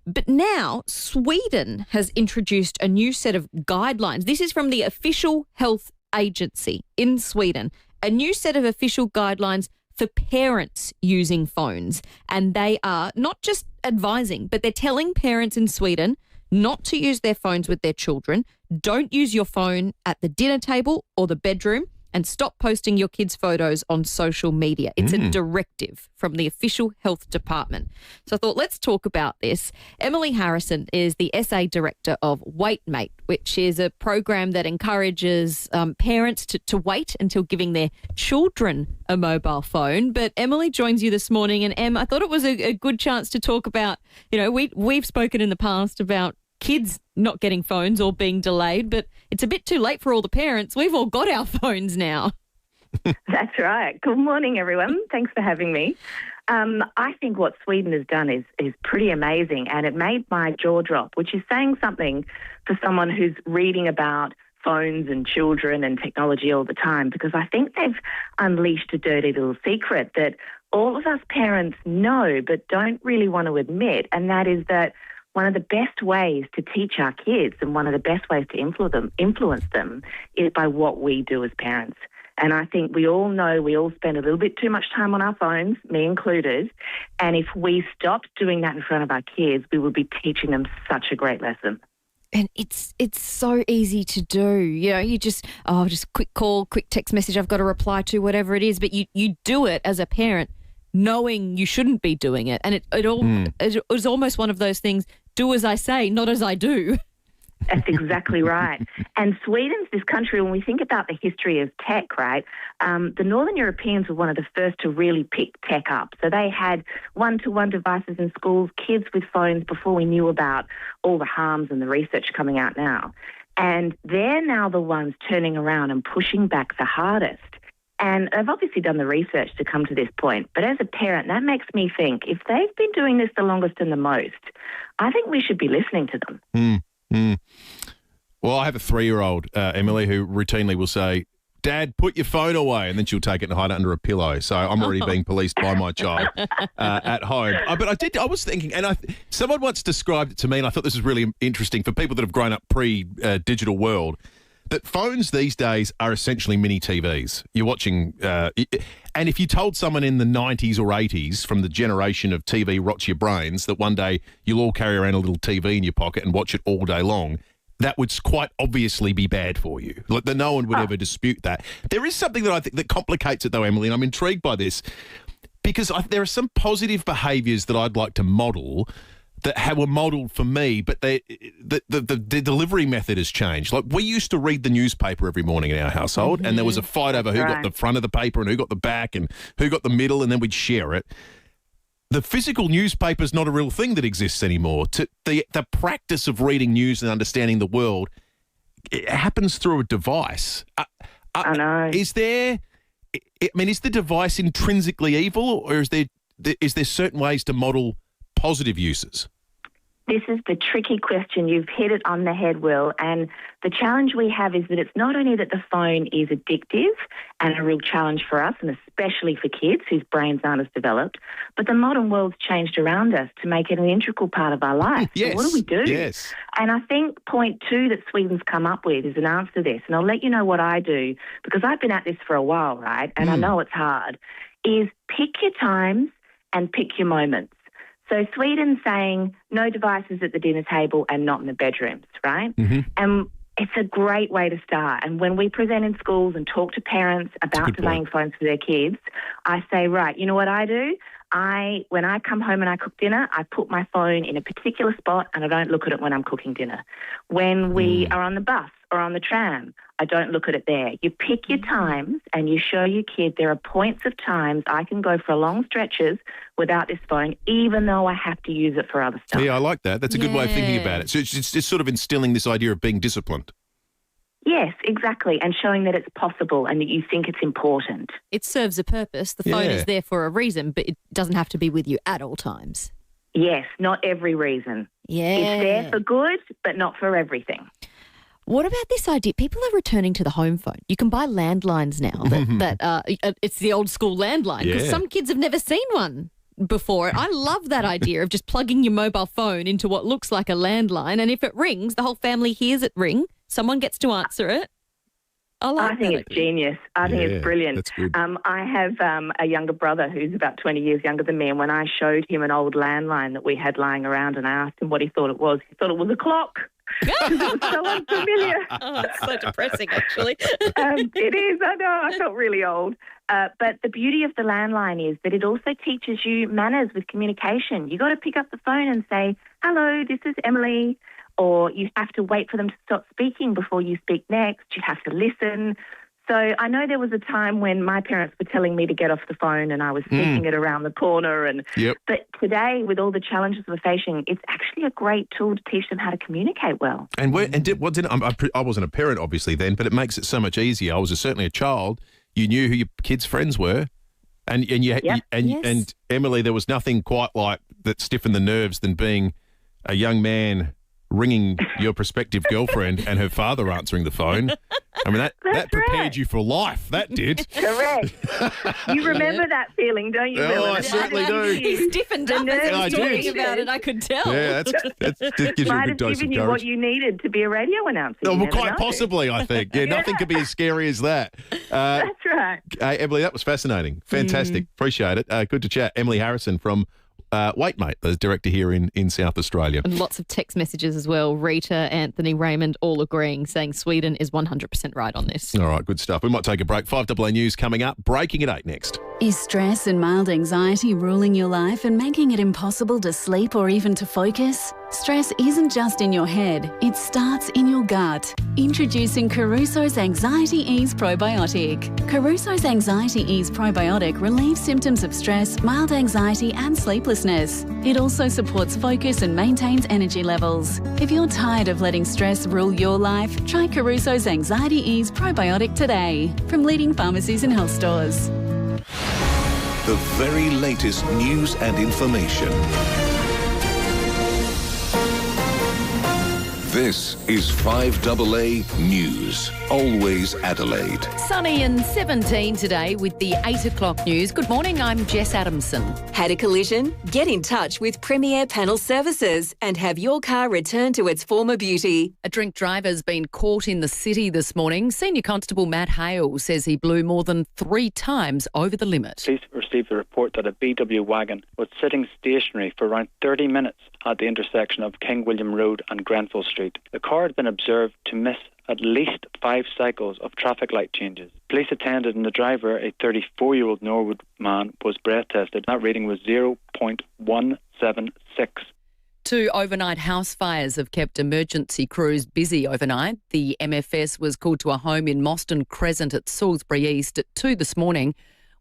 But now Sweden has introduced a new set of guidelines. This is from the official health agency in Sweden, a new set of official guidelines for parents using phones. And they are not just advising, but they're telling parents in Sweden not to use their phones with their children. Don't use your phone at the dinner table or the bedroom, and stop posting your kids' photos on social media. It's a directive from the official health department. So I thought, let's talk about this. Emily Harrison is the SA director of WaitMate, which is a program that encourages parents to wait until giving their children a mobile phone. But Emily joins you this morning. And Em, I thought it was a good chance to talk about, we've spoken in the past about kids not getting phones or being delayed, but it's a bit too late for all the parents. We've all got our phones now. That's right. Good morning, everyone. Thanks for having me. I think what Sweden has done is pretty amazing, and it made my jaw drop, which is saying something for someone who's reading about phones and children and technology all the time, because I think they've unleashed a dirty little secret that all of us parents know but don't really want to admit, and that is that one of the best ways to teach our kids and one of the best ways to influence them is by what we do as parents. And I think we all know we all spend a little bit too much time on our phones, me included. And if we stopped doing that in front of our kids, we would be teaching them such a great lesson. And it's so easy to do. You just quick call, quick text message I've got to reply to, whatever it is. But you do it as a parent knowing you shouldn't be doing it. And it was almost one of those things, do as I say, not as I do. That's exactly right. And Sweden's this country, when we think about the history of tech, right, the Northern Europeans were one of the first to really pick tech up. So they had one-to-one devices in schools, kids with phones before we knew about all the harms and the research coming out now. And they're now the ones turning around and pushing back the hardest. And they've obviously done the research to come to this point. But as a parent, that makes me think, if they've been doing this the longest and the most, I think we should be listening to them. Well, I have a 3-year-old, Emily, who routinely will say, Dad, put your phone away, and then she'll take it and hide it under a pillow. So I'm already being policed by my child at home. But I was thinking, and someone once described it to me, and I thought this was really interesting for people that have grown up pre-digital world, that phones these days are essentially mini TVs. You're watching, and if you told someone in the 90s or 80s from the generation of TV rots your brains that one day you'll all carry around a little TV in your pocket and watch it all day long, that would quite obviously be bad for you. Like, no one would ever dispute that. There is something that I think that complicates it, though, Emily, and I'm intrigued by this, because there are some positive behaviours that I'd like to model that were modelled for me, but the delivery method has changed. Like, we used to read the newspaper every morning in our household, and there was a fight over who got the front of the paper and who got the back and who got the middle, and then we'd share it. The physical newspaper is not a real thing that exists anymore. The practice of reading news and understanding the world, it happens through a device. I know. Is the device intrinsically evil, or is there certain ways to model positive uses? This is the tricky question. You've hit it on the head, Will. And the challenge we have is that it's not only that the phone is addictive and a real challenge for us, and especially for kids whose brains aren't as developed, but the modern world's changed around us to make it an integral part of our life. Yes. So what do we do? Yes. And I think point 2 that Sweden's come up with is an answer to this. And I'll let you know what I do, because I've been at this for a while, right? And I know it's hard, is pick your times and pick your moments. So Sweden's saying no devices at the dinner table and not in the bedrooms, right? And it's a great way to start. And when we present in schools and talk to parents about delaying phones for their kids, I say, right, you know what I do? When I come home and I cook dinner, I put my phone in a particular spot and I don't look at it when I'm cooking dinner. When we are on the bus or on the tram, I don't look at it there. You pick your times and you show your kid there are points of times I can go for long stretches without this phone, even though I have to use it for other stuff. Yeah, I like that. That's a good way of thinking about it. So it's just sort of instilling this idea of being disciplined. Yes, exactly, and showing that it's possible and that you think it's important. It serves a purpose. The phone is there for a reason, but it doesn't have to be with you at all times. Yes, not every reason. Yeah. It's there for good, but not for everything. What about this idea? People are returning to the home phone. You can buy landlines now. It's the old school landline because some kids have never seen one before. I love that idea of just plugging your mobile phone into what looks like a landline, and if it rings, the whole family hears it ring. Someone gets to answer it. I think it's genius. I think it's brilliant. That's good. I have a younger brother who's about 20 years younger than me, and when I showed him an old landline that we had lying around and I asked him what he thought it was a clock. It was so unfamiliar. Oh, it's so depressing, actually. It is, I know. I felt really old. But the beauty of the landline is that it also teaches you manners with communication. You got to pick up the phone and say, hello, this is Emily. Or you have to wait for them to stop speaking before you speak next. You have to listen. So I know there was a time when my parents were telling me to get off the phone and I was sneaking it around the corner. But today, with all the challenges we're facing, it's actually a great tool to teach them how to communicate well. And I wasn't a parent, obviously, then, but it makes it so much easier. I was certainly a child. You knew who your kids' friends were. And Emily, there was nothing quite like that stiffened the nerves than being a young man ringing your prospective girlfriend and her father answering the phone. I mean, that prepared you for life. That did. Correct. You remember that feeling, don't you, Will? I certainly do. He stiffened up as he was talking about it, I could tell. Yeah, that gives you a good dose of given you what you needed to be a radio announcer. Oh, well, quite possibly, I think. Yeah, nothing could be as scary as that. That's right. Emily, that was fascinating. Fantastic. Appreciate it. Good to chat. Emily Harrison from Wait Mate, the director here in South Australia. And lots of text messages as well. Rita, Anthony, Raymond all agreeing, saying Sweden is 100% right on this. All right, good stuff. We might take a break. 5AA News coming up. Breaking at 8 next. Is stress and mild anxiety ruling your life and making it impossible to sleep or even to focus? Stress isn't just in your head, it starts in your gut. Introducing Caruso's Anxiety Ease Probiotic. Caruso's Anxiety Ease Probiotic relieves symptoms of stress, mild anxiety and sleeplessness. It also supports focus and maintains energy levels. If you're tired of letting stress rule your life, try Caruso's Anxiety Ease Probiotic today from leading pharmacies and health stores. The very latest news and information. This is 5AA News. Always Adelaide. Sunny and 17 today with the 8 o'clock news. Good morning, I'm Jess Adamson. Had a collision? Get in touch with FIVEAA Panel Services and have your car returned to its former beauty. A drink driver's been caught in the city this morning. Senior Constable Matt Hale says he blew more than 3 times over the limit. Police received a report that a VW wagon was sitting stationary for around 30 minutes at the intersection of King William Road and Grenfell Street. The car had been observed to miss at least 5 cycles of traffic light changes. Police attended and the driver, a 34-year-old Norwood man, was breath tested. That reading was 0.176. 2 overnight house fires have kept emergency crews busy overnight. The MFS was called to a home in Moston Crescent at Salisbury East at 2 this morning,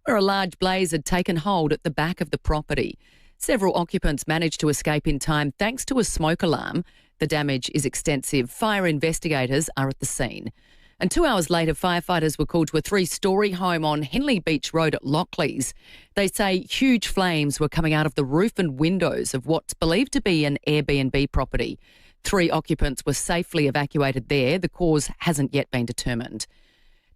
where a large blaze had taken hold at the back of the property. Several occupants managed to escape in time thanks to a smoke alarm. The damage is extensive. Fire investigators are at the scene. And 2 hours later, firefighters were called to a 3-storey home on Henley Beach Road at Lockleys. They say huge flames were coming out of the roof and windows of what's believed to be an Airbnb property. 3 occupants were safely evacuated there. The cause hasn't yet been determined.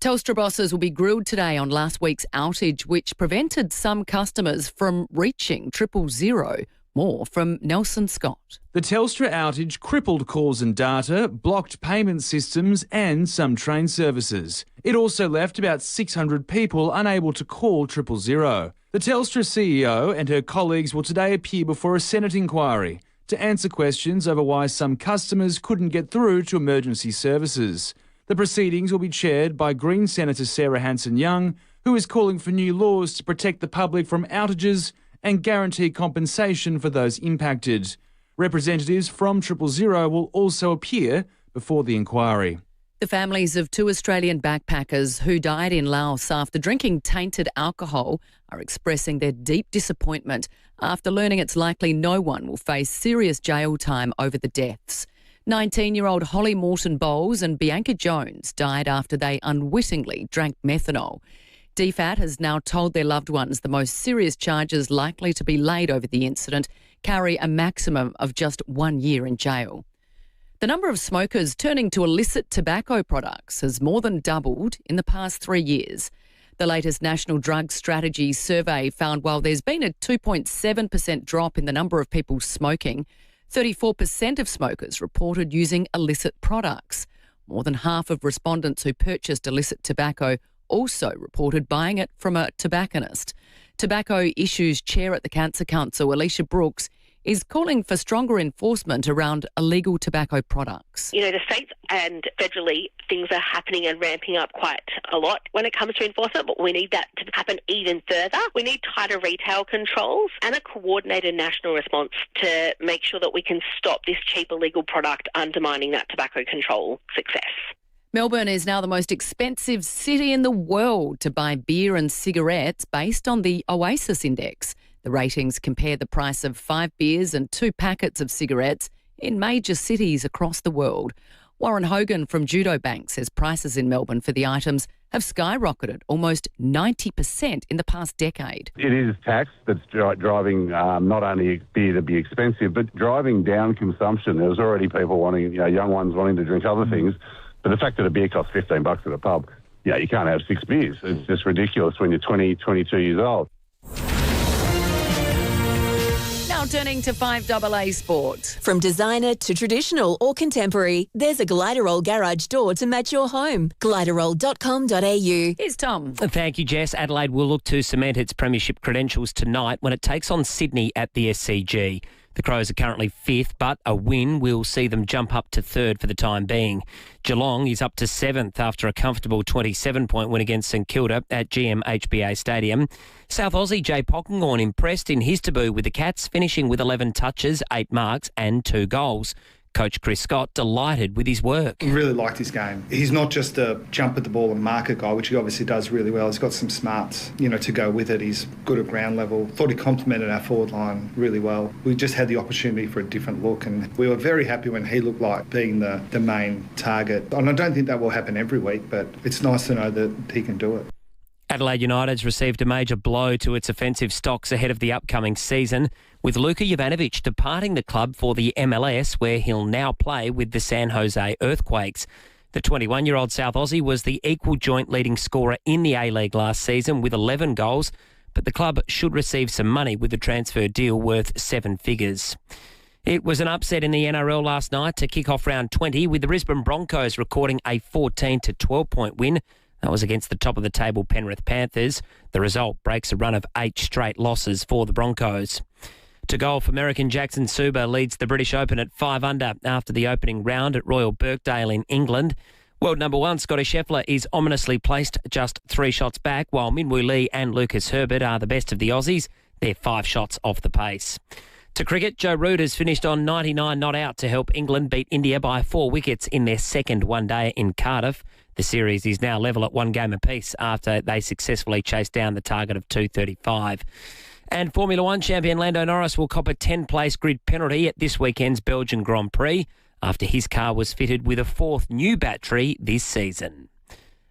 Telstra bosses will be grilled today on last week's outage, which prevented some customers from reaching 000. More from Nelson Scott. The Telstra outage crippled calls and data, blocked payment systems and some train services. It also left about 600 people unable to call 000. The Telstra CEO and her colleagues will today appear before a Senate inquiry to answer questions over why some customers couldn't get through to emergency services. The proceedings will be chaired by Green Senator Sarah Hanson-Young, who is calling for new laws to protect the public from outages and guarantee compensation for those impacted. Representatives from 000 will also appear before the inquiry. The families of 2 Australian backpackers who died in Laos after drinking tainted alcohol are expressing their deep disappointment after learning it's likely no one will face serious jail time over the deaths. 19-year-old Holly Morton Bowles and Bianca Jones died after they unwittingly drank methanol. DFAT has now told their loved ones the most serious charges likely to be laid over the incident carry a maximum of just 1 year in jail. The number of smokers turning to illicit tobacco products has more than doubled in the past 3 years. The latest National Drug Strategy survey found while there's been a 2.7% drop in the number of people smoking, 34% of smokers reported using illicit products. More than half of respondents who purchased illicit tobacco also reported buying it from a tobacconist. Tobacco Issues Chair at the Cancer Council, Alicia Brooks, is calling for stronger enforcement around illegal tobacco products. You know, the states and federally, things are happening and ramping up quite a lot when it comes to enforcement, but we need that to happen even further. We need tighter retail controls and a coordinated national response to make sure that we can stop this cheap illegal product undermining that tobacco control success. Melbourne is now the most expensive city in the world to buy beer and cigarettes based on the Oasis Index. The ratings compare the price of 5 beers and 2 packets of cigarettes in major cities across the world. Warren Hogan from Judo Bank says prices in Melbourne for the items have skyrocketed almost 90% in the past decade. It is tax that's driving not only beer to be expensive, but driving down consumption. There's already people wanting, young ones wanting to drink other things. But the fact that a beer costs $15 at a pub, you can't have 6 beers. It's just ridiculous when you're 20, 22 years old. Now turning to 5AA Sport. From designer to traditional or contemporary, there's a Gliderol garage door to match your home. Gliderol.com.au. Here's Tom. Thank you, Jess. Adelaide will look to cement its premiership credentials tonight when it takes on Sydney at the SCG. The Crows are currently 5th, but a win will see them jump up to 3rd for the time being. Geelong is up to 7th after a comfortable 27-point win against St Kilda at GMHBA Stadium. South Aussie Jay Pockingorn impressed in his debut with the Cats, finishing with 11 touches, 8 marks and 2 goals. Coach Chris Scott delighted with his work. Really liked his game. He's not just a jump at the ball and marker guy, which he obviously does really well. He's got some smarts, to go with it. He's good at ground level. Thought he complemented our forward line really well. We just had the opportunity for a different look, and we were very happy when he looked like being the main target. And I don't think that will happen every week, but it's nice to know that he can do it. Adelaide United's received a major blow to its offensive stocks ahead of the upcoming season, with Luka Jovanovic departing the club for the MLS, where he'll now play with the San Jose Earthquakes. The 21-year-old South Aussie was the equal joint leading scorer in the A-League last season with 11 goals, but the club should receive some money with the transfer deal worth 7 figures. It was an upset in the NRL last night to kick off round 20, with the Brisbane Broncos recording a 14 to 12-point win. That was against the top-of-the-table Penrith Panthers. The result breaks a run of 8 straight losses for the Broncos. To golf, American Jackson Suba leads the British Open at 5 under after the opening round at Royal Birkdale in England. World number 1 Scotty Scheffler is ominously placed just 3 shots back, while Minwoo Lee and Lucas Herbert are the best of the Aussies. They're 5 shots off the pace. To cricket, Joe Root has finished on 99 not out to help England beat India by 4 wickets in their second one-day in Cardiff. The series is now level at 1 game apiece after they successfully chased down the target of 235. And Formula One champion Lando Norris will cop a 10-place grid penalty at this weekend's Belgian Grand Prix after his car was fitted with a 4th new battery this season.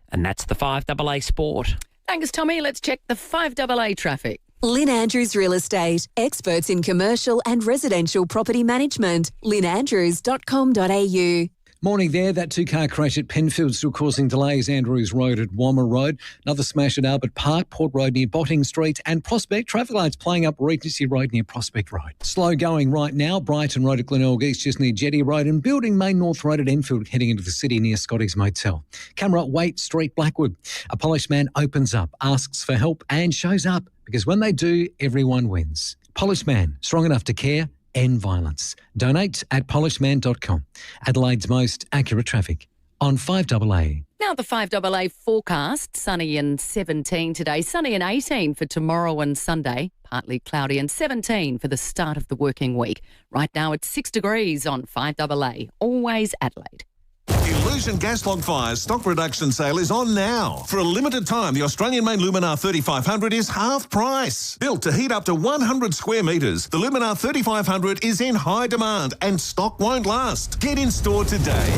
And that's the 5AA Sport. Thanks, Tommy. Let's check the 5AA traffic. Lynn Andrews Real Estate, experts in commercial and residential property management. lynnandrews.com.au. Morning there. That 2-car crash at Penfield still causing delays. Andrews Road at Wammer Road. Another smash at Albert Park, Port Road near Botting Street and Prospect. Traffic lights playing up Regency Road near Prospect Road. Slow going right now. Brighton Road at Glenelg East just near Jetty Road and Building Main North Road at Enfield heading into the city near Scotty's Motel. Camera Waite Street, Blackwood. A polished man opens up, asks for help and shows up because when they do, everyone wins. Polished man, strong enough to care, end violence. Donate at polishedman.com. Adelaide's most accurate traffic. on 5AA. Now the 5AA forecast, sunny and 17 today, sunny and 18 for tomorrow and Sunday, partly cloudy and 17 for the start of the working week. Right now it's 6 degrees on 5AA, always Adelaide. Illusion gas log fires stock reduction sale is on now. For a limited time, the Australian-made Luminar 3500 is half price. Built to heat up to 100 square metres, the Luminar 3500 is in high demand and stock won't last. Get in store today.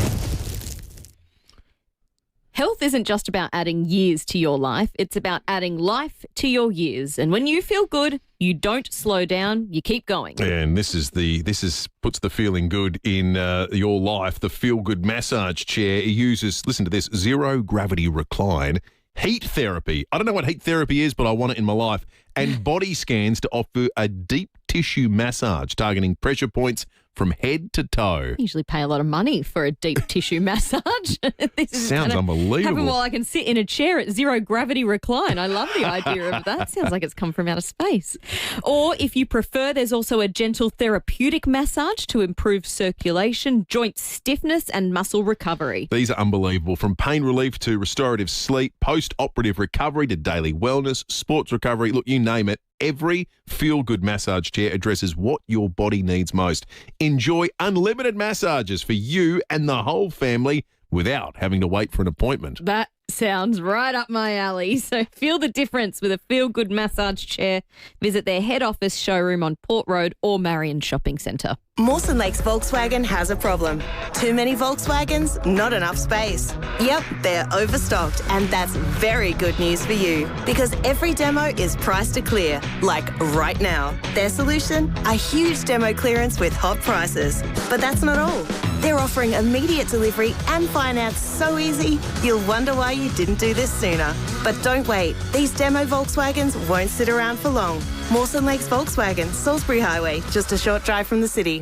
Health isn't just about adding years to your life. It's about adding life to your years. And when you feel good, you don't slow down. You keep going. And this puts the feeling good in your life. The Feel Good massage chair uses, listen to this, zero gravity recline, heat therapy. I don't know what heat therapy is, but I want it in my life. And body scans to offer a deep tissue massage targeting pressure points from head to toe. I usually pay a lot of money for a deep tissue massage. This is Sounds unbelievable. Happen while I can sit in a chair at zero gravity recline. I love the idea of that. Sounds like it's come from outer space. Or if you prefer, there's also a gentle therapeutic massage to improve circulation, joint stiffness and muscle recovery. These are unbelievable. From pain relief to restorative sleep, post-operative recovery to daily wellness, sports recovery, look, you name it. Every feel-good massage chair addresses what your body needs most. Enjoy unlimited massages for you and the whole family without having to wait for an appointment. That sounds right up my alley. So feel the difference with a feel-good massage chair. Visit their head office showroom on Port Road or Marion Shopping Centre. Mawson Lakes Volkswagen has a problem. Too many Volkswagens, not enough space. Yep, they're overstocked, and that's very good news for you because every demo is priced to clear, like right now. Their solution? A huge demo clearance with hot prices. But that's not all. They're offering immediate delivery and finance so easy, you'll wonder why you didn't do this sooner. But don't wait. These demo Volkswagens won't sit around for long. Mawson Lakes Volkswagen, Salisbury Highway, just a short drive from the city.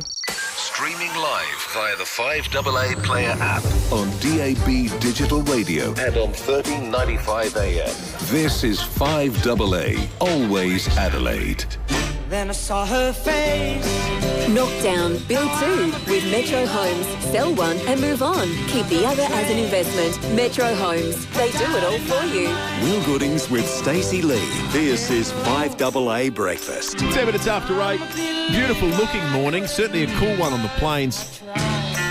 Streaming live via the 5AA Player app on DAB Digital Radio and on 1395 AM. This is 5AA, always Adelaide. Then I saw her face. Knock down, build two with Metro Homes. Sell one and move on. Keep the other as an investment. Metro Homes. They do it all for you. Will Goodings with Stacey Lee. This is 5AA Breakfast. 10 minutes after 8. Beautiful looking morning. Certainly a cool one on the plains.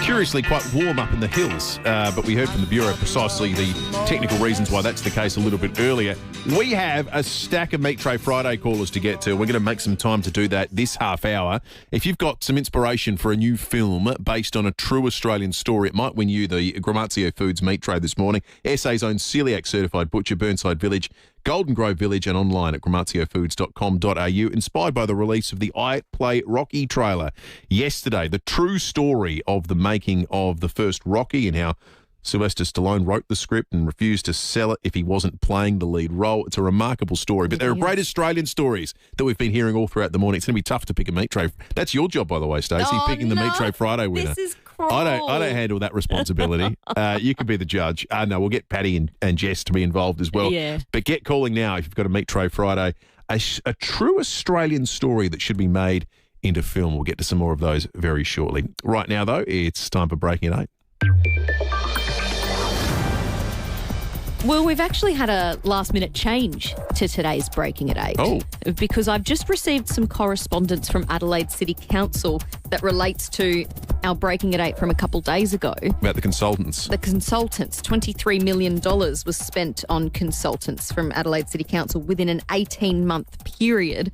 Curiously quite warm up in the hills, but we heard from the Bureau precisely the technical reasons why that's the case a little bit earlier. We have a stack of Meat Tray Friday callers to get to. We're going to make some time to do that this half hour. If you've got some inspiration for a new film based on a true Australian story, it might win you the Gramazio Foods Meat Tray this morning. SA's own celiac certified butcher, Burnside Village, Golden Grove Village, and online at gramazziofoods.com.au, inspired by the release of the I Play Rocky trailer yesterday. The true story of the making of the first Rocky and how Sylvester Stallone wrote the script and refused to sell it if he wasn't playing the lead role. It's a remarkable story, but there are great Australian stories that we've been hearing all throughout the morning. It's going to be tough to pick a meat tray. That's your job, by the way, Stacey, picking the Meat Tray Friday winner. This is cruel. I don't handle that responsibility. You can be the judge. No, we'll get Patty and Jess to be involved as well. Yeah. But get calling now if you've got a Meat Tray Friday. A true Australian story that should be made into film. We'll get to some more of those very shortly. Right now, though, it's time for Breaking at 8. Well, we've actually had a last-minute change to today's Breaking at 8. Oh. Because I've just received some correspondence from Adelaide City Council that relates to our Breaking at 8 from a couple days ago. About the consultants. The consultants. $23 million was spent on consultants from Adelaide City Council within an 18-month period.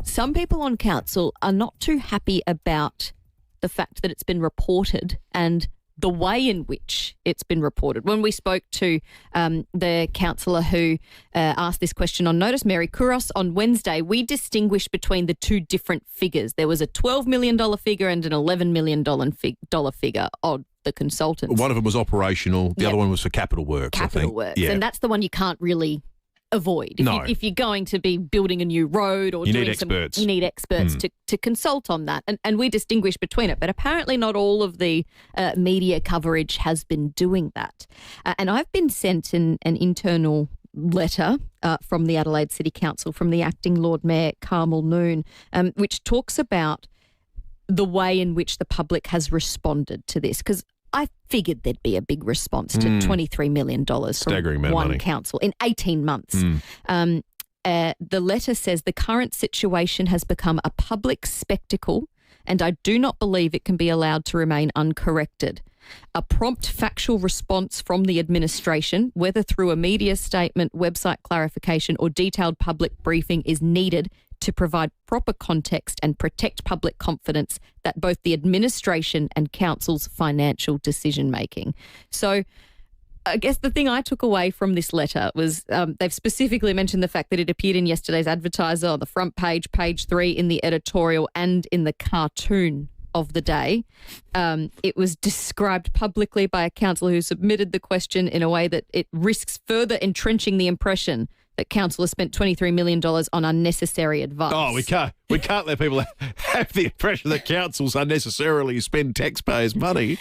Some people on council are not too happy about the fact that it's been reported and the way in which it's been reported. When we spoke to the councillor who asked this question on notice, Mary Kouros, on Wednesday, we distinguished between the two different figures. There was a $12 million figure and an $11 million figure of the consultants. One of them was operational. The other one was for capital works, I think. Capital works. Yeah. And that's the one you can't really avoid. If you're going to be building a new road or you doing need experts. You need experts to consult on that. And we distinguish between it. But apparently not all of the media coverage has been doing that. And I've been sent an internal letter from the Adelaide City Council from the Acting Lord Mayor, Carmel Noon, which talks about the way in which the public has responded to this. Because I figured there'd be a big response to $23 million Staggering from amount of one money. council in 18 months. The letter says the current situation has become a public spectacle and I do not believe it can be allowed to remain uncorrected. A prompt factual response from the administration, whether through a media statement, website clarification or detailed public briefing, is needed to provide proper context and protect public confidence that both the administration and council's financial decision-making. So I guess the thing I took away from this letter was they've specifically mentioned the fact that it appeared in yesterday's Advertiser on the front page, page 3, in the editorial and in the cartoon of the day. It was described publicly by a councillor who submitted the question in a way that it risks further entrenching the impression that council has spent $23 million on unnecessary advice. Oh, we can't let people have the impression that councils unnecessarily spend taxpayers' money.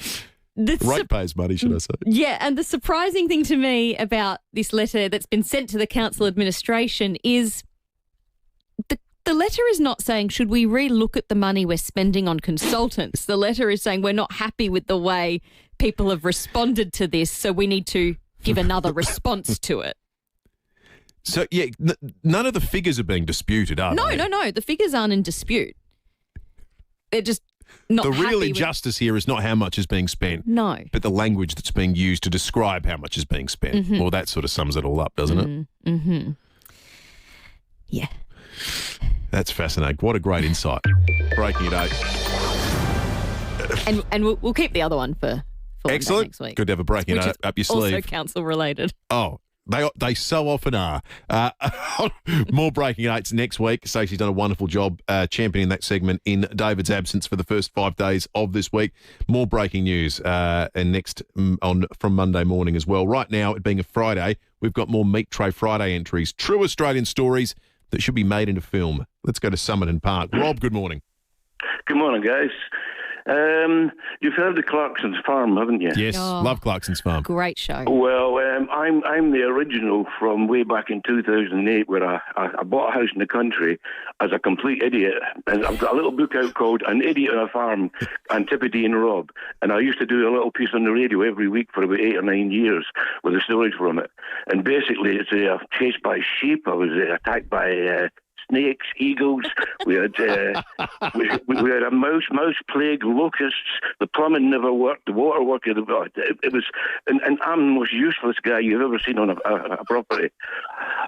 Ratepayers' money, should I say. Yeah, and the surprising thing to me about this letter that's been sent to the council administration is the letter is not saying, should we re-look at the money we're spending on consultants? The letter is saying we're not happy with the way people have responded to this, so we need to give another response to it. So, yeah, none of the figures are being disputed, are they? No. The figures aren't in dispute. They're just not The happy real with- injustice here is not how much is being spent. No. But the language that's being used to describe how much is being spent. Mhm. Well, that sort of sums it all up, doesn't it? Mm-hmm. Yeah. That's fascinating. What a great insight. Breaking it out. And we'll keep the other one for Excellent. next week. Good to have a breaking Which it is up your also sleeve. council related. Oh, they so often are. More breaking eights next week. Stacey's done a wonderful job championing that segment in David's absence for the first 5 days of this week. More breaking news and next from Monday morning as well. Right now, it being a Friday, we've got more Meat Tray Friday entries. True Australian stories that should be made into film. Let's go to Somerton Park. Rob, good morning. Good morning, guys. You've heard of Clarkson's Farm, haven't you? Yes, love Clarkson's Farm. Great show. Well, I'm the original from way back in 2008, where I bought a house in the country as a complete idiot, and I've got a little book out called "An Idiot on a Farm," Antipode and Rob, and I used to do a little piece on the radio every week for about 8 or 9 years with the stories from it. And basically, it's chased by sheep. I was attacked by snakes, eagles. We had we had a mouse plague, locusts. The plumbing never worked. The water worked. It was, and I'm the most useless guy you've ever seen on a property.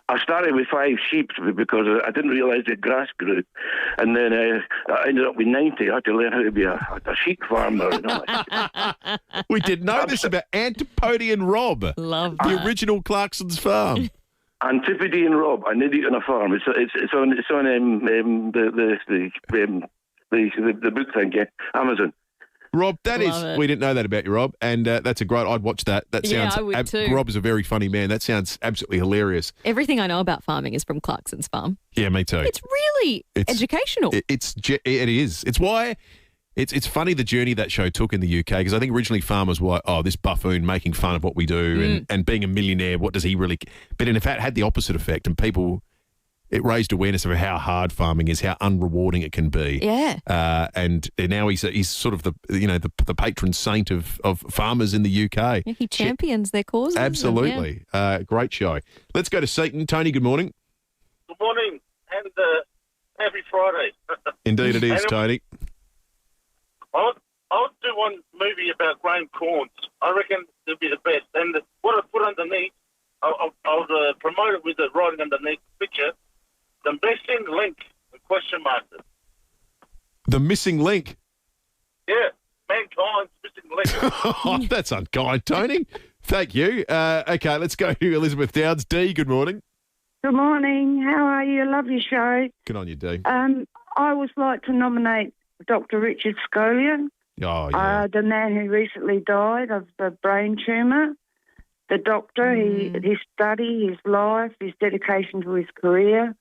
I started with 5 sheep because I didn't realise that grass grew, and then I ended up with 90. I had to learn how to be a sheep farmer. And all that. We did know this about Antipode and Rob. Love the original Clarkson's Farm. Antipode and Rob, An Idiot on a Farm. It's on the book thing, yeah, Amazon. Rob, that Love is, it. we didn't know that about you, Rob, and that's a great, I'd watch that. That Yeah, sounds, I would too. Rob is a very funny man. That sounds absolutely hilarious. Everything I know about farming is from Clarkson's Farm. Yeah, me too. It's really educational. It is. It's why it's funny the journey that show took in the UK, because I think originally farmers were like, oh, this buffoon making fun of what we do and being a millionaire, what does he really... But in fact, it had the opposite effect, and people... It raised awareness of how hard farming is, how unrewarding it can be. Yeah. And now he's sort of the patron saint of farmers in the UK. Yeah, he champions their causes. Absolutely. Great show. Let's go to Seaton. Tony, good morning. Good morning, and happy Friday. Indeed it is, Tony. I would do one movie about grain corns. I reckon it'd be the best. And what I put underneath, I would promote it with the writing underneath the picture, the missing link, the question mark. The missing link. Yeah, mankind's missing link. Oh, that's unkind, Tony. Thank you. Okay, let's go to Elizabeth Downs. Dee, good morning. Good morning. How are you? Love your show. Good on you, Dee. I would like to nominate Dr. Richard Scolia, Oh, yeah. the man who recently died of a brain tumour. The doctor, his study, his life, his dedication to his career,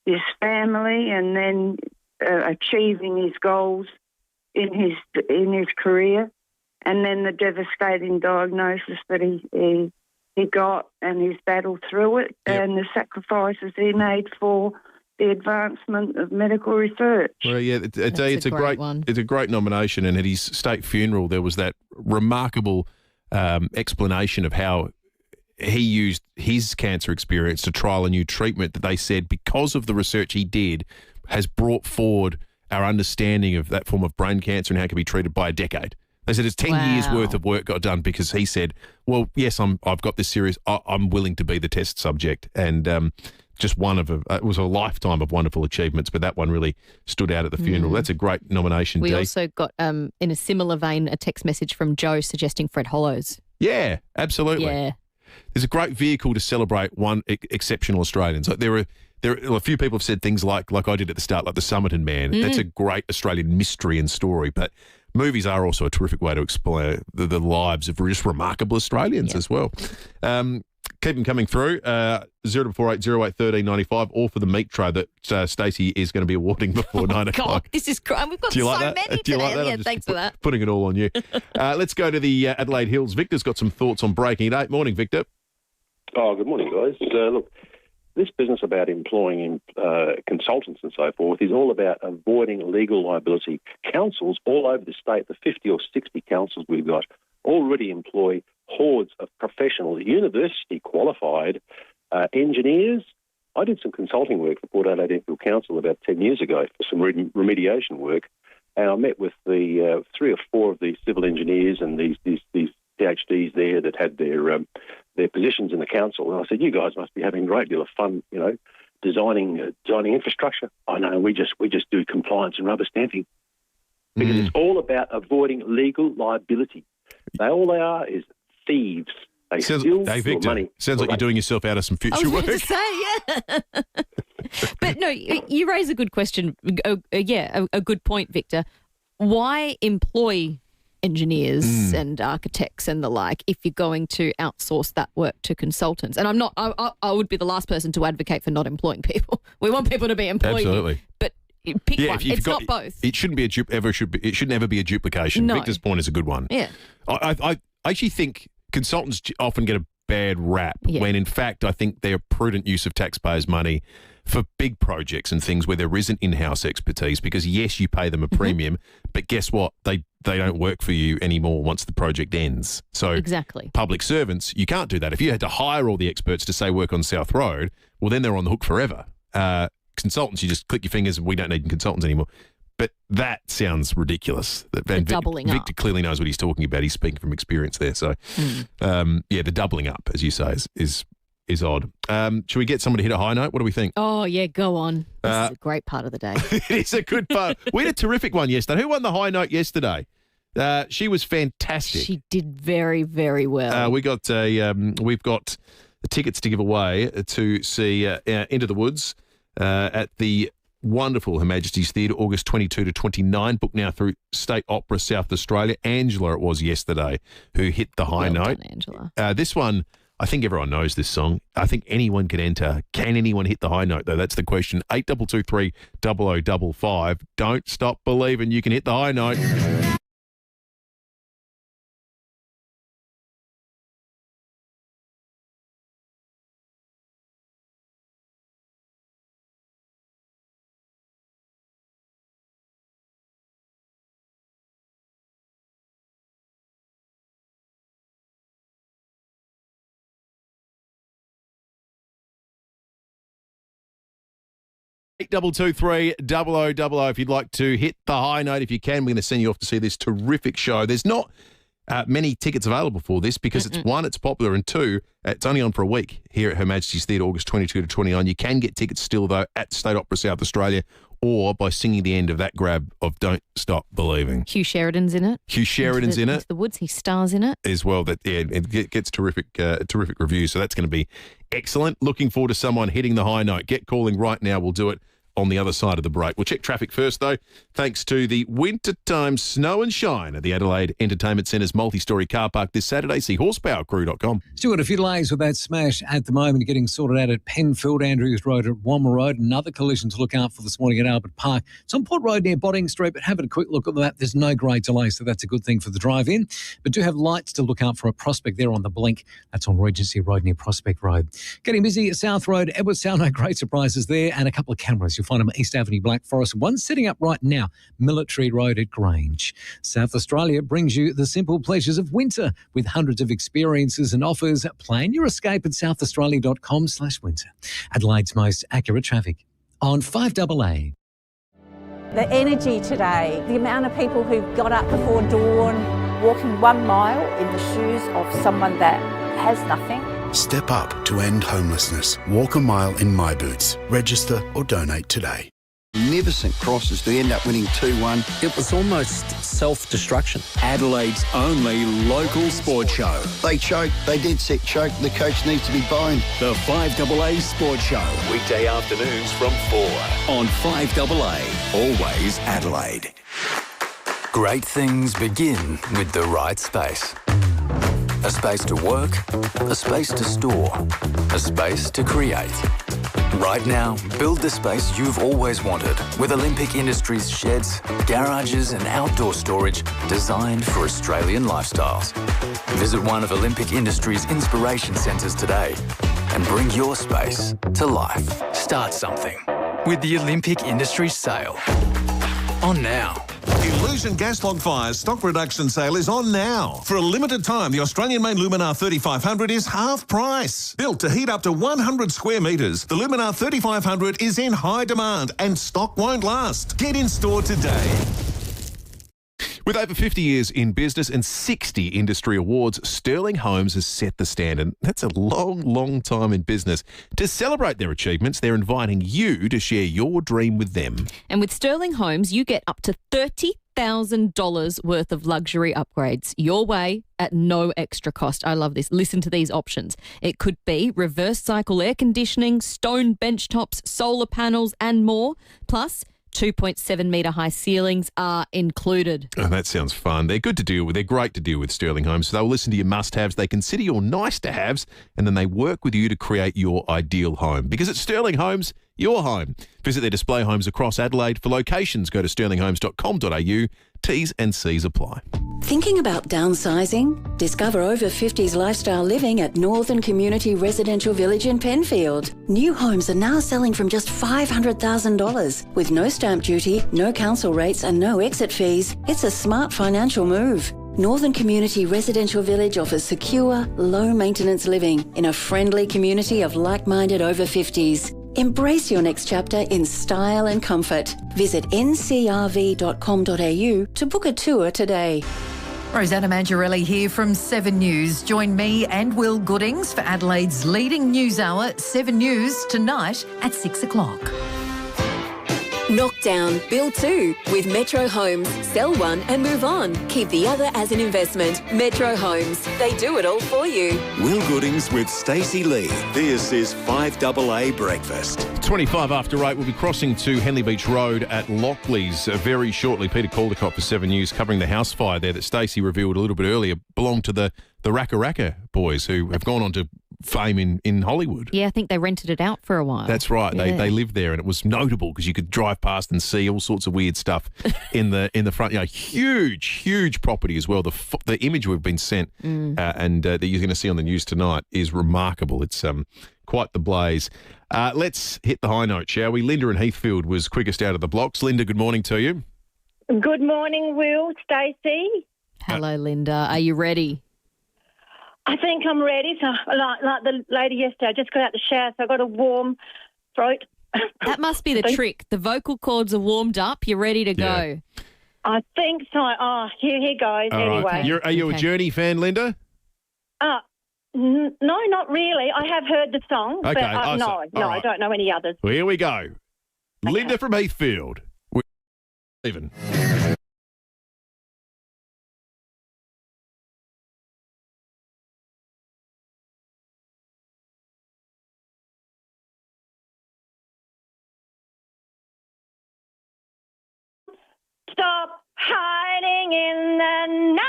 his family, and then achieving his goals in his career, and then the devastating diagnosis that he got and his battle through it, and the sacrifices he made for the advancement of medical research. Well, yeah, it's a great one. It's a great nomination, and at his state funeral there was that remarkable explanation of how he used his cancer experience to trial a new treatment that they said, because of the research he did, has brought forward our understanding of that form of brain cancer and how it can be treated by a decade. They said it's 10 years worth of work got done because he said, well, yes, I've got this serious, I'm willing to be the test subject. And just it was a lifetime of wonderful achievements, but that one really stood out at the funeral. That's a great nomination, We Dee. also got, in a similar vein, a text message from Joe suggesting Fred Hollows. Yeah, absolutely. Yeah. There's a great vehicle to celebrate one exceptional Australians. Like there are a few people have said things like I did at the start, like the Somerton Man. That's a great Australian mystery and story. But movies are also a terrific way to explore the lives of just remarkable Australians as well. Keep them coming through. 0480 81395, all for the meat tray that Stacey is going to be awarding before 9 o'clock. God, this is great. We've got Do you like so that? many Do you today. like that? Yeah, I'm just thanks for that. Putting it all on you. Let's go to the Adelaide Hills. Victor's got some thoughts on breaking it. Morning, Victor. Oh, good morning, guys. Look, this business about employing consultants and so forth is all about avoiding legal liability. Councils all over the state, the 50 or 60 councils we've got, already employ hordes of professionals, university-qualified engineers. I did some consulting work for Port Adelaide Enfield Council about 10 years ago for some remediation work, and I met with the 3 or 4 of the civil engineers and these PhDs there that had their positions in the council, and I said, "You guys must be having a great deal of fun, designing infrastructure." "Oh no, we just do compliance and rubber stamping," because it's all about avoiding legal liability. All they are is thieves. They steal your money. Sounds like you're doing yourself out of some future work. I was going to say, yeah. But no, you raise a good question. A good point, Victor. Why employ engineers and architects and the like if you're going to outsource that work to consultants? And I would be the last person to advocate for not employing people. We want people to be employed. Absolutely. But pick one. It's not both. It shouldn't be it should never be a duplication. No. Victor's point is a good one. Yeah. I actually think consultants often get a bad rap when, in fact, I think they're a prudent use of taxpayers' money for big projects and things where there isn't in-house expertise, because, yes, you pay them a premium, but guess what? They don't work for you anymore once the project ends. So exactly. Public servants, you can't do that. If you had to hire all the experts to, say, work on South Road, well, then they're on the hook forever. Consultants, you just click your fingers and we don't need consultants anymore. But that sounds ridiculous. Doubling up. Victor clearly knows what he's talking about. He's speaking from experience there. So, the doubling up, as you say, is odd. Should we get someone to hit a high note? What do we think? Oh, yeah, go on. This is a great part of the day. It is a good part. We had a terrific one yesterday. Who won the high note yesterday? She was fantastic. She did very, very well. We've got the tickets to give away to see Into the Woods at the wonderful Her Majesty's Theatre, August 22 to 29. Booked now through State Opera South Australia. Angela, it was yesterday, who hit the high note. Done, Angela. This one, I think everyone knows this song. I think anyone can enter. Can anyone hit the high note, though? That's the question. 8223 0055. Don't stop believing you can hit the high note. Double 0000 if you'd like to hit the high note. If you can, we're going to send you off to see this terrific show. There's not many tickets available for this because it's one, it's popular, and two, it's only on for a week here at Her Majesty's Theatre, August 22 to 29. You can get tickets still, though, at State Opera South Australia, or by singing the end of that grab of Don't Stop Believing. Hugh Sheridan's in it. Hugh Sheridan's in it. Into the Woods, he stars in it. As well. It gets terrific reviews, so that's going to be excellent. Looking forward to someone hitting the high note. Get calling right now. We'll do it on the other side of the break. We'll check traffic first, though, thanks to the wintertime snow and shine at the Adelaide Entertainment Centre's multi-storey car park this Saturday. See horsepowercrew.com. Still got a few delays with that smash at the moment, getting sorted out at Penfield, Andrews Road at Womma Road. Another collision to look out for this morning at Albert Park. It's on Port Road near Botting Street, but having a quick look at the map, there's no great delay, so that's a good thing for the drive-in. But do have lights to look out for a Prospect there on the blink. That's on Regency Road near Prospect Road. Getting busy at South Road, Edwardstown, no great surprises there, and a couple of cameras. You'll find them at East Avenue, Black Forest. One's setting up right now, Military Road at Grange. South Australia brings you the simple pleasures of winter with hundreds of experiences and offers. Plan your escape at southaustralia.com/winter. Adelaide's most accurate traffic on 5AA. The energy today, the amount of people who got up before dawn, walking 1 mile in the shoes of someone that has nothing. Step up to end homelessness. Walk a mile in my boots. Register or donate today. Magnificent crosses to end up winning 2-1. It was almost self-destruction. Adelaide's only local sports show. They choked. They did set choke. The coach needs to be boned. The 5AA Sports Show. Weekday afternoons from 4 On 5AA. Always Adelaide. Great things begin with the right space. A space to work, a space to store, a space to create. Right now, build the space you've always wanted with Olympic Industries sheds, garages and outdoor storage designed for Australian lifestyles. Visit one of Olympic Industries' inspiration centres today and bring your space to life. Start something with the Olympic Industries sale. On now. Illusion gas log fires stock reduction sale is on now. For a limited time, the Australian made Luminar 3500 is half price. Built to heat up to 100 square metres, the Luminar 3500 is in high demand and stock won't last. Get in store today. With over 50 years in business and 60 industry awards, Sterling Homes has set the standard. That's a long, long time in business. To celebrate their achievements, they're inviting you to share your dream with them. And with Sterling Homes, you get up to $30,000 worth of luxury upgrades your way at no extra cost. I love this. Listen to these options. It could be reverse cycle air conditioning, stone bench tops, solar panels and more. Plus, 2.7 metre high ceilings are included. Oh, that sounds fun. They're good to deal with. They're great to deal with, Sterling Homes. So they'll listen to your must-haves, they consider your nice-to-haves, and then they work with you to create your ideal home. Because at Sterling Homes, your home. Visit their display homes across Adelaide. For locations, go to sterlinghomes.com.au. T's and C's apply. Thinking about downsizing? Discover over 50s lifestyle living at Northern Community Residential Village in Penfield. New homes are now selling from just $500,000 with no stamp duty, no council rates and no exit fees. It's a smart financial move. Northern Community Residential Village offers secure, low-maintenance living in a friendly community of like-minded over 50s. Embrace your next chapter in style and comfort. Visit ncrv.com.au to book a tour today. Rosanna Mangiarelli here from 7 News. Join me and Will Goodings for Adelaide's leading news hour, 7 News, tonight at 6 o'clock. Knock down, build two with Metro Homes. Sell one and move on. Keep the other as an investment. Metro Homes. They do it all for you. Will Goodings with Stacey Lee. This is 5AA Breakfast. 25 after 8, we'll be crossing to Henley Beach Road at Lockley's very shortly. Peter Caldecott for 7 News covering the house fire there that Stacey revealed a little bit earlier belonged to the Raka Raka boys who have gone on to fame in Hollywood. Yeah, I think they rented it out for a while. That's right. Yeah. They lived there, and it was notable because you could drive past and see all sorts of weird stuff in the front. You know, huge property as well. The image we've been sent and that you're going to see on the news tonight is remarkable. It's quite the blaze. Let's hit the high note, shall we? Linda in Heathfield was quickest out of the blocks. Linda, good morning to you. Good morning, Will, Stacey. Hello, Linda. Are you ready? I think I'm ready. So, like the lady yesterday, I just got out the shower, so I got a warm throat. That must be the trick. The vocal cords are warmed up. You're ready to go. I think so. Oh, here goes. All anyway. right. Are you a Journey fan, Linda? No, not really. I have heard the song, Okay. but All I right. don't know any others. Well, here we go. Linda from Heathfield. Even. Stop hiding in the night.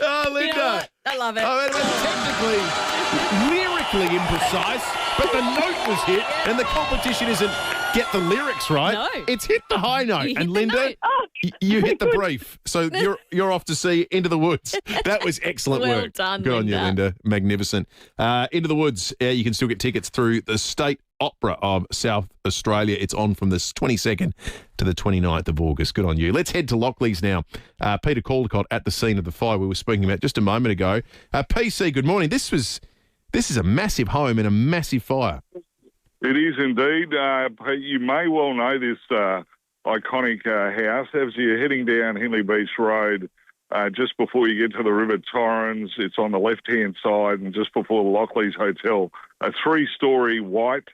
Oh, Linda. You know what? I love it. I mean, it was technically, lyrically imprecise, but the note was hit, and the competition isn't get the lyrics right. No. It's hit the high note. You hit And the Linda, note. Oh, You hit the brief, so you're off to see Into the Woods. That was excellent Well work. done, Good on you, Linda. Magnificent. Into the Woods, you can still get tickets through the State Opera of South Australia. It's on from the 22nd to the 29th of August. Good on you. Let's head to Lockleys now. Peter Caldecott at the scene of the fire we were speaking about just a moment ago. PC, good morning. This is a massive home and a massive fire. It is indeed. You may well know this iconic house as you're heading down Henley Beach Road. Just before you get to the River Torrens, it's on the left-hand side, and just before the Lockleys Hotel, a 3-storey white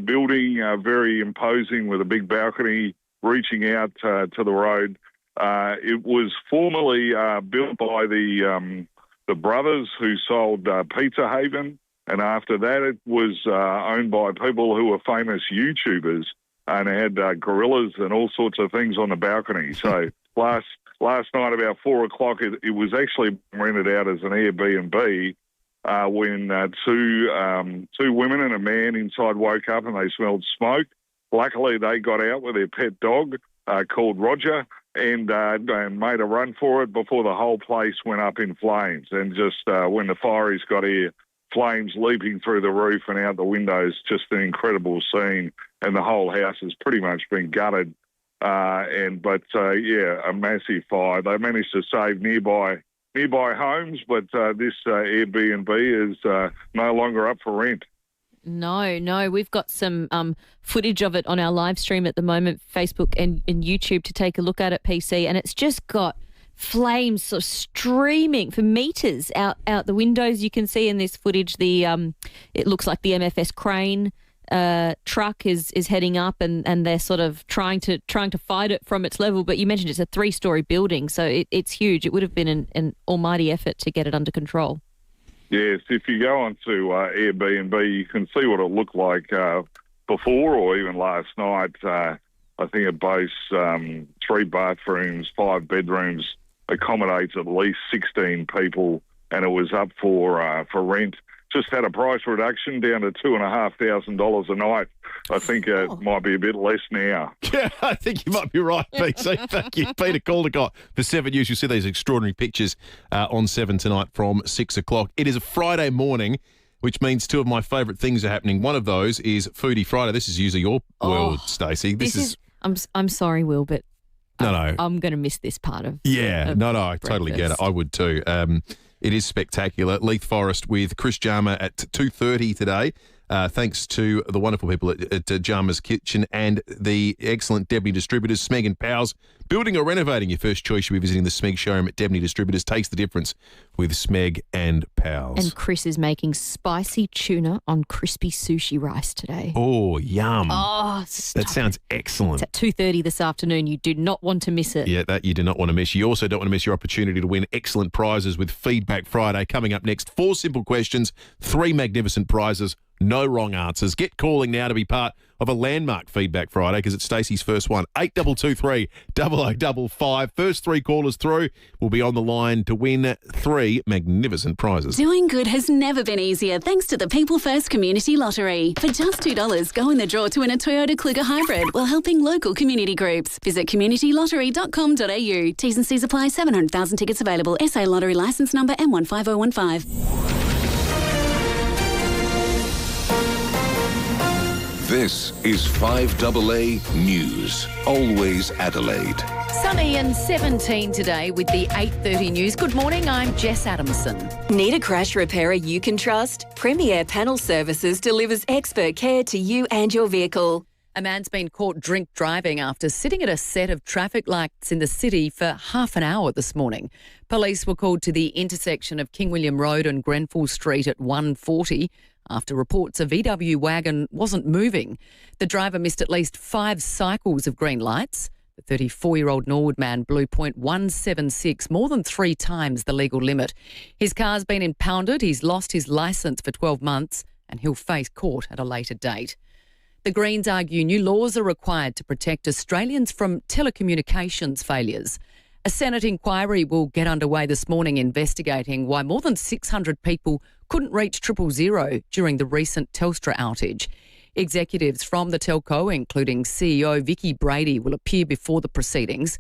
building, very imposing, with a big balcony reaching out to the road. It was formerly built by the brothers who sold Pizza Haven, and after that it was owned by people who were famous YouTubers and had gorillas and all sorts of things on the balcony. So last night about 4 o'clock, it was actually rented out as an Airbnb when two women and a man inside woke up and they smelled smoke. Luckily, they got out with their pet dog called Roger and made a run for it before the whole place went up in flames. And just when the fireys got here, flames leaping through the roof and out the windows, just an incredible scene. And the whole house has pretty much been gutted. A massive fire. They managed to save nearby homes, but this Airbnb is no longer up for rent. No, we've got some footage of it on our live stream at the moment, Facebook and YouTube, to take a look at it, PC, and it's just got flames sort of streaming for metres out the windows. You can see in this footage it looks like the MFS crane truck is heading up, and they're sort of trying to fight it from its level. But you mentioned it's a 3-storey building, so it's huge. It would have been an almighty effort to get it under control. Yes, if you go onto Airbnb, you can see what it looked like before or even last night. I think it boasts 3 bathrooms, 5 bedrooms, accommodates at least 16 people, and it was up for rent. Just had a price reduction down to $2,500 a night. I think it might be a bit less now. Yeah, I think you might be right, PC. Thank you, Peter Caldecott for 7 News. You'll see these extraordinary pictures on 7 tonight from 6 o'clock. It is a Friday morning, which means 2 of my favourite things are happening. One of those is Foodie Friday. This is usually your world, Stacey. This is. I'm sorry, Will, but no, I'm going to miss this part of. Yeah, no, I totally get it. I would too. It is spectacular. Leith Forest with Chris Jarmer at 2:30 today. Thanks to the wonderful people at Jarmer's Kitchen and the excellent Debney Distributors, Smeg and Powell's. Building or renovating, your first choice, you'll be visiting the Smeg showroom at Debney Distributors. Takes the difference with Smeg and Powell's. And Chris is making spicy tuna on crispy sushi rice today. Oh, yum. Oh, that sounds excellent. It's at 2:30 this afternoon. You do not want to miss it. Yeah, that you do not want to miss. You also don't want to miss your opportunity to win excellent prizes with Feedback Friday. Coming up next, 4 simple questions, 3 magnificent prizes. No wrong answers. Get calling now to be part of a landmark Feedback Friday because it's Stacey's first one. 8223 0055. First 3 callers through will be on the line to win 3 magnificent prizes. Doing good has never been easier thanks to the People First Community Lottery. For just $2, go in the draw to win a Toyota Kluger Hybrid while helping local community groups. Visit communitylottery.com.au. T's and C's apply. 700,000 tickets available. SA Lottery licence number M15015. This is 5AA News, always Adelaide. Sunny and 17 today with the 8:30 news. Good morning, I'm Jess Adamson. Need a crash repairer you can trust? FIVEAA Panel Services delivers expert care to you and your vehicle. A man's been caught drink driving after sitting at a set of traffic lights in the city for half an hour this morning. Police were called to the intersection of King William Road and Grenfell Street at 1:40 after reports a VW wagon wasn't moving. The driver missed at least 5 cycles of green lights. The 34-year-old Norwood man blew .176, more than 3 times the legal limit. His car's been impounded, he's lost his licence for 12 months and he'll face court at a later date. The Greens argue new laws are required to protect Australians from telecommunications failures. A Senate inquiry will get underway this morning investigating why more than 600 people couldn't reach 000 during the recent Telstra outage. Executives from the telco, including CEO Vicky Brady, will appear before the proceedings.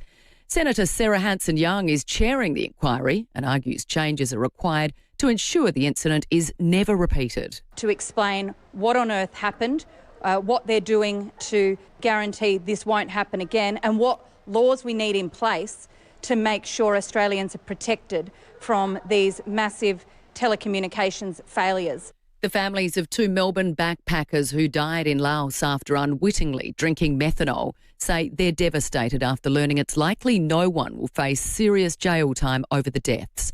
Senator Sarah Hanson-Young is chairing the inquiry and argues changes are required to ensure the incident is never repeated. To explain what on earth happened, what they're doing to guarantee this won't happen again, and what laws we need in place to make sure Australians are protected from these massive telecommunications failures. The families of 2 Melbourne backpackers who died in Laos after unwittingly drinking methanol say they're devastated after learning it's likely no one will face serious jail time over the deaths.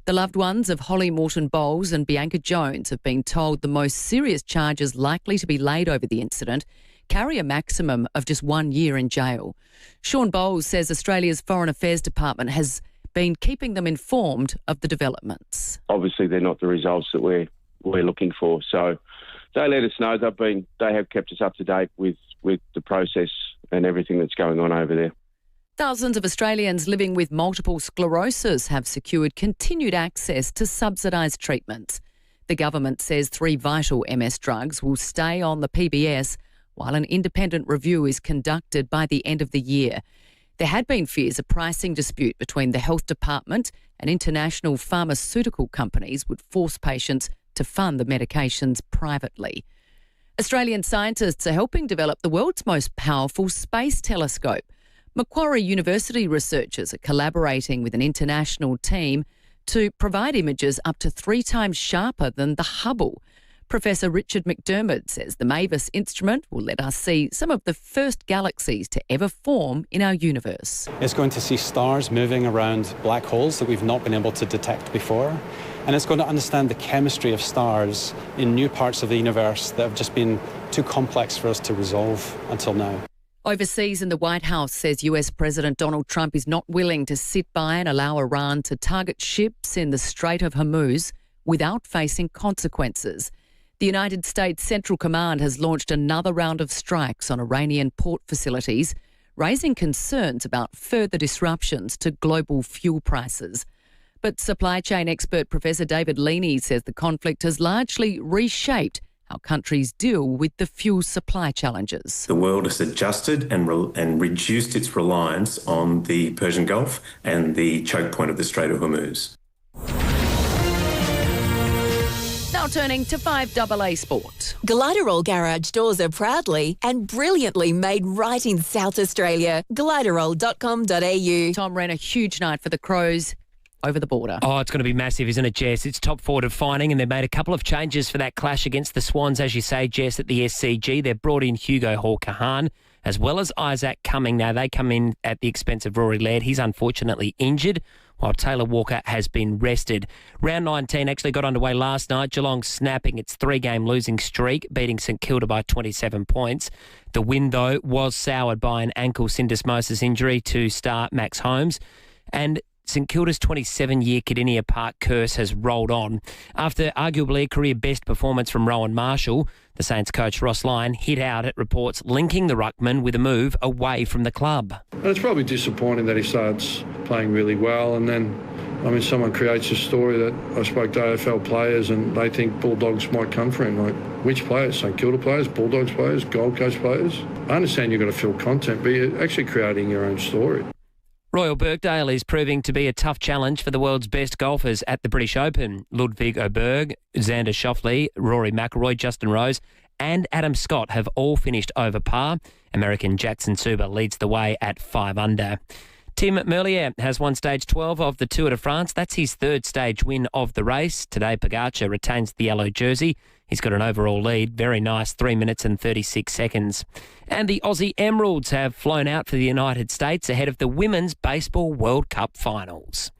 The loved ones of Holly Morton-Bowles and Bianca Jones have been told the most serious charges likely to be laid over the incident carry a maximum of just 1 year in jail. Sean Bowles says Australia's Foreign Affairs Department has been keeping them informed of the developments. Obviously, they're not the results that we're looking for. So they let us know. They have kept us up to date with the process and everything that's going on over there. Thousands of Australians living with multiple sclerosis have secured continued access to subsidised treatments. The government says 3 vital MS drugs will stay on the PBS while an independent review is conducted by the end of the year. There had been fears a pricing dispute between the Health Department and international pharmaceutical companies would force patients to fund the medications privately. Australian scientists are helping develop the world's most powerful space telescope. Macquarie University researchers are collaborating with an international team to provide images up to 3 times sharper than the Hubble. Professor Richard McDermott says the MAVIS instrument will let us see some of the first galaxies to ever form in our universe. It's going to see stars moving around black holes that we've not been able to detect before. And it's going to understand the chemistry of stars in new parts of the universe that have just been too complex for us to resolve until now. Overseas, and the White House says US President Donald Trump is not willing to sit by and allow Iran to target ships in the Strait of Hormuz without facing consequences. The United States Central Command has launched another round of strikes on Iranian port facilities, raising concerns about further disruptions to global fuel prices. But supply chain expert Professor David Leaney says the conflict has largely reshaped how countries deal with the fuel supply challenges. The world has adjusted and reduced its reliance on the Persian Gulf and the choke point of the Strait of Hormuz. Now turning to 5AA Sport. Gliderol Garage doors are proudly and brilliantly made right in South Australia. Gliderol.com.au. Tom ran a huge night for the Crows over the border. Oh, it's going to be massive, isn't it, Jess? It's top 4 defining, and they've made a couple of changes for that clash against the Swans, as you say, Jess, at the SCG. They've brought in Hugo Hall-Kahan as well as Isaac Cumming. Now, they come in at the expense of Rory Laird. He's unfortunately injured, while Taylor Walker has been rested. Round 19 actually got underway last night. Geelong snapping its 3-game losing streak, beating St Kilda by 27 points. The win, though, was soured by an ankle syndesmosis injury to star Max Holmes. And St Kilda's 27-year Kardinia Park curse has rolled on. After arguably a career-best performance from Rowan Marshall, the Saints coach Ross Lyon hit out at reports linking the ruckman with a move away from the club. And it's probably disappointing that he starts playing really well and then, someone creates a story that I spoke to AFL players and they think Bulldogs might come for him. Like, which players? St Kilda players, Bulldogs players, Gold Coast players? I understand you've got to fill content, but you're actually creating your own story. Royal Birkdale is proving to be a tough challenge for the world's best golfers at the British Open. Ludwig Oberg, Xander Schauffele, Rory McIlroy, Justin Rose and Adam Scott have all finished over par. American Jackson Suba leads the way at 5 under. Tim Merlier has won stage 12 of the Tour de France. That's his 3rd stage win of the race. Today, Pogacar retains the yellow jersey. He's got an overall lead. Very nice, 3 minutes and 36 seconds. And the Aussie Emeralds have flown out for the United States ahead of the Women's Baseball World Cup Finals.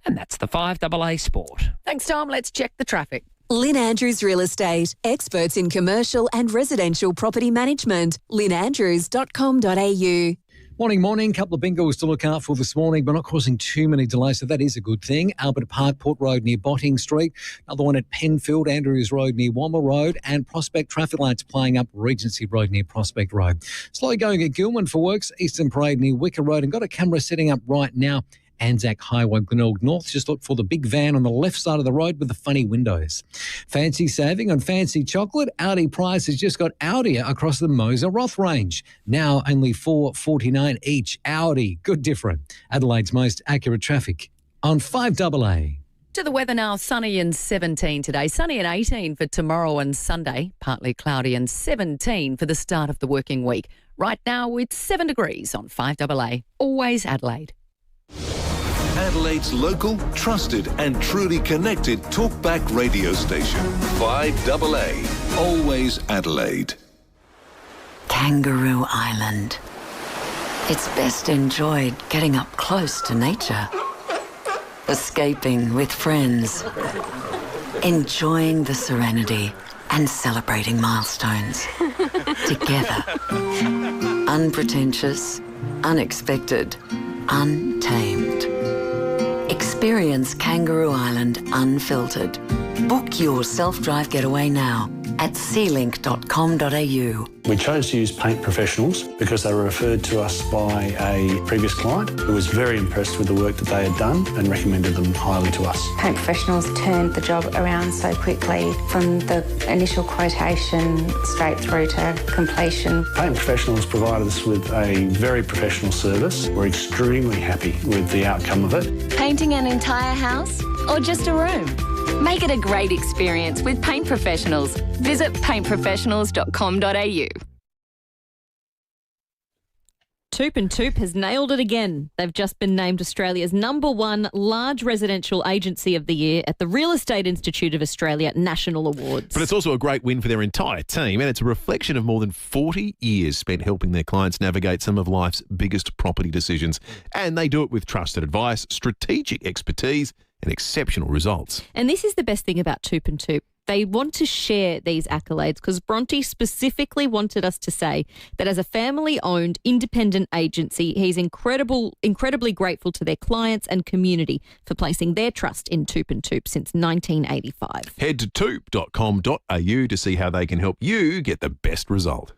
And that's the 5AA Sport. Thanks, Tom. Let's check the traffic. Lynn Andrews Real Estate, experts in commercial and residential property management. lynnandrews.com.au. Morning. Couple of bingos to look out for this morning, but not causing too many delays, so that is a good thing. Albert Park, Port Road near Botting Street. Another one at Penfield, Andrews Road near Wommer Road, and Prospect traffic lights playing up Regency Road near Prospect Road. Slow going at Gilman for works, Eastern Parade near Wicker Road, and got a camera setting up right now Anzac Highway, Glenelg North. Just look for the big van on the left side of the road with the funny windows. Fancy saving on fancy chocolate? Audi Price has just got Audi across the Moser Roth range. Now only $4.49 each. Audi, good different. Adelaide's most accurate traffic on 5AA. To the weather now, sunny and 17 today, sunny and 18 for tomorrow and Sunday, partly cloudy and 17 for the start of the working week. Right now it's 7 degrees on 5AA, always Adelaide. Adelaide's local, trusted and truly connected talkback radio station. 5AA, always Adelaide. Kangaroo Island. It's best enjoyed getting up close to nature. Escaping with friends, enjoying the serenity and celebrating milestones together. Unpretentious, unexpected, untamed. Experience Kangaroo Island unfiltered. Book your self-drive getaway now at sealink.com.au. We chose to use Paint Professionals because they were referred to us by a previous client who was very impressed with the work that they had done and recommended them highly to us. Paint Professionals turned the job around so quickly from the initial quotation straight through to completion. Paint Professionals provided us with a very professional service. We're extremely happy with the outcome of it. Painting an entire house or just a room? Make it a great experience with Paint Professionals. Visit paintprofessionals.com.au. Toop and Toop has nailed it again. They've just been named Australia's #1 large residential agency of the year at the Real Estate Institute of Australia National Awards. But it's also a great win for their entire team, and it's a reflection of more than 40 years spent helping their clients navigate some of life's biggest property decisions. And they do it with trusted advice, strategic expertise, and exceptional results. And this is the best thing about Toop and Toop. They want to share these accolades because Bronte specifically wanted us to say that as a family-owned independent agency, he's incredibly grateful to their clients and community for placing their trust in Toop and Toop since 1985. Head to toop.com.au to see how they can help you get the best result.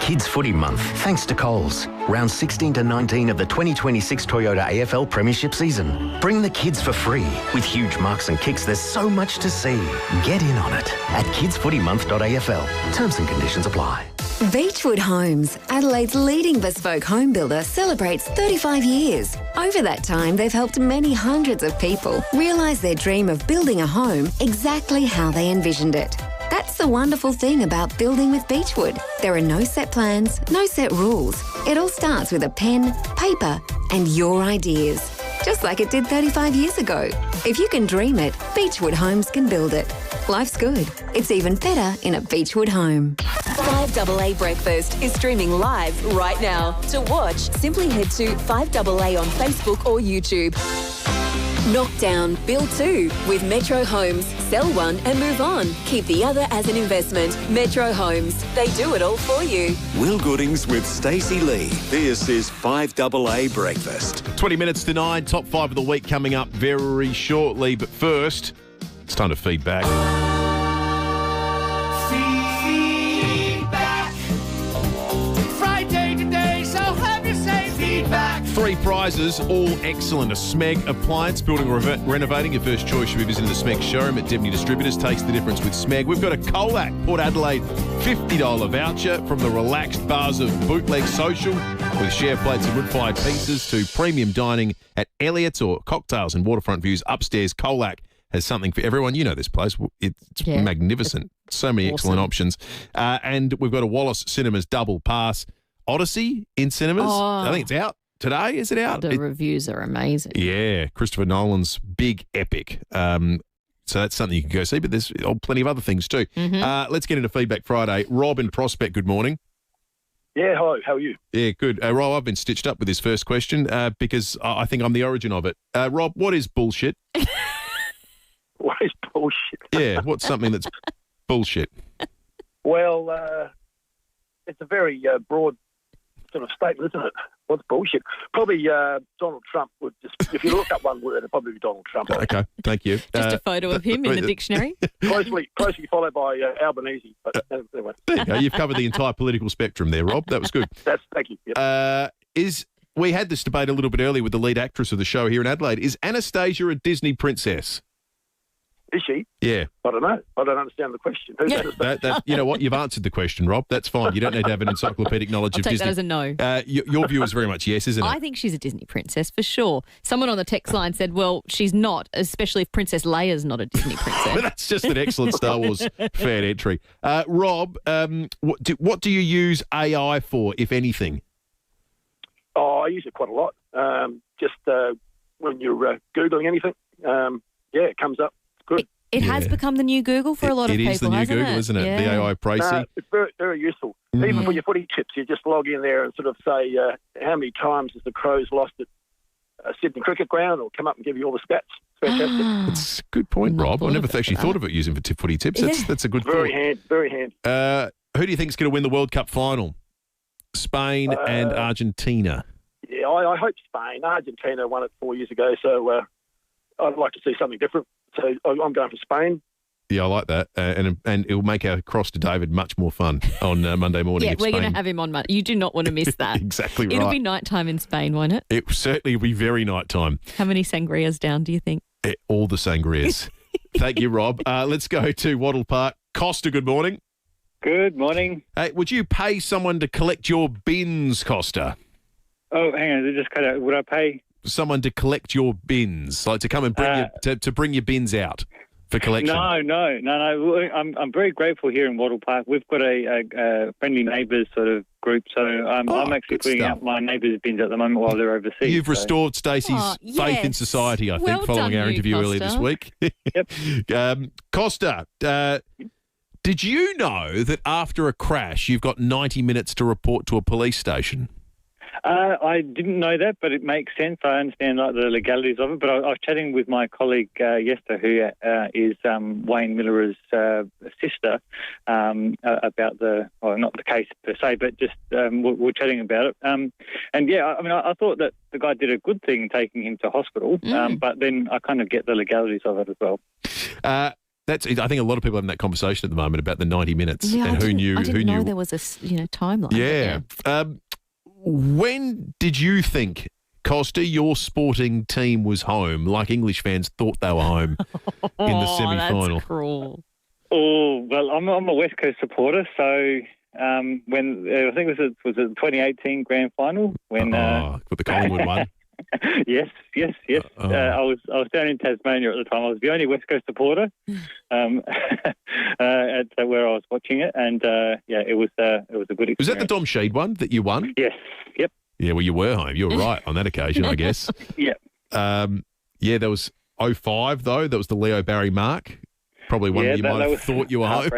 Kids Footy Month, thanks to Coles. Round 16 to 19 of the 2026 Toyota AFL Premiership season. Bring the kids for free. With huge marks and kicks, there's so much to see. Get in on it at kidsfootymonth.afl. Terms and conditions apply. Beechwood Homes, Adelaide's leading bespoke home builder, celebrates 35 years. Over that time, they've helped many hundreds of people realise their dream of building a home exactly how they envisioned it. That's the wonderful thing about building with Beechwood. There are no set plans, no set rules. It all starts with a pen, paper, and your ideas. Just like it did 35 years ago. If you can dream it, Beechwood Homes can build it. Life's good. It's even better in a Beechwood home. 5AA Breakfast is streaming live right now. To watch, simply head to 5AA on Facebook or YouTube. Knock down, build two with Metro Homes. Sell one and move on. Keep the other as an investment. Metro Homes. They do it all for you. Will Goodings with Stacey Lee. This is 5AA Breakfast. 20 minutes to 9. Top 5 of the week coming up very shortly. But first, it's time to feedback. Friday today, so have you say feedback. 3 prizes, all excellent. A Smeg appliance, building or renovating. Your first choice should be visiting the Smeg showroom at Deputy Distributors. Taste the difference with Smeg. We've got a Colac Port Adelaide $50 voucher from the relaxed bars of Bootleg Social with share plates and wood-fired pieces to premium dining at Elliott's or cocktails and waterfront views upstairs. Colac has something for everyone. You know this place. It's magnificent. So many excellent options. And we've got a Wallace Cinemas double pass. Odyssey in cinemas. I think it's out today. Is it out? The reviews are amazing. Yeah, Christopher Nolan's big epic. So that's something you can go see, but there's plenty of other things too. Let's get into Feedback Friday. Rob in Prospect, good morning. Yeah, hello. How are you? Yeah, good. Rob, I've been stitched up with this first question because I think I'm the origin of it. Rob, what is bullshit? What is bullshit? Yeah, what's something that's bullshit? Well, it's a very broad sort of statement, isn't it? What's bullshit? Probably Donald Trump would just, if you look up one word, it'd probably be Donald Trump. Okay, thank you. Just a photo of him in the dictionary. Closely followed by Albanese. But anyway. There you go. You've covered the entire political spectrum there, Rob. That was good. Thank you. Yep. Is we had this debate a little bit earlier with the lead actress of the show here in Adelaide. Is Anastasia a Disney princess? Is she? Yeah. I don't know. I don't understand the question. Who's That, you know what? You've answered the question, Rob. That's fine. You don't need to have an encyclopedic knowledge I'll of take Disney. that as a no. Your view is very much yes, isn't it? I think she's a Disney princess for sure. Someone on the text line said, well, she's not, especially if Princess Leia's not a Disney princess. That's just an excellent Star Wars fan entry. Rob, what do you use AI for, if anything? Oh, I use it quite a lot. Just when you're Googling anything, it comes up. Good. It has become the new Google for a lot of people, hasn't it? It is the new Google, isn't it? Yeah. The AI Pricey. No, it's very, very useful. Even for your footy tips, you just log in there and sort of say how many times has the Crows lost at Sydney Cricket Ground, or come up and give you all the stats. It's fantastic. It's a good point, Rob. I never actually thought of it using for footy tips. That's a good very thought. Very handy. Who do you think is going to win the World Cup final? Spain and Argentina. Yeah, I hope Spain. Argentina won it 4 years ago, so I'd like to see something different. So I'm going for Spain. Yeah, I like that. And it'll make our cross to David much more fun on Monday morning. Yeah, we're going to have him on Monday. You do not want to miss that. Exactly right. It'll be nighttime in Spain, won't it? It certainly will be very nighttime. How many sangrias down, do you think? All the sangrias. Thank you, Rob. Let's go to Wattle Park. Costa, good morning. Good morning. Hey, would you pay someone to collect your bins, Costa? Oh, hang on. They just cut out. Would I pay someone to collect your bins, like to come and bring to bring your bins out for collection? No. I'm very grateful here in Wattle Park. We've got a friendly neighbours sort of group, so I'm actually putting out my neighbours' bins at the moment while they're overseas. You've restored Stacey's faith in society, I think, following our interview earlier this week. Yep. Costa, did you know that after a crash, you've got 90 minutes to report to a police station? I didn't know that, but it makes sense. I understand the legalities of it. But I was chatting with my colleague Yester, who is Wayne Miller's sister, about not the case per se, but just we're chatting about it. I thought that the guy did a good thing taking him to hospital, but then I kind of get the legalities of it as well. I think a lot of people are having that conversation at the moment about the 90 minutes and who knew. I didn't know there was a timeline. Yeah. When did you think, Costa, your sporting team was home, like English fans thought they were home in the semi-final? That's cruel. Oh, well, I'm a West Coast supporter, so when I think it was the 2018 Grand Final when with the Collingwood one. Yes. I was down in Tasmania at the time. I was the only West Coast supporter at where I was watching it, and it was a good experience. Was that the Dom Sheed one that you won? Yes. Yep. Yeah, well, you were home. You were right on that occasion, I guess. Yep. There was 05 though. That was the Leo Barry mark. Probably one that you might have thought you were home.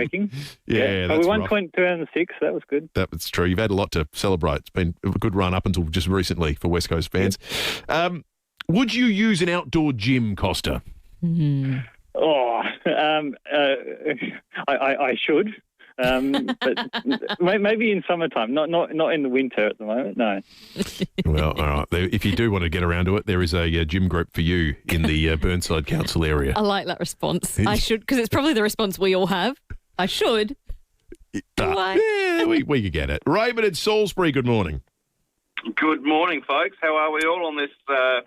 Yeah, that's we won rough. 2006. That was good. That's true. You've had a lot to celebrate. It's been a good run up until just recently for West Coast fans. Yep. Would you use an outdoor gym, Costa? Mm-hmm. I should. But maybe in summertime, not in the winter at the moment. No. Well, all right. If you do want to get around to it, there is a gym group for you in the Burnside Council area. I like that response. I should, because it's probably the response we all have. I should. Yeah, we could get it. Raymond in Salisbury, good morning. Good morning, folks. How are we all on this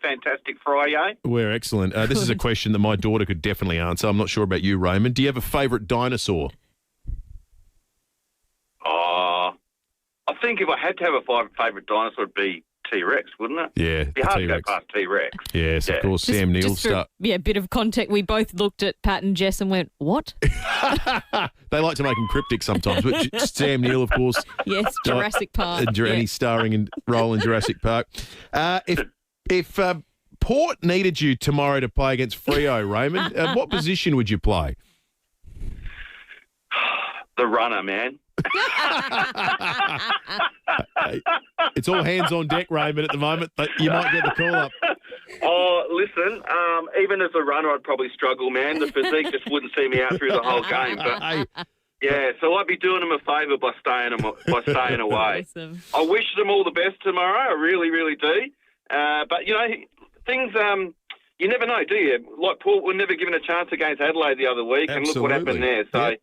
fantastic Friday? We're excellent. This is a question that my daughter could definitely answer. I'm not sure about you, Raymond. Do you have a favourite dinosaur? I think if I had to have a favourite dinosaur, it'd be T-Rex, wouldn't it? Yeah, it'd be hard T-Rex. to go past T-Rex. Yes, of course. Sam Neill's stuff. Bit of context. We both looked at Pat and Jess and went, what? They like to make him cryptic sometimes, but Sam Neill, of course. Yes, Jurassic Park. And he's starring in role in Jurassic Park. If Port needed you tomorrow to play against FIVEAA, Raymond, what position would you play? The runner, man. It's all hands on deck, Raymond, at the moment, but you might get the call up. Oh, listen, even as a runner, I'd probably struggle, man. The physique just wouldn't see me out through the whole game. But yeah, so I'd be doing them a favour by staying away. Awesome. I wish them all the best tomorrow. I really, really do. But things. You never know, do you? Like Port were never given a chance against Adelaide the other week, and look what happened there. So. Yep.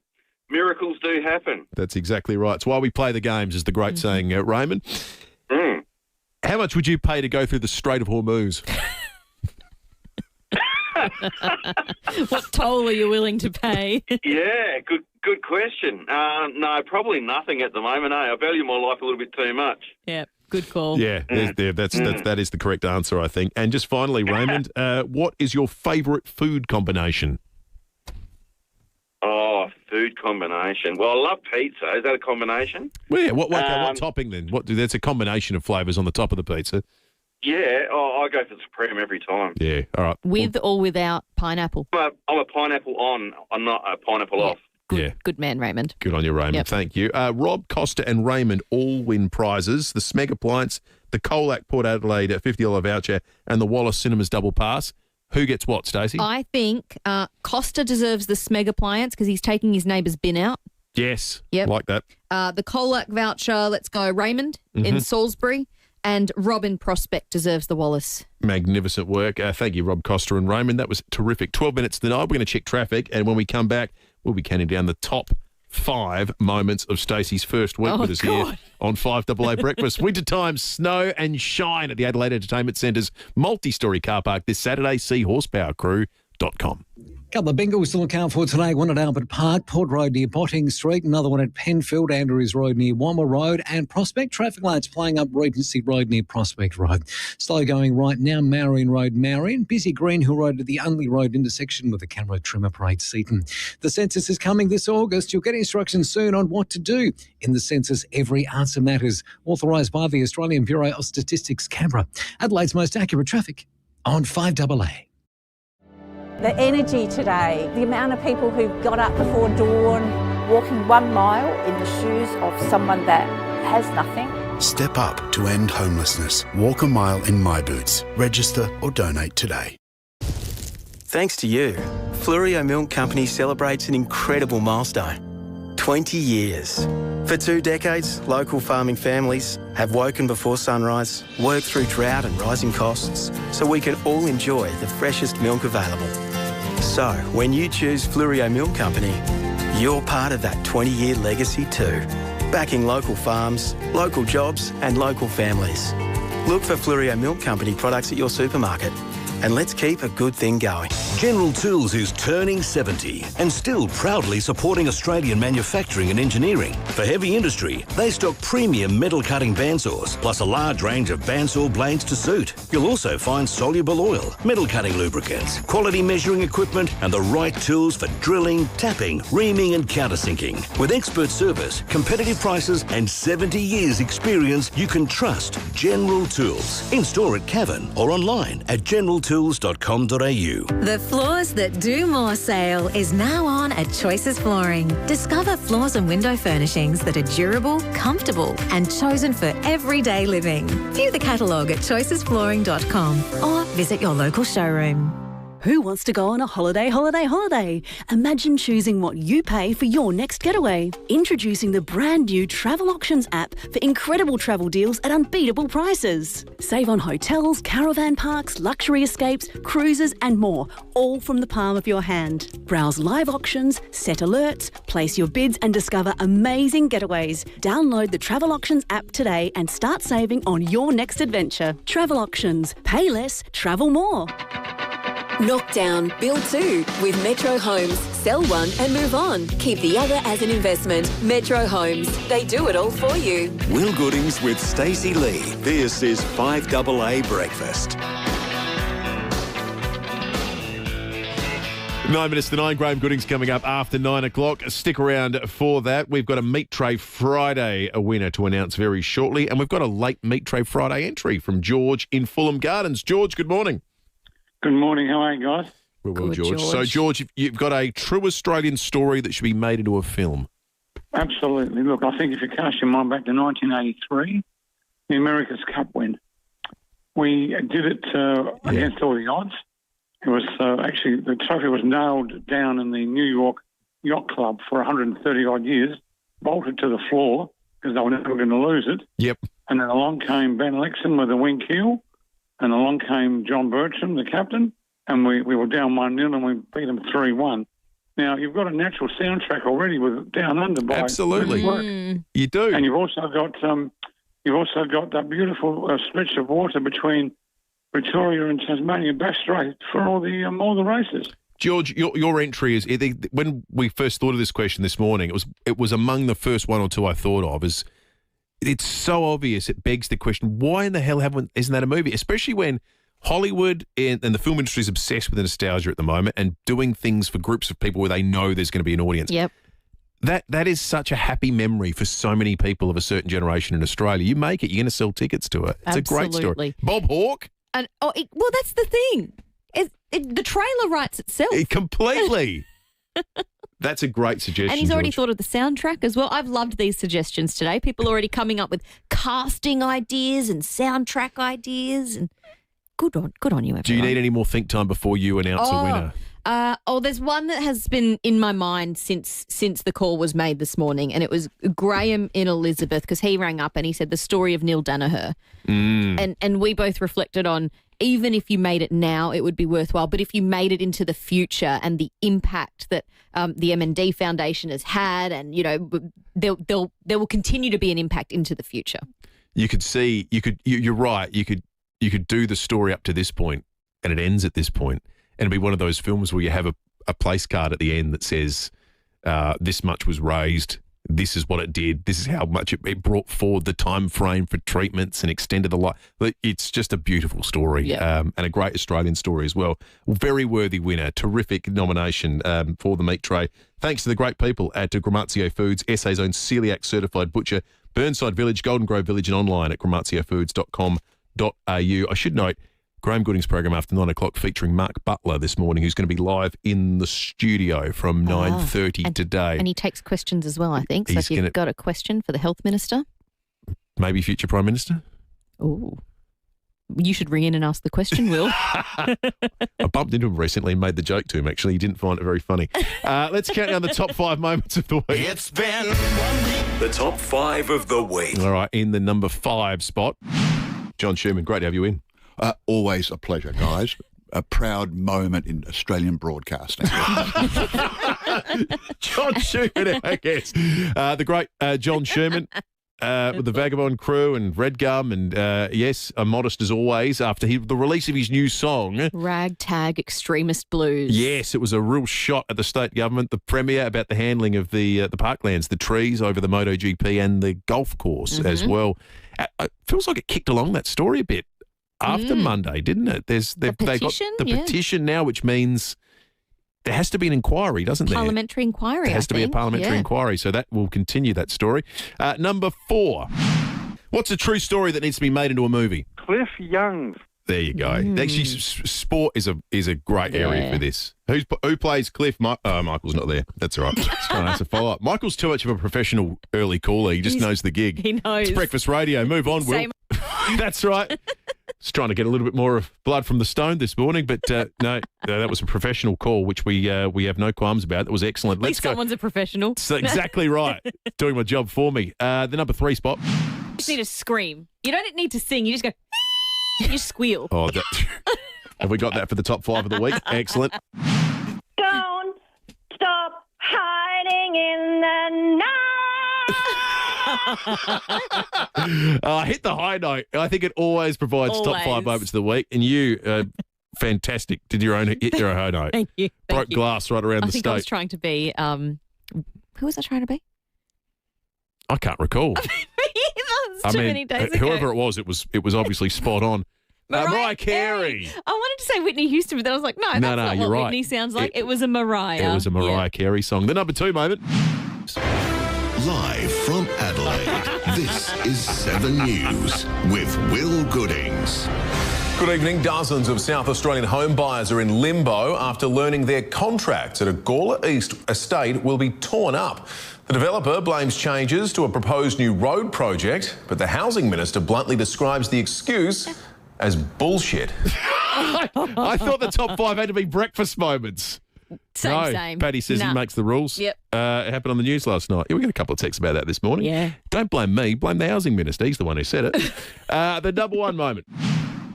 Miracles do happen. That's exactly right. It's why we play the games, is the great saying, Raymond. How much would you pay to go through the Strait of Hormuz? What toll are you willing to pay? Yeah, good question. No, probably nothing at the moment. I value my life a little bit too much. Yeah, good call. Yeah, that is the correct answer, I think. And just finally, Raymond, what is your favourite food combination? Oh, food combination. Well, I love pizza. Is that a combination? Well, yeah. What topping then? That's a combination of flavours on the top of the pizza. Yeah, I go for Supreme every time. Yeah, all right. With or without pineapple? I'm a pineapple on. I'm not a pineapple off. Good man, Raymond. Good on you, Raymond. Yep. Thank you. Rob, Costa and Raymond all win prizes. The Smeg Appliance, the Colac Port Adelaide $50 voucher and the Wallace Cinemas double pass. Who gets what, Stacey? I think Costa deserves the Smeg Appliance because he's taking his neighbour's bin out. Yes, Yep. like that. The Colac voucher, let's go Raymond in Salisbury. And Robin Prospect deserves the Wallace. Magnificent work. Thank you, Rob, Costa and Raymond. That was terrific. 12 minutes to 9. We're going to check traffic. And when we come back, we'll be counting down the top 5 moments of Stacey's first week with us here on 5AA Breakfast. Wintertime, snow and shine at the Adelaide Entertainment Centre's multi-storey car park this Saturday. See horsepowercrew.com. Couple of bingos to look out for today. One at Albert Park, Port Road near Botting Street. Another one at Penfield, Andrews Road near Wammer Road. And Prospect traffic lights playing up Regency Road near Prospect Road. Slow going right now, Marion Road, Marion. Busy Greenhill Road at the Unley Road intersection with the camera trimmer parade Seaton. The census is coming this August. You'll get instructions soon on what to do. In the census, every answer matters. Authorised by the Australian Bureau of Statistics, Canberra. Adelaide's most accurate traffic on 5AA. The energy today, the amount of people who got up before dawn, walking 1 mile in the shoes of someone that has nothing. Step up to end homelessness. Walk a mile in My Boots. Register or donate today. Thanks to you, FIVEAA Milk Company celebrates an incredible milestone. 20 years. For 2 decades, local farming families have woken before sunrise, worked through drought and rising costs, so we can all enjoy the freshest milk available. So, when you choose FIVEAA Milk Company, you're part of that 20-year legacy too. Backing local farms, local jobs and local families. Look for FIVEAA Milk Company products at your supermarket. And let's keep a good thing going. General Tools is turning 70 and still proudly supporting Australian manufacturing and engineering. For heavy industry, they stock premium metal cutting bandsaws, plus a large range of bandsaw blades to suit. You'll also find soluble oil, metal cutting lubricants, quality measuring equipment, and the right tools for drilling, tapping, reaming, and countersinking. With expert service, competitive prices, and 70 years experience, you can trust General Tools. In store at Cavan or online at generaltools.com.au. The Floors That Do More sale is now on at Choices Flooring. Discover floors and window furnishings that are durable, comfortable, and chosen for everyday living. View the catalogue at choicesflooring.com or visit your local showroom. Who wants to go on a holiday? Imagine choosing what you pay for your next getaway. Introducing the brand new Travel Auctions app for incredible travel deals at unbeatable prices. Save on hotels, caravan parks, luxury escapes, cruises and more, all from the palm of your hand. Browse live auctions, set alerts, place your bids and discover amazing getaways. Download the Travel Auctions app today and start saving on your next adventure. Travel Auctions. Pay less, travel more. Knock down, build 2 with Metro Homes. Sell one and move on. Keep the other as an investment. Metro Homes. They do it all for you. Will Goodings with Stacey Lee. This is 5AA Breakfast. 9 minutes to 9. Graham Goodings coming up after 9 o'clock. Stick around for that. We've got a Meat Tray Friday winner to announce very shortly. And we've got a late Meat Tray Friday entry from George in Fulham Gardens. George, good morning. Good morning. How are you guys? Well, George. So, George, you've got a true Australian story that should be made into a film. Absolutely. Look, I think if you cast your mind back to 1983, the America's Cup win, we did it against all the odds. It was actually, the trophy was nailed down in the New York Yacht Club for 130-odd years, bolted to the floor because they were never going to lose it. Yep. And then along came Ben Lexon with a wing keel. And along came John Bertram, the captain, and we were down 1-0 and we beat them 3-1. Now, you've got a natural soundtrack already with Down Under by Absolutely. Work. You do. And you've also got, You've also got that beautiful stretch of water between Victoria and Tasmania, Bass Strait, for all the races. George, your entry is, when we first thought of this question this morning, it was among the first one or two I thought of. It's so obvious, it begs the question, why in the hell isn't that a movie? Especially when Hollywood and the film industry is obsessed with nostalgia at the moment and doing things for groups of people where they know there's going to be an audience. Yep. That is such a happy memory for so many people of a certain generation in Australia. You make it, you're going to sell tickets to it. It's Absolutely. a great story. Bob Hawke? And well, that's the thing. The trailer writes itself. Completely. That's a great suggestion. And he's already George. thought of the soundtrack as well. I've loved these suggestions today. People are already coming up with casting ideas and soundtrack ideas. And good on you, everyone. Do you need any more think time before you announce a winner? There's one that has been in my mind since the call was made this morning, and it was Graham in Elizabeth, because he rang up and he said the story of Neil Danaher. And we both reflected on, even if you made it now, it would be worthwhile. But if you made it into the future and the impact that the M&D Foundation has had, and there will continue to be an impact into the future. You could see, you're right. You could do the story up to this point, and it ends at this point. And it'd be one of those films where you have a place card at the end that says, this much was raised, this is what it did, this is how much it brought forward the time frame for treatments and extended the life. It's just a beautiful story, and a great Australian story as well. Very worthy winner, terrific nomination for the meat tray. Thanks to the great people at Gramazio Foods, SA's own celiac certified butcher, Burnside Village, Golden Grove Village, and online at gramaziofoods.com.au. I should note, Graham Gooding's program after 9 o'clock featuring Mark Butler this morning, who's going to be live in the studio from 9:30 today. And he takes questions as well, I think. So if you've got a question for the Health Minister. Maybe future Prime Minister? Oh, you should ring in and ask the question, Will. I bumped into him recently and made the joke to him, actually. He didn't find it very funny. Let's count down the top 5 moments of the week. It's been the top 5 of the week. All right, in the number 5 spot, John Sherman, great to have you in. Always a pleasure, guys. A proud moment in Australian broadcasting. John Sherman, I guess. The great John Sherman with the Vagabond Crew and Red Gum, and yes, modest as always after the release of his new song, Ragtag Extremist Blues. Yes, it was a real shot at the state government, the Premier, about the handling of the parklands, the trees over the MotoGP and the golf course as well. It feels like it kicked along that story a bit after Monday, didn't it? They got the petition now, which means there has to be an inquiry, doesn't there? Parliamentary inquiry, There has to be a parliamentary inquiry, so that will continue that story. Number 4. What's a true story that needs to be made into a movie? Cliff Young. There you go. Actually, sport is a great area for this. Who plays Cliff? Michael's not there. That's all right. Just trying to answer follow-up. Michael's too much of a professional early caller. He just knows the gig. He knows. It's breakfast radio. Move on, Will. That's right. Just trying to get a little bit more of blood from the stone this morning, but no, that was a professional call, which we have no qualms about. That was excellent. Let's go. Someone's a professional. That's exactly right. Doing my job for me. The number 3 spot. You just need to scream. You don't need to sing. You just go, you squeal. Oh, have we got that for the top 5 of the week? Excellent. Don't stop hiding in the night. Hit the high note. I think it always provides top 5 moments of the week. And you, fantastic, hit your own high note. Thank you. Broke glass right around the state. I was trying to be, who was I trying to be? I can't recall. Many days ago. Whoever it was obviously spot on. Mariah Carey. I wanted to say Whitney Houston, but then I was like, no, that's not you're what right. Whitney sounds like. It was a Mariah. It was a Mariah Carey song. The number 2 moment. Live from Adelaide, this is 7 News with Will Goodings. Good evening. Dozens of South Australian home buyers are in limbo after learning their contracts at a Gawler East estate will be torn up. The developer blames changes to a proposed new road project, but the Housing Minister bluntly describes the excuse as bullshit. I thought the top 5 had to be breakfast moments. Same. Paddy says he makes the rules. Yep. It happened on the news last night. Yeah, we got a couple of texts about that this morning. Yeah. Don't blame me. Blame the Housing Minister. He's the one who said it. The number 1 moment.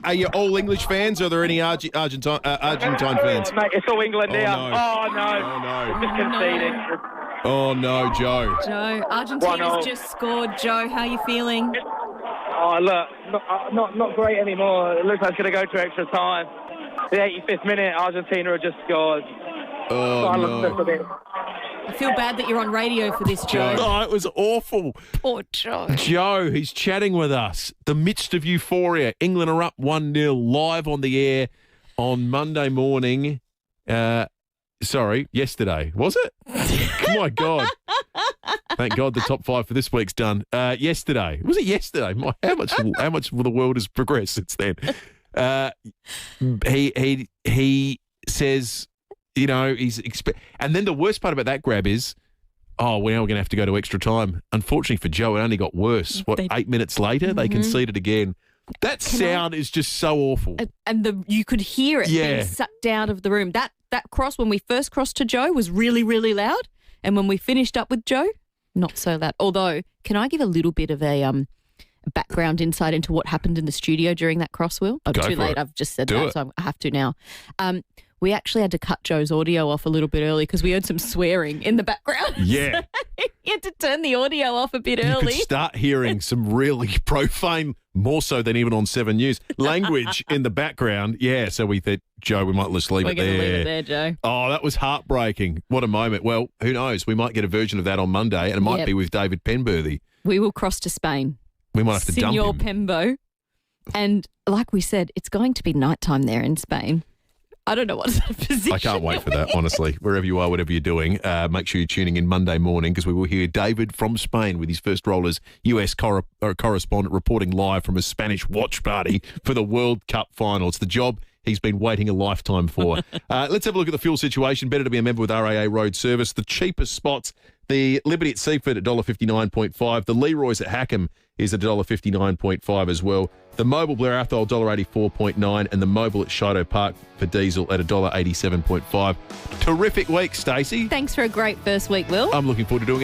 Are you all English fans, or are there any Argentine fans? Mate, it's all England now. No. Oh, no. Just conceded. Oh, no, Joe. Joe, Argentina's just scored. Joe, how are you feeling? Oh, look, not great anymore. It looks like it's going to go to extra time. The 85th minute, Argentina have just scored. Oh, no. I feel bad that you're on radio for this, Joe. Oh, it was awful. Poor Joe. Joe, he's chatting with us. The midst of euphoria. England are up 1-0 live on the air on Monday morning. Yesterday. Was it? Oh, my God. Thank God the top 5 for this week's done. Yesterday. Was it yesterday? How much the world has progressed since then? He says, you know, and then the worst part about that grab is, now we're going to have to go to extra time. Unfortunately for Joe, it only got worse. 8 minutes later, they conceded again. That sound is just so awful. And you could hear it being sucked out of the room. That cross, when we first crossed to Joe, was really, really loud. And when we finished up with Joe, not so loud. Although, can I give a little bit of a background insight into what happened in the studio during that cross, Will? Oh, too late. I've just said that, so I have to now. We actually had to cut Joe's audio off a little bit early because we heard some swearing in the background. Yeah. He had to turn the audio off a bit early. You could start hearing some really profane, more so than even on 7 News, language in the background. Yeah, so we thought, Joe, we might just leave it there. We're going to leave it there, Joe. Oh, that was heartbreaking. What a moment. Well, who knows? We might get a version of that on Monday, and it might be with David Penberthy. We will cross to Spain. We might have to dump him. Pembo. And like we said, it's going to be nighttime there in Spain. I don't know what sort of position. I can't wait for that, honestly. Wherever you are, whatever you're doing, make sure you're tuning in Monday morning because we will hear David from Spain with his first role as US correspondent reporting live from a Spanish watch party for the World Cup final. It's the job he's been waiting a lifetime for. Let's have a look at the fuel situation. Better to be a member with RAA Road Service. The cheapest spots, the Liberty at Seaford at $1.59.5. The Leroy's at Hackham is at $1.59.5 as well. The Mobil Blair Athol $1.84.9 and the Mobil at Shido Park for diesel at $1.87.5. Terrific week, Stacey. Thanks for a great first week, Will. I'm looking forward to doing it.